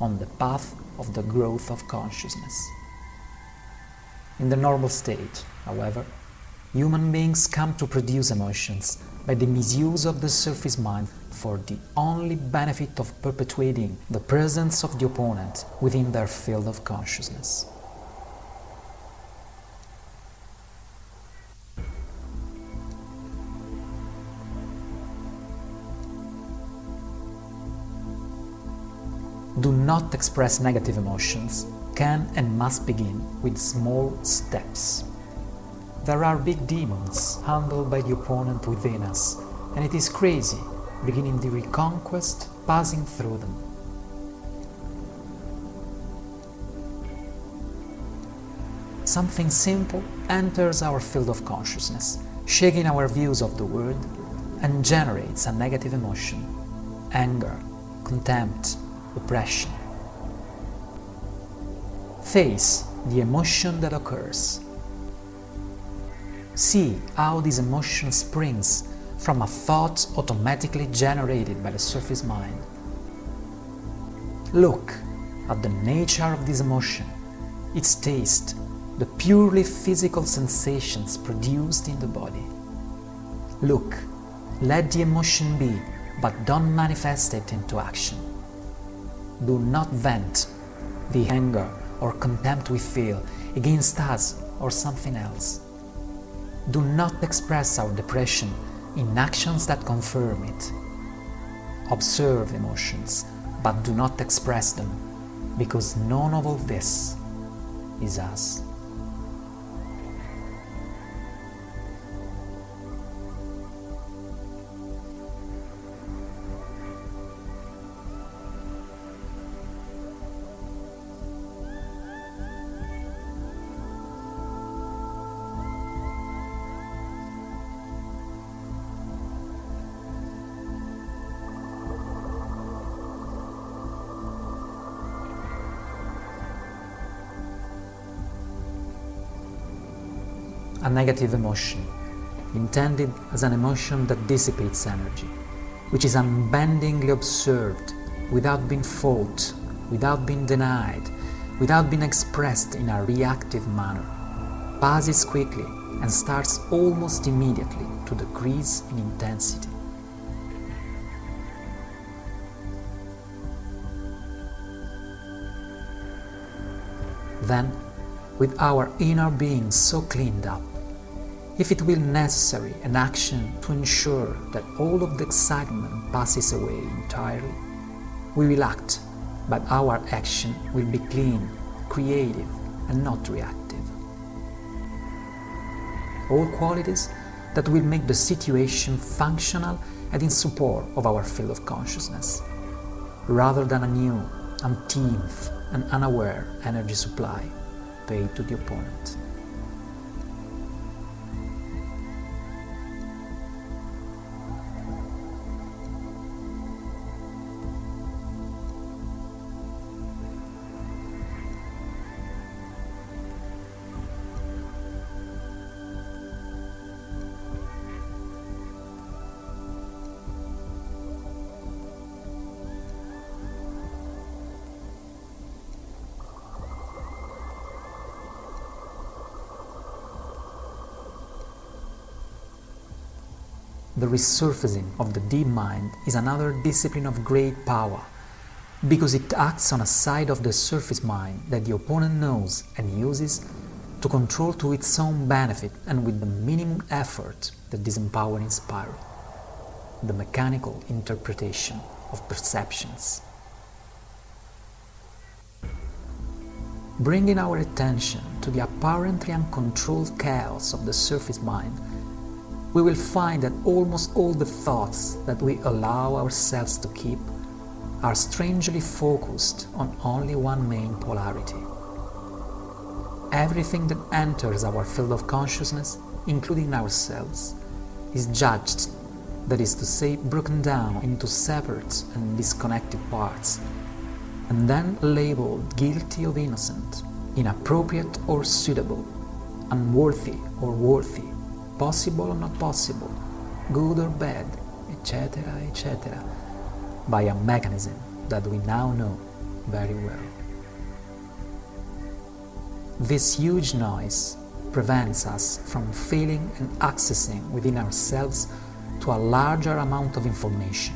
on the path of the growth of consciousness. In the normal state, however, human beings come to produce emotions by the misuse of the surface mind for the only benefit of perpetuating the presence of the opponent within their field of consciousness. Do not express negative emotions can and must begin with small steps. There are big demons handled by the opponent within us, and it is crazy beginning the reconquest passing through them. Something simple enters our field of consciousness, shaking our views of the world, and generates a negative emotion: anger, contempt, oppression. Face the emotion that occurs. See how this emotion springs from a thought automatically generated by the surface mind. Look at the nature of this emotion, its taste, the purely physical sensations produced in the body. Look, let the emotion be, but don't manifest it into action. Do not vent the anger or contempt we feel against us or something else. Do not express our depression in actions that confirm it. Observe emotions, but do not express them, because none of all this is us. A negative emotion, intended as an emotion that dissipates energy, which is unbendingly observed, without being fought, without being denied, without being expressed in a reactive manner, passes quickly and starts almost immediately to decrease in intensity. Then, with our inner being so cleaned up, if it will necessary an action to ensure that all of the excitement passes away entirely, we will act, but our action will be clean, creative, and not reactive. All qualities that will make the situation functional and in support of our field of consciousness, rather than a new, unthinked, and unaware energy supply paid to the opponent. The resurfacing of the deep mind is another discipline of great power, because it acts on a side of the surface mind that the opponent knows and uses to control to its own benefit and with the minimum effort that disempowering spiral, the mechanical interpretation of perceptions. Bringing our attention to the apparently uncontrolled chaos of the surface mind, we will find that almost all the thoughts that we allow ourselves to keep are strangely focused on only one main polarity. Everything that enters our field of consciousness, including ourselves, is judged, that is to say, broken down into separate and disconnected parts, and then labeled guilty or innocent, inappropriate or suitable, unworthy or worthy, possible or not possible, good or bad, etc., etc., by a mechanism that we now know very well. This huge noise prevents us from feeling and accessing within ourselves to a larger amount of information,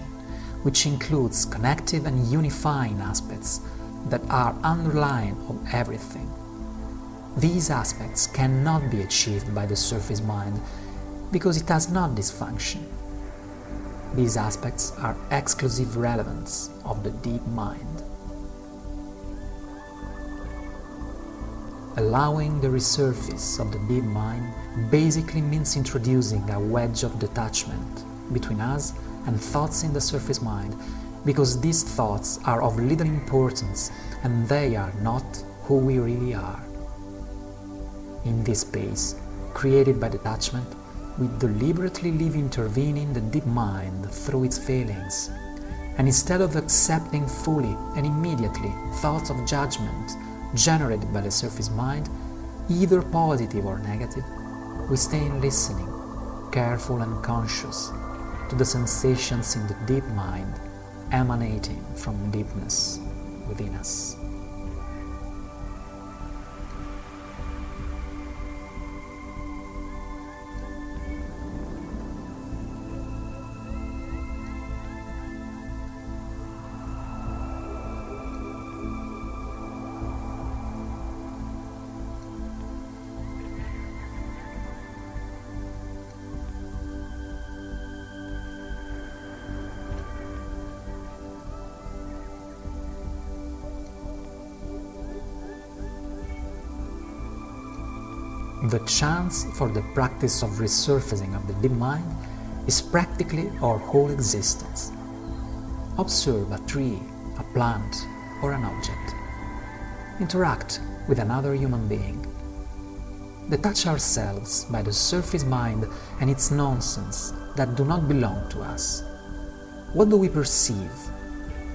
which includes connective and unifying aspects that are underlying of everything. These aspects cannot be achieved by the surface mind because it has not this function. These aspects are exclusive relevance of the deep mind. Allowing the resurface of the deep mind basically means introducing a wedge of detachment between us and thoughts in the surface mind, because these thoughts are of little importance and they are not who we really are. In this space, created by detachment, we deliberately leave intervening the deep mind through its feelings, and instead of accepting fully and immediately thoughts of judgment generated by the surface mind, either positive or negative, we stay in listening, careful and conscious, to the sensations in the deep mind emanating from deepness within us. The chance for the practice of resurfacing of the deep mind is practically our whole existence. Observe a tree, a plant, or an object. Interact with another human being. Detach ourselves by the surface mind and its nonsense that do not belong to us. What do we perceive?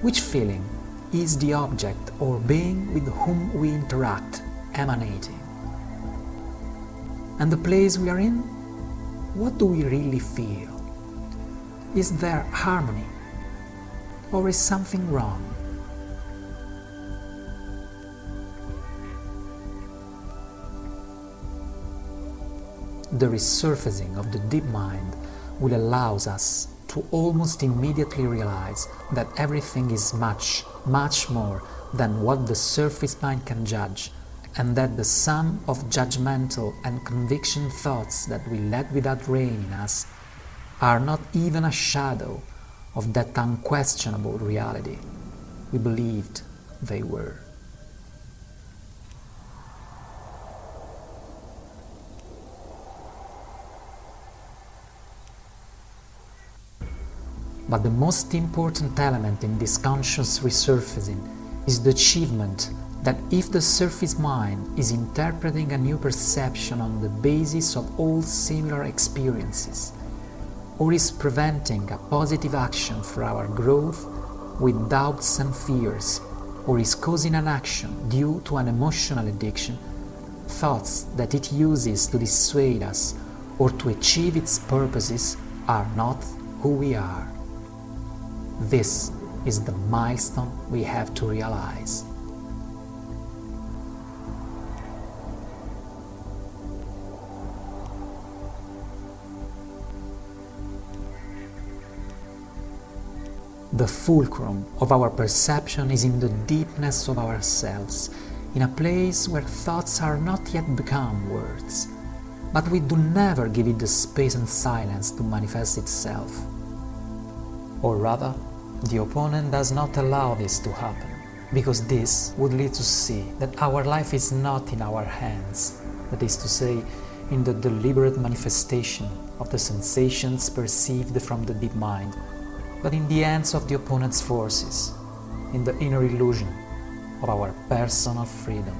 Which feeling is the object or being with whom we interact emanating? And the place we are in? What do we really feel? Is there harmony? Or is something wrong? The resurfacing of the deep mind will allow us to almost immediately realize that everything is much, much more than what the surface mind can judge, and that the sum of judgmental and conviction thoughts that we let without rein in us are not even a shadow of that unquestionable reality we believed they were. But the most important element in this conscious resurfacing is the achievement that if the surface mind is interpreting a new perception on the basis of all similar experiences, or is preventing a positive action for our growth with doubts and fears, or is causing an action due to an emotional addiction, thoughts that it uses to dissuade us or to achieve its purposes are not who we are. This is the milestone we have to realize. The fulcrum of our perception is in the deepness of ourselves, in a place where thoughts are not yet become words, but we do never give it the space and silence to manifest itself. Or rather, the opponent does not allow this to happen, because this would lead to see that our life is not in our hands, that is to say, in the deliberate manifestation of the sensations perceived from the deep mind, but in the hands of the opponent's forces, in the inner illusion of our personal freedom.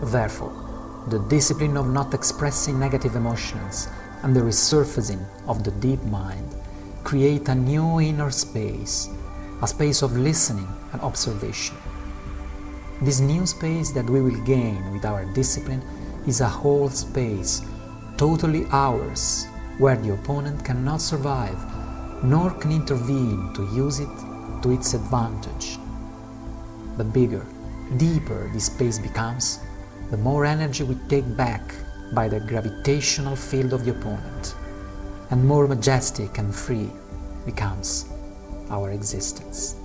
Therefore, the discipline of not expressing negative emotions and the resurfacing of the deep mind create a new inner space, a space of listening and observation. This new space that we will gain with our discipline is a whole space, totally ours, where the opponent cannot survive, nor can intervene to use it to its advantage. The bigger, deeper this space becomes, the more energy we take back by the gravitational field of the opponent, and more majestic and free becomes our existence.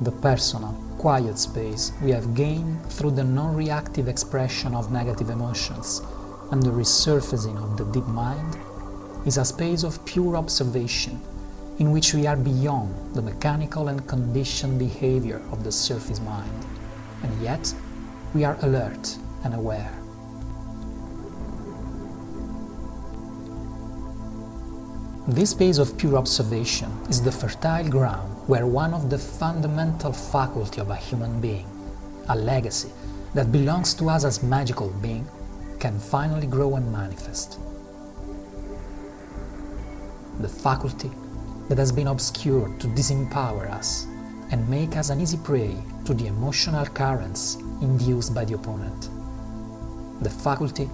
The personal, quiet space we have gained through the non-reactive expression of negative emotions and the resurfacing of the deep mind is a space of pure observation in which we are beyond the mechanical and conditioned behavior of the surface mind, and yet we are alert and aware. This space of pure observation is the fertile ground where one of the fundamental faculties of a human being, a legacy that belongs to us as magical being, can finally grow and manifest. The faculty that has been obscured to disempower us and make us an easy prey to the emotional currents induced by the opponent. The faculty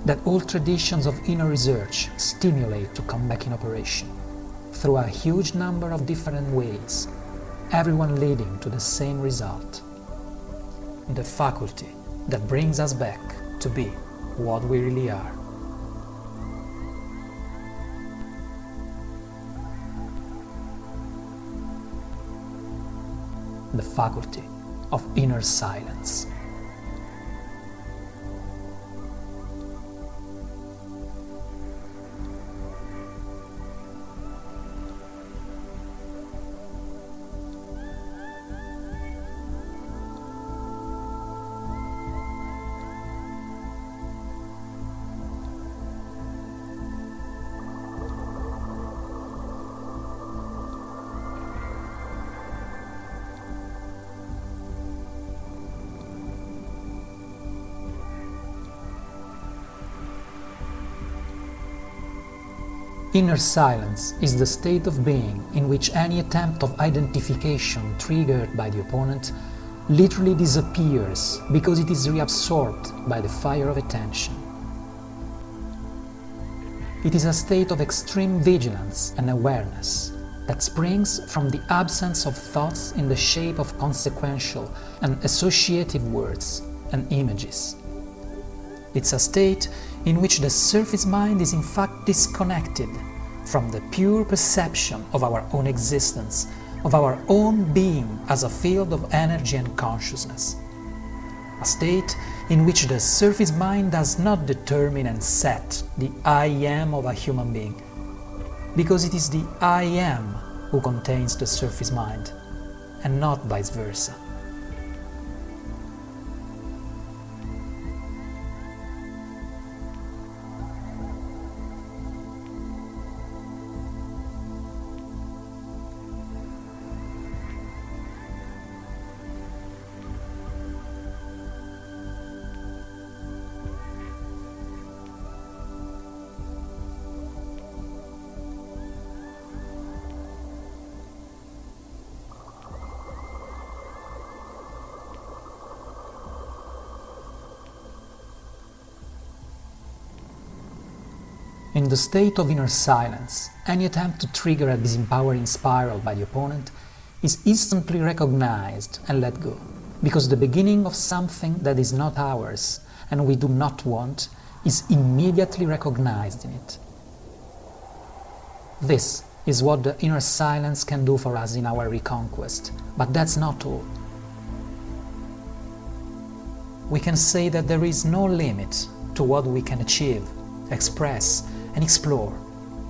that all traditions of inner research stimulate to come back in operation, through a huge number of different ways, everyone leading to the same result. The faculty that brings us back to be what we really are. the faculty of inner silence. Inner silence is the state of being in which any attempt of identification triggered by the opponent literally disappears because it is reabsorbed by the fire of attention. It is a state of extreme vigilance and awareness that springs from the absence of thoughts in the shape of consequential and associative words and images. It's a state in which the surface mind is in fact disconnected from the pure perception of our own existence, of our own being as a field of energy and consciousness. A state in which the surface mind does not determine and set the I am of a human being, because it is the I am who contains the surface mind, and not vice versa. In the state of inner silence, any attempt to trigger a disempowering spiral by the opponent is instantly recognized and let go, because the beginning of something that is not ours and we do not want is immediately recognized in it. This is what the inner silence can do for us in our reconquest, but that's not all. We can say that there is no limit to what we can achieve, express, and explore,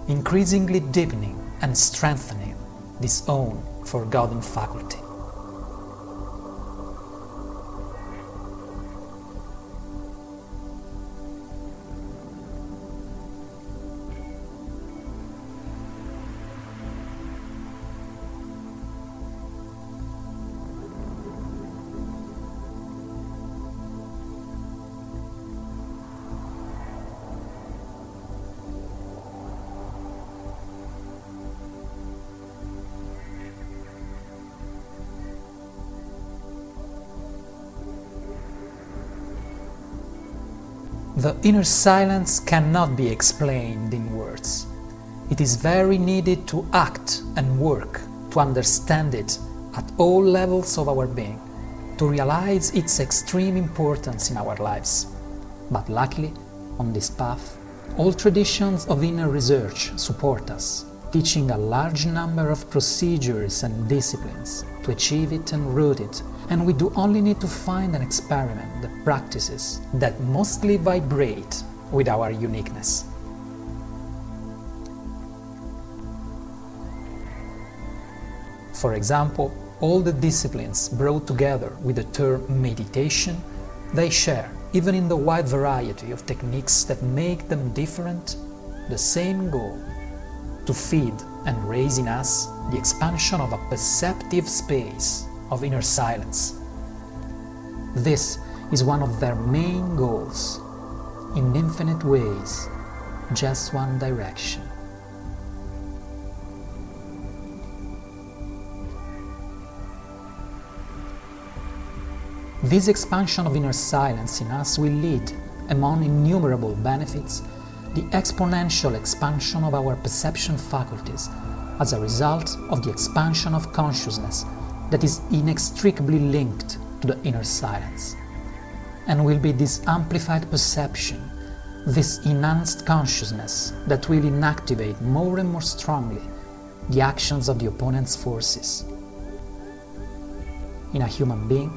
increasingly deepening and strengthening this own forgotten faculty. The inner silence cannot be explained in words. It is very needed to act and work to understand it at all levels of our being, to realize its extreme importance in our lives. But luckily, on this path, all traditions of inner research support us, teaching a large number of procedures and disciplines to achieve it and root it, and we do only need to find and experiment the practices that mostly vibrate with our uniqueness. For example, all the disciplines brought together with the term meditation, they share, even in the wide variety of techniques that make them different, the same goal: to feed and raise in us the expansion of a perceptive space of inner silence. This is one of their main goals, in infinite ways, just one direction. This expansion of inner silence in us will lead, among innumerable benefits, the exponential expansion of our perception faculties as a result of the expansion of consciousness that is inextricably linked to the inner silence. And will be this amplified perception, this enhanced consciousness, that will inactivate more and more strongly the actions of the opponent's forces. in a human being,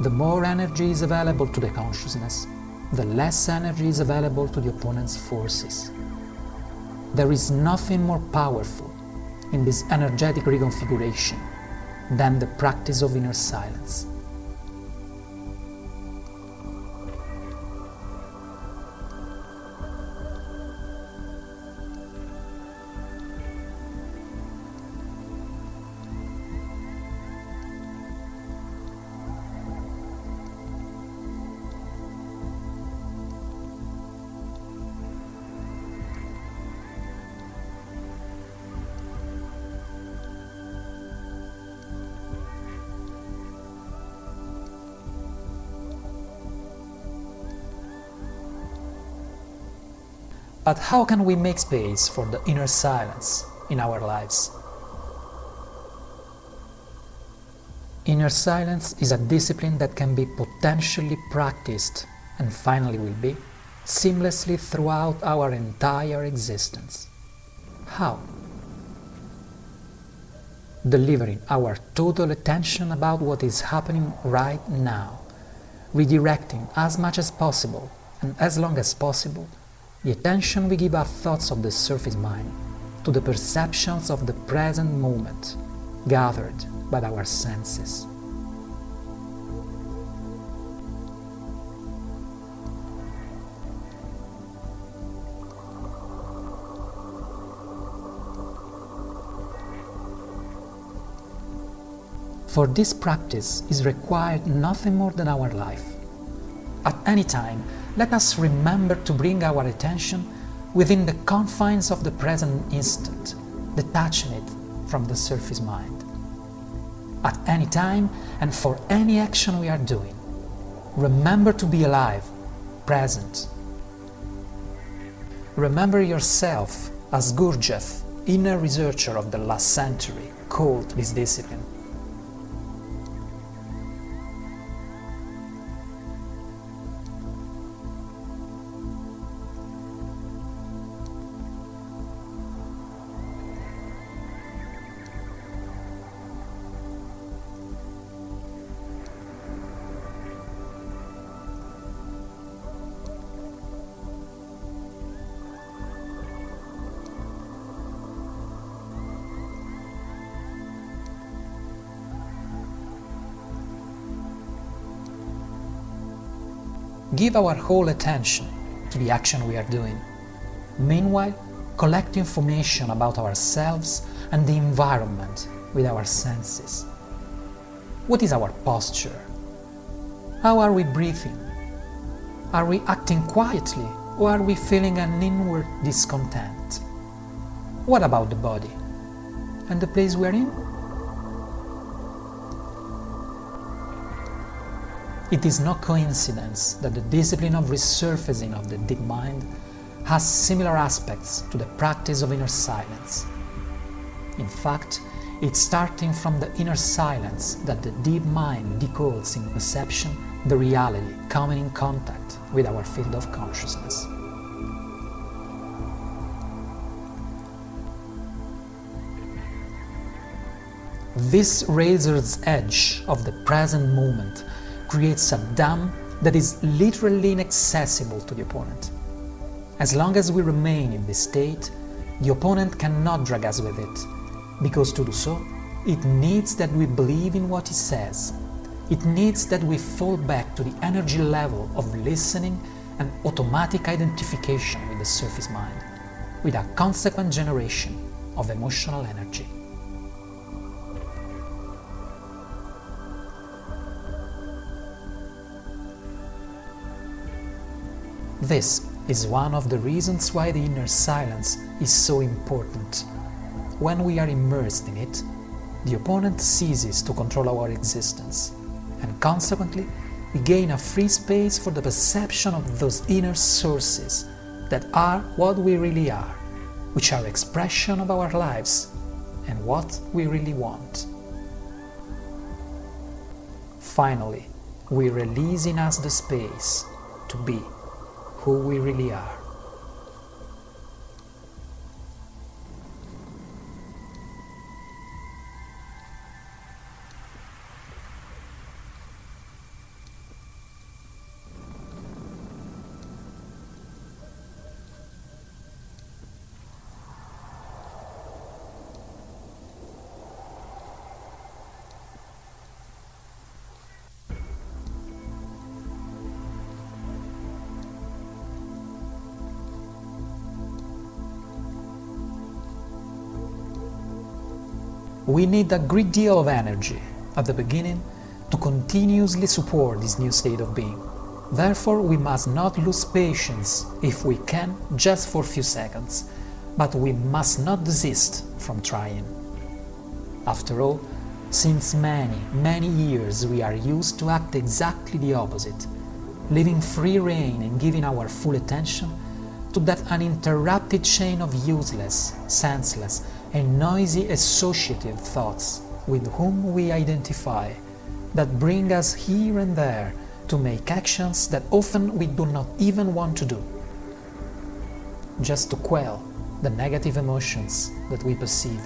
the more energy is available to the consciousness, the less energy is available to the opponent's forces. There is nothing more powerful in this energetic reconfiguration than the practice of inner silence. But how can we make space for the inner silence in our lives? Inner silence is a discipline that can be potentially practiced, and finally will be, seamlessly throughout our entire existence. How? Delivering our total attention about what is happening right now, redirecting as much as possible and as long as possible the attention we give our thoughts of the surface mind to the perceptions of the present moment gathered by our senses. For this practice is required nothing more than our life. At any time, let us remember to bring our attention within the confines of the present instant, detaching it from the surface mind. At any time and for any action we are doing, remember to be alive, present. Remember yourself as Gurdjieff, inner researcher of the last century, called this discipline. Give our whole attention to the action we are doing. Meanwhile, collect information about ourselves and the environment with our senses. What is our posture? How are we breathing? Are we acting quietly or are we feeling an inward discontent? What about the body and the place we are in? It is no coincidence that the discipline of resurfacing of the deep mind has similar aspects to the practice of inner silence. In fact, it's starting from the inner silence that the deep mind decodes in perception the reality coming in contact with our field of consciousness. This razor's edge of the present moment creates a dam that is literally inaccessible to the opponent. As long as we remain in this state, the opponent cannot drag us with it, because to do so, it needs that we believe in what he says. It needs that we fall back to the energy level of listening and automatic identification with the surface mind, with a consequent generation of emotional energy. This is one of the reasons why the inner silence is so important. When we are immersed in it, the opponent ceases to control our existence, and consequently, we gain a free space for the perception of those inner sources that are what we really are, which are expression of our lives and what we really want. Finally, we release in us the space to be who we really are. we need a great deal of energy at the beginning to continuously support this new state of being. Therefore, we must not lose patience if we can, just for a few seconds, but we must not desist from trying. After all, since many years we are used to act exactly the opposite, leaving free rein and giving our full attention to that uninterrupted chain of useless, senseless, and noisy associative thoughts with whom we identify, that bring us here and there to make actions that often we do not even want to do, just to quell the negative emotions that we perceive.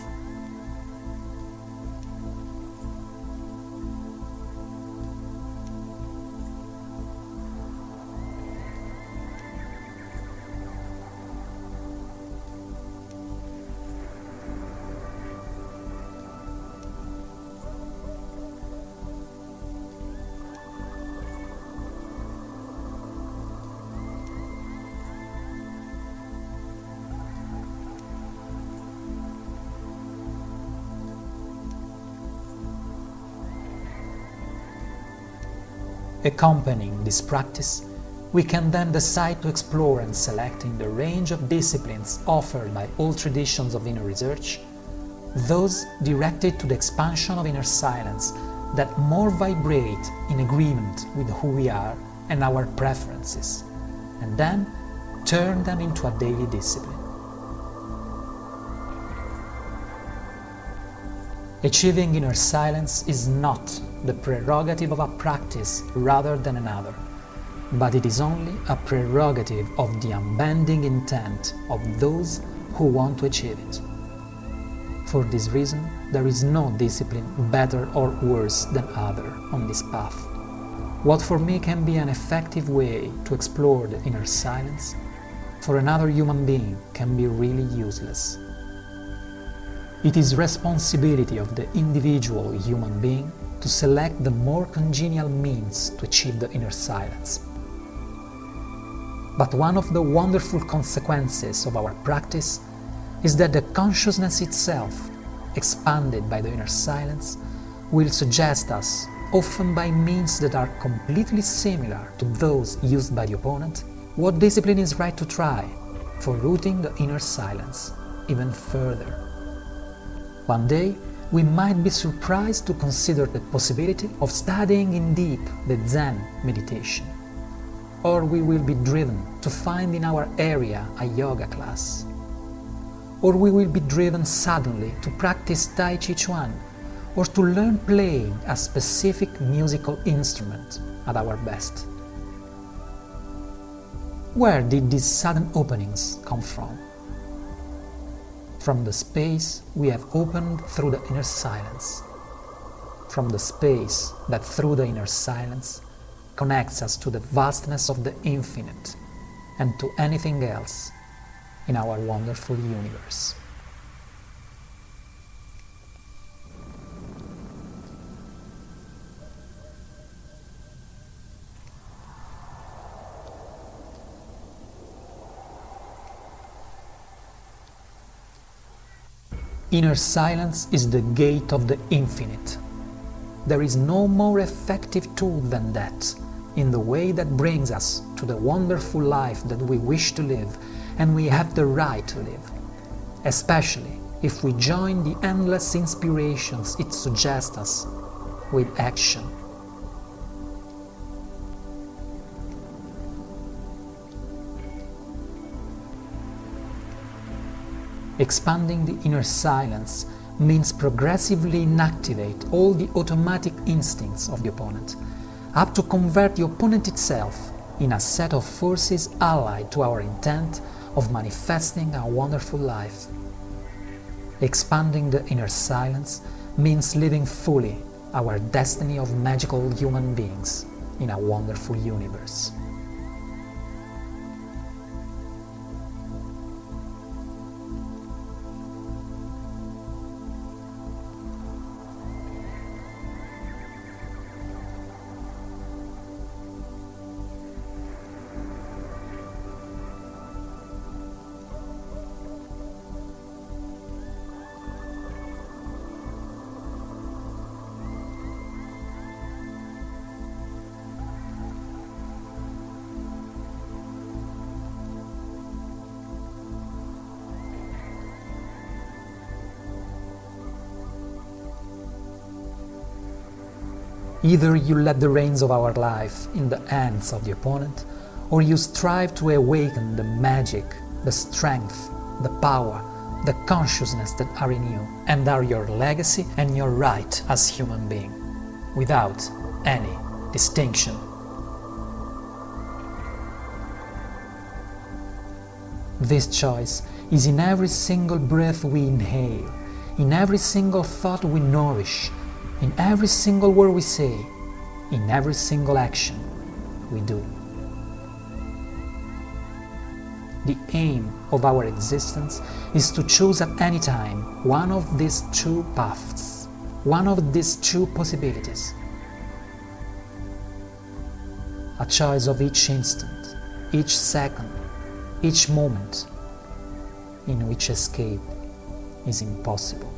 Accompanying this practice, we can then decide to explore and select in the range of disciplines offered by all traditions of inner research, those directed to the expansion of inner silence that more vibrate in agreement with who we are and our preferences, and then turn them into a daily discipline. Achieving inner silence is not the prerogative of a practice rather than another, but it is only a prerogative of the unbending intent of those who want to achieve it. For this reason, there is no discipline better or worse than other on this path. What for me can be an effective way to explore the inner silence, for another human being can be really useless. It is responsibility of the individual human being to select the more congenial means to achieve the inner silence. But one of the wonderful consequences of our practice is that the consciousness itself, expanded by the inner silence, will suggest us, often by means that are completely similar to those used by the opponent, what discipline is right to try for rooting the inner silence even further. One day, we might be surprised to consider the possibility of studying in deep the Zen meditation. Or we will be driven to find in our area a yoga class. Or we will be driven suddenly to practice Tai Chi Chuan, or to learn playing a specific musical instrument at our best. Where did these sudden openings come from? From the space we have opened through the inner silence, from the space that through the inner silence connects us to the vastness of the infinite and to anything else in our wonderful universe. Inner silence is the gate of the infinite. There is no more effective tool than that, in the way that brings us to the wonderful life that we wish to live and we have the right to live, especially if we join the endless inspirations it suggests us with action. Expanding the inner silence means progressively inactivate all the automatic instincts of the opponent, up to convert the opponent itself in a set of forces allied to our intent of manifesting a wonderful life. Expanding the inner silence means living fully our destiny of magical human beings in a wonderful universe. Either you let the reins of our life in the hands of the opponent, or you strive to awaken the magic, the strength, the power, the consciousness that are in you and are your legacy and your right as human being, without any distinction. This choice is in every single breath we inhale, in every single thought we nourish, in every single word we say, in every single action we do. The aim of our existence is to choose at any time one of these two paths, one of these two possibilities. A choice of each instant, each second, each moment in which escape is impossible.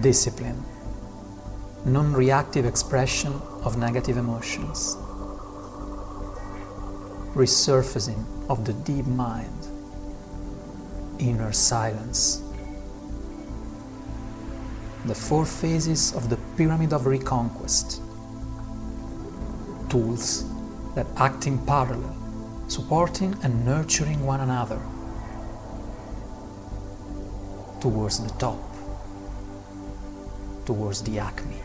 Discipline, non-reactive expression of negative emotions, resurfacing of the deep mind, inner silence. The four phases of the pyramid of reconquest, tools that act in parallel, supporting and nurturing one another towards the top, towards the acme.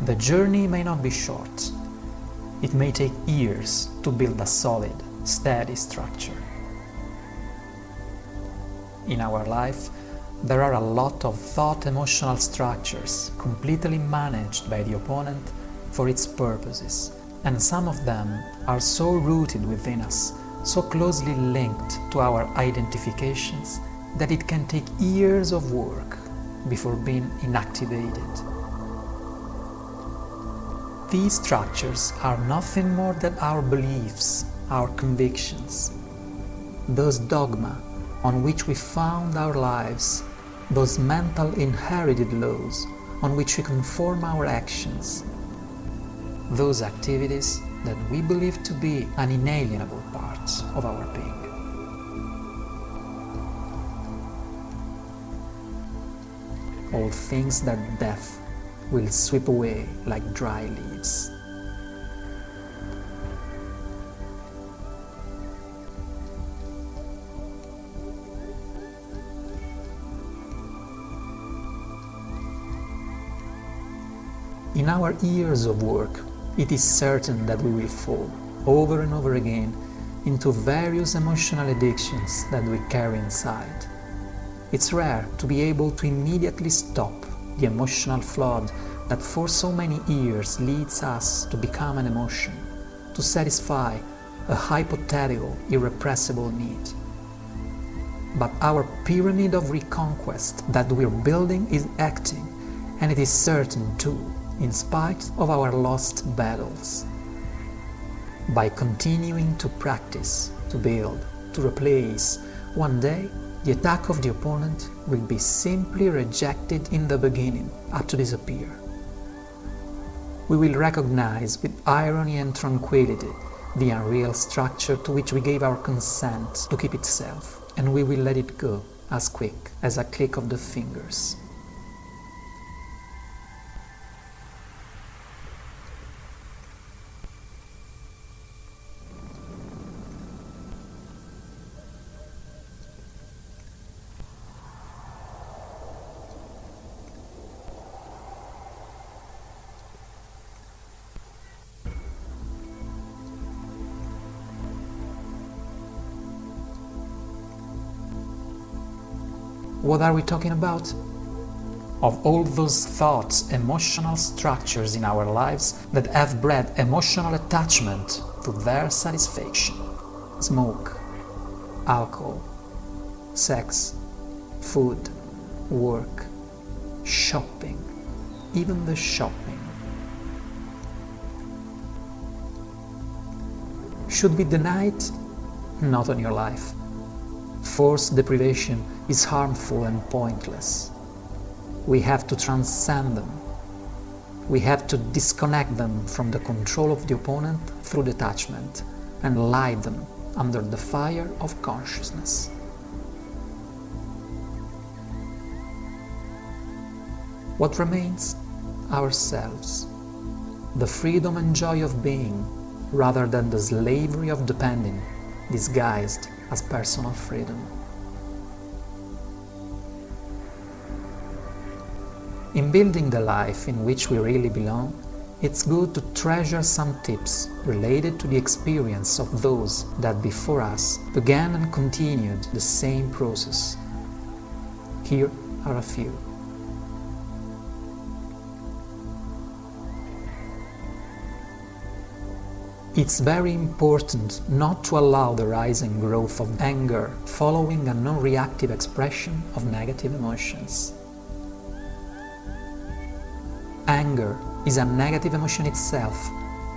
The journey may not be short. It may take years to build a solid, steady structure. In our life, there are a lot of thought-emotional structures completely managed by the opponent for its purposes, and some of them are so rooted within us, so closely linked to our identifications, that it can take years of work before being inactivated. These structures are nothing more than our beliefs, our convictions, those dogma on which we found our lives, those mental inherited laws on which we conform our actions, those activities that we believe to be an inalienable part of our being. All things that death will sweep away like dry leaves. In our years of work, it is certain that we will fall, over and over again, into various emotional addictions that we carry inside. It's rare to be able to immediately stop the emotional flood that for so many years leads us to become an emotion, to satisfy a hypothetical, irrepressible need. But our pyramid of reconquest that we're building is acting, and it is certain too, in spite of our lost battles. By continuing to practice, to build, to replace, one day the attack of the opponent will be simply rejected in the beginning, up to disappear. We will recognize with irony and tranquility the unreal structure to which we gave our consent to keep itself, and we will let it go as quick as a click of the fingers. What are we talking about? Of all those thoughts, emotional structures in our lives that have bred emotional attachment to their satisfaction. Smoke, alcohol, sex, food, work, shopping, even the shopping. Should be denied? Not on your life. Forced deprivation is harmful and pointless. We have to transcend them. We have to disconnect them from the control of the opponent through detachment and light them under the fire of consciousness. What remains? Ourselves. The freedom and joy of being, rather than the slavery of depending, disguised as personal freedom. In building the life in which we really belong, it's good to treasure some tips related to the experience of those that before us began and continued the same process. Here are a few. It's very important not to allow the rise and growth of anger following a non-reactive expression of negative emotions. Anger is a negative emotion itself,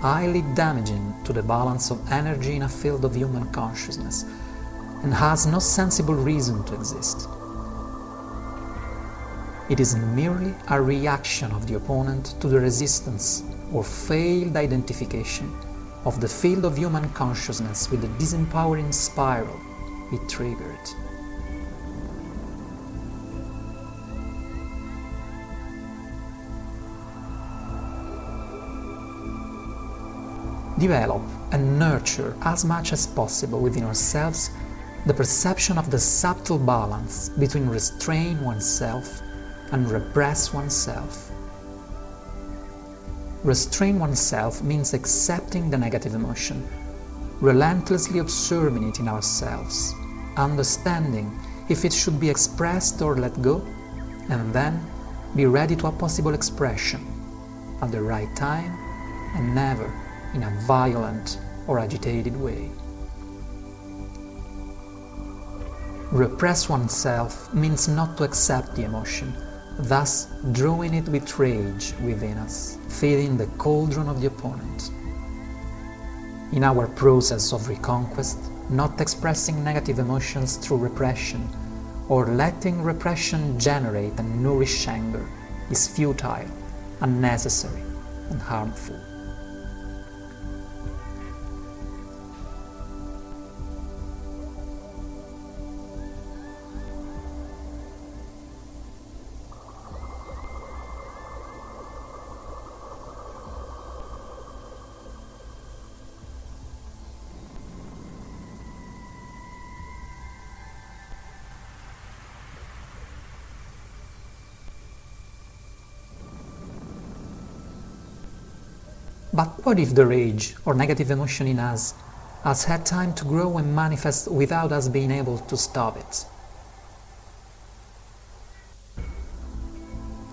highly damaging to the balance of energy in a field of human consciousness, and has no sensible reason to exist. It is merely a reaction of the opponent to the resistance or failed identification of the field of human consciousness with the disempowering spiral it triggered. Develop and nurture as much as possible within ourselves the perception of the subtle balance between restrain oneself and repress oneself. Restrain oneself means accepting the negative emotion, relentlessly observing it in ourselves, understanding if it should be expressed or let go, and then be ready to a possible expression at the right time and never in a violent or agitated way. Repress oneself means not to accept the emotion, thus drawing it with rage within us, feeding the cauldron of the opponent. In our process of reconquest, not expressing negative emotions through repression, or letting repression generate and nourish anger, is futile, unnecessary, and harmful. But what if the rage or negative emotion in us has had time to grow and manifest without us being able to stop it?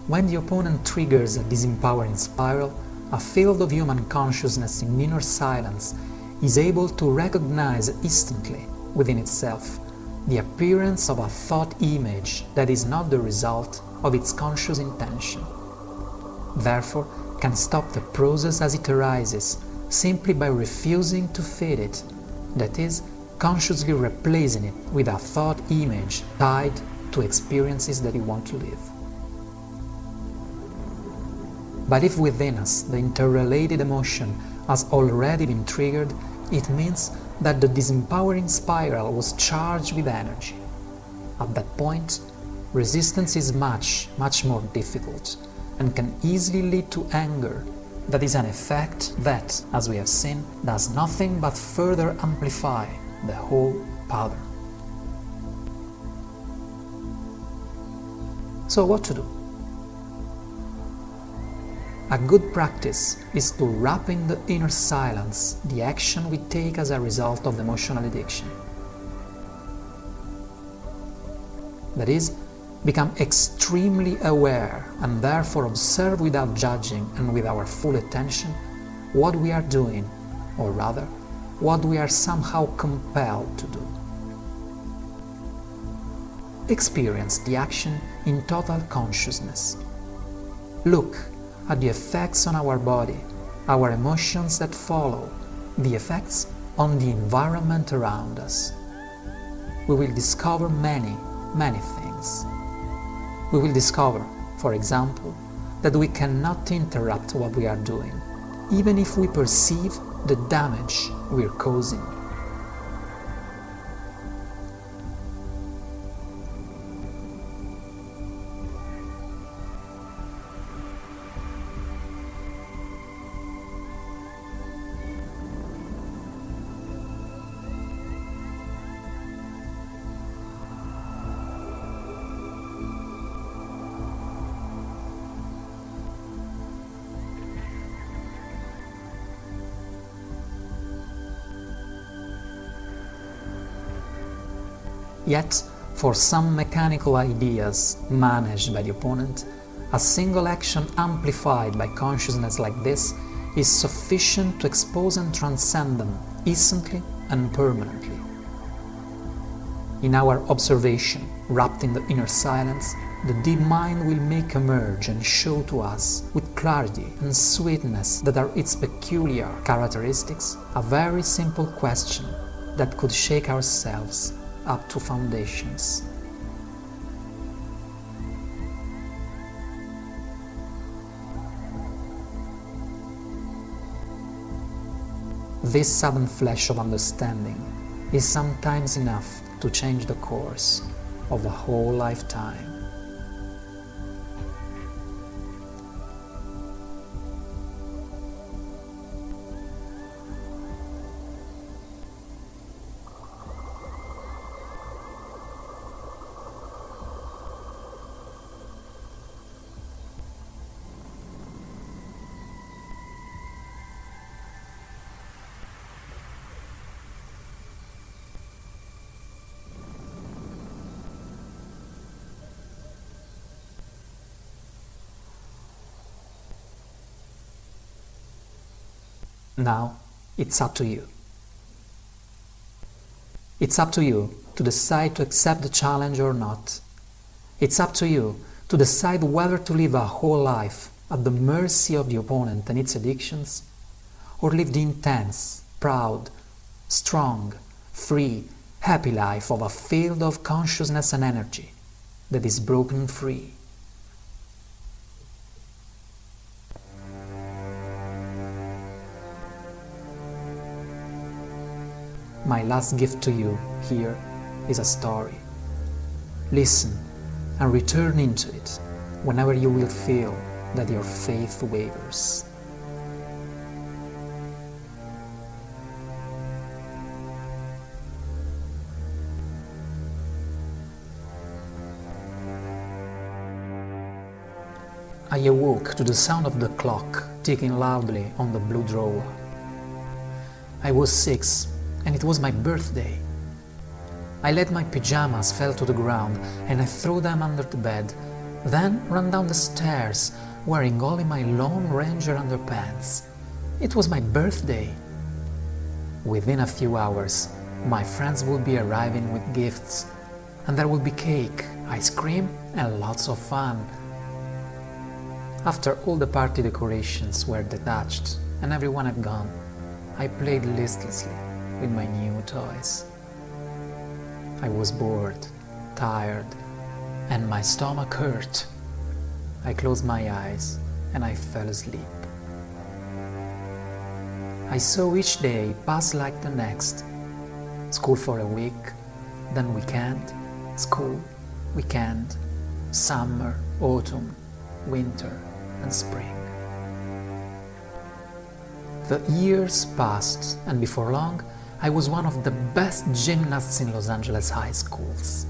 When the opponent triggers a disempowering spiral, a field of human consciousness in inner silence is able to recognize instantly within itself the appearance of a thought image that is not the result of its conscious intention. Therefore, can stop the process as it arises simply by refusing to feed it, that is, subconsciously replacing it with a thought image tied to experiences that you want to live. But if within us the interrelated emotion has already been triggered, it means that the disempowering spiral was charged with energy. At that point, resistance is much more difficult and can easily lead to anger. That is an effect that, as we have seen, does nothing but further amplify the whole pattern. So what to do? A good practice is to wrap in the inner silence the action we take as a result of emotional addiction. That is, become extremely aware and therefore observe without judging and with our full attention what we are doing, or rather, what we are somehow compelled to do. Experience the action in total consciousness. Look at the effects on our body, our emotions that follow, the effects on the environment around us. We will discover many things. We will discover, for example, that we cannot interrupt what we are doing, even if we perceive the damage we are causing. Yet, for some mechanical ideas managed by the opponent, a single action amplified by consciousness like this is sufficient to expose and transcend them instantly and permanently. In our observation, wrapped in the inner silence, the deep mind will make emerge and show to us, with clarity and sweetness that are its peculiar characteristics, a very simple question that could shake ourselves up to foundations. This sudden flash of understanding is sometimes enough to change the course of a whole lifetime. Now, it's up to you. It's up to you to decide to accept the challenge or not. It's up to you to decide whether to live a whole life at the mercy of the opponent and its addictions, or live the intense, proud, strong, free, happy life of a field of consciousness and energy that is broken free. My last gift to you here is a story. Listen and return into it whenever you will feel that your faith wavers. I awoke to the sound of the clock ticking loudly on the blue drawer. I was 6. And it was my birthday. I let my pajamas fall to the ground and I threw them under the bed, then ran down the stairs wearing only my Lone Ranger underpants. It was my birthday. Within a few hours, my friends would be arriving with gifts, and there would be cake, ice cream, and lots of fun. After all the party decorations were detached and everyone had gone, I played listlessly with my new toys. I was bored, tired, and my stomach hurt. I closed my eyes and I fell asleep. I saw each day pass like the next. School for a week, then weekend, school, weekend, summer, autumn, winter, and spring. The years passed, and before long, I was one of the best gymnasts in Los Angeles high schools.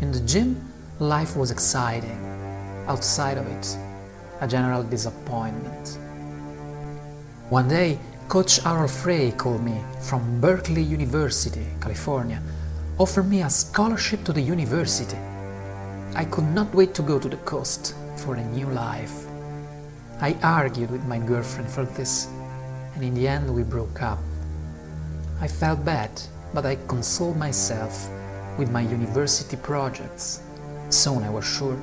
In the gym, life was exciting. Outside of it, a general disappointment. One day, Coach Harold Frey called me from Berkeley University, California, offered me a scholarship to the university. I could not wait to go to the coast for a new life. I argued with my girlfriend for this, and in the end we broke up. I felt bad, but I consoled myself with my university projects. Soon I was sure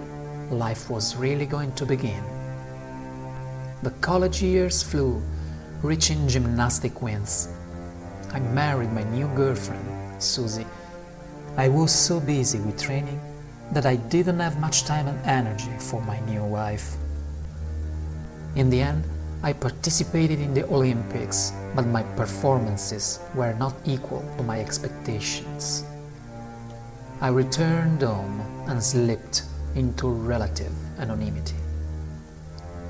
life was really going to begin. The college years flew, reaching gymnastic wins. I married my new girlfriend, Susie. I was so busy with training that I didn't have much time and energy for my new wife. In the end, I participated in the Olympics, but my performances were not equal to my expectations. I returned home and slipped into relative anonymity.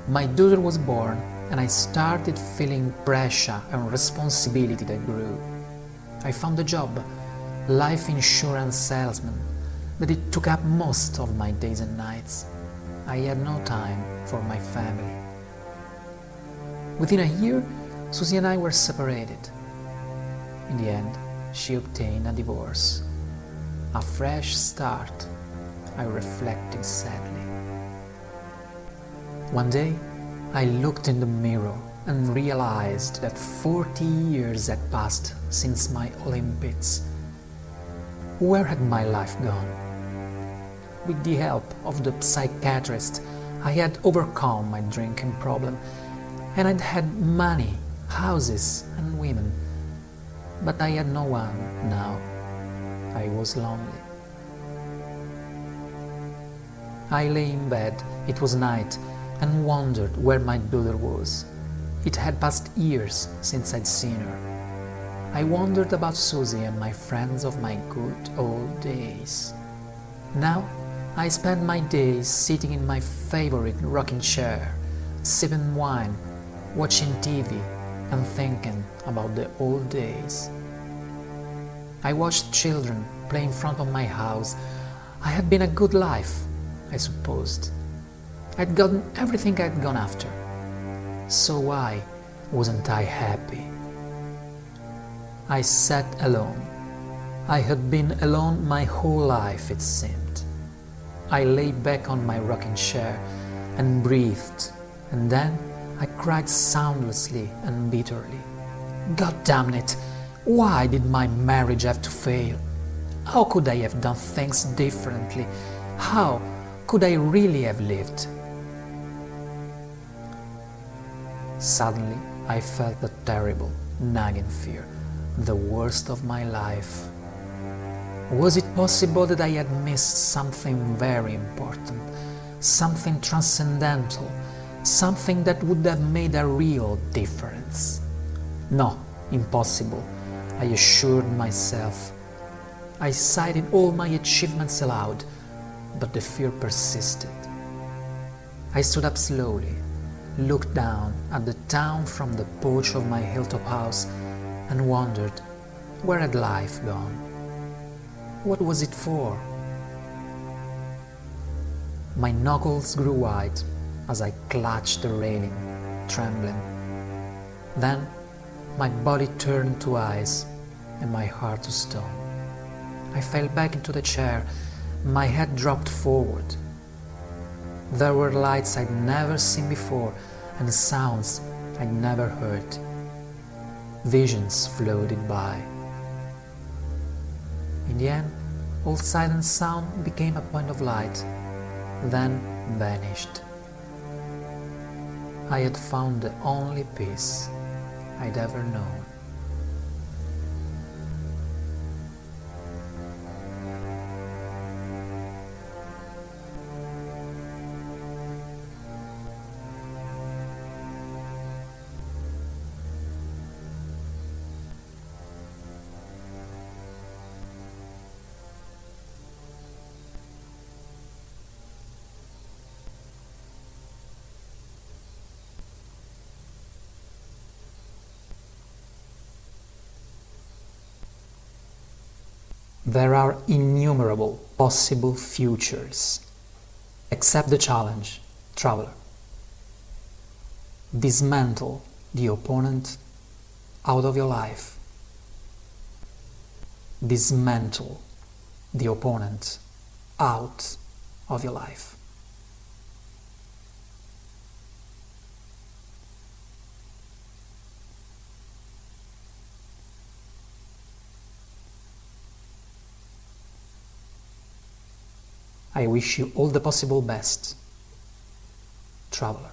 My daughter was born, and I started feeling pressure and responsibility that grew. I found a job, life insurance salesman, but it took up most of my days and nights. I had no time for my family. Within a year, Susie and I were separated. In the end, she obtained a divorce. A fresh start, I reflected sadly. One day, I looked in the mirror and realized that 40 years had passed since my Olympics. Where had my life gone? With the help of the psychiatrist, I had overcome my drinking problem, and I'd had money, houses, and women. But I had no one now. I was lonely. I lay in bed, it was night, and wondered where my daughter was. It had passed years since I'd seen her. I wondered about Susie and my friends of my good old days. Now, I spend my days sitting in my favorite rocking chair, sipping wine, watching TV, and thinking about the old days. I watched children play in front of my house. I had been a good life, I supposed. I'd gotten everything I'd gone after. So why wasn't I happy? I sat alone. I had been alone my whole life, it seemed. I lay back on my rocking chair and breathed, and then I cried soundlessly and bitterly. God damn it! Why did my marriage have to fail? How could I have done things differently? How could I really have lived? Suddenly, I felt a terrible, nagging fear, the worst of my life. Was it possible that I had missed something very important, something transcendental, something that would have made a real difference? No, impossible, I assured myself. I cited all my achievements aloud, but the fear persisted. I stood up slowly, looked down at the town from the porch of my hilltop house, and wondered, where had life gone? What was it for? My knuckles grew white as I clutched the railing, trembling. Then my body turned to ice and my heart to stone. I fell back into the chair, my head dropped forward. There were lights I'd never seen before and sounds I'd never heard. Visions floated by. In the end, all sight and sound became a point of light, then vanished. I had found the only peace I'd ever known. There are innumerable possible futures. Accept the challenge, traveler. Dismantle the opponent out of your life. Dismantle the opponent out of your life. I wish you all the possible best, traveler.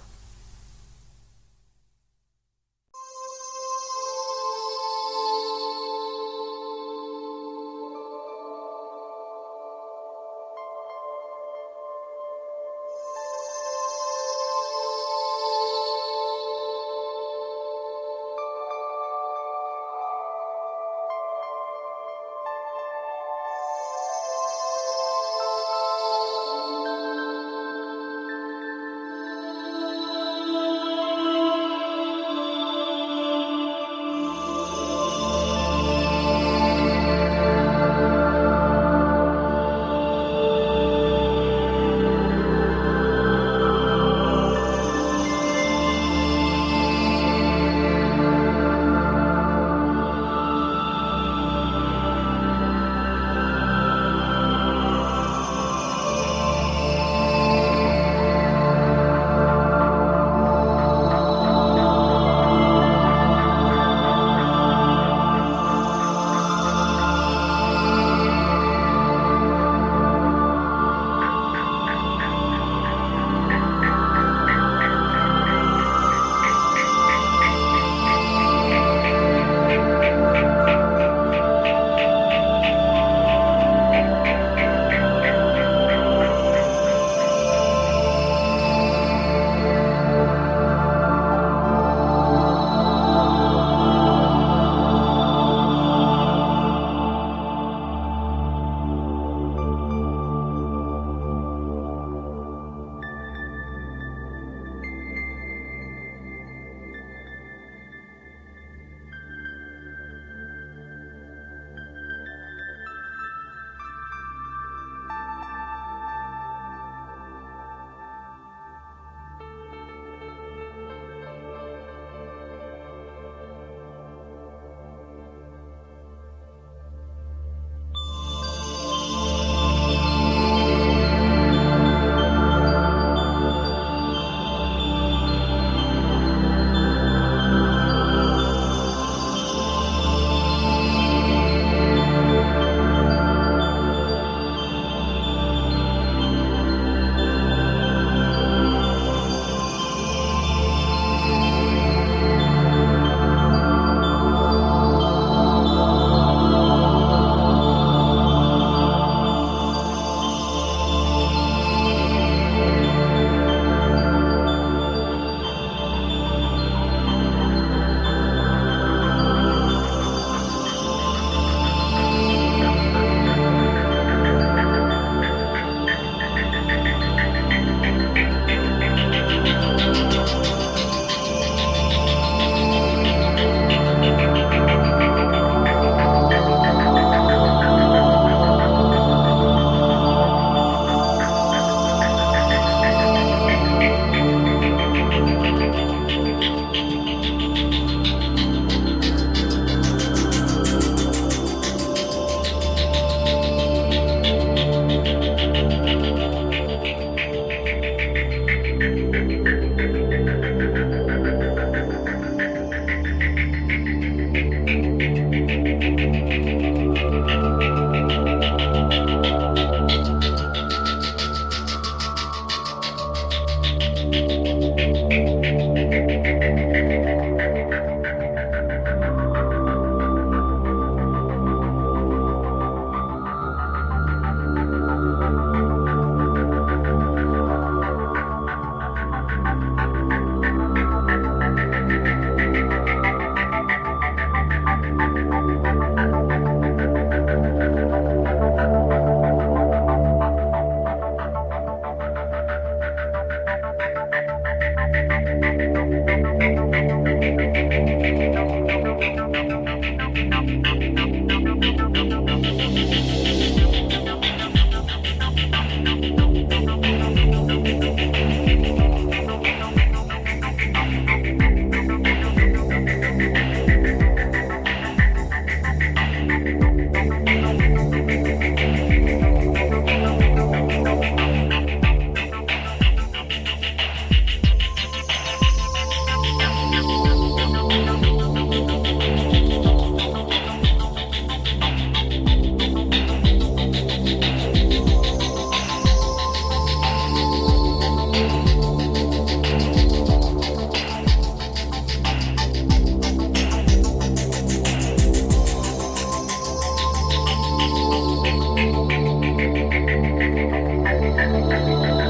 Thank you.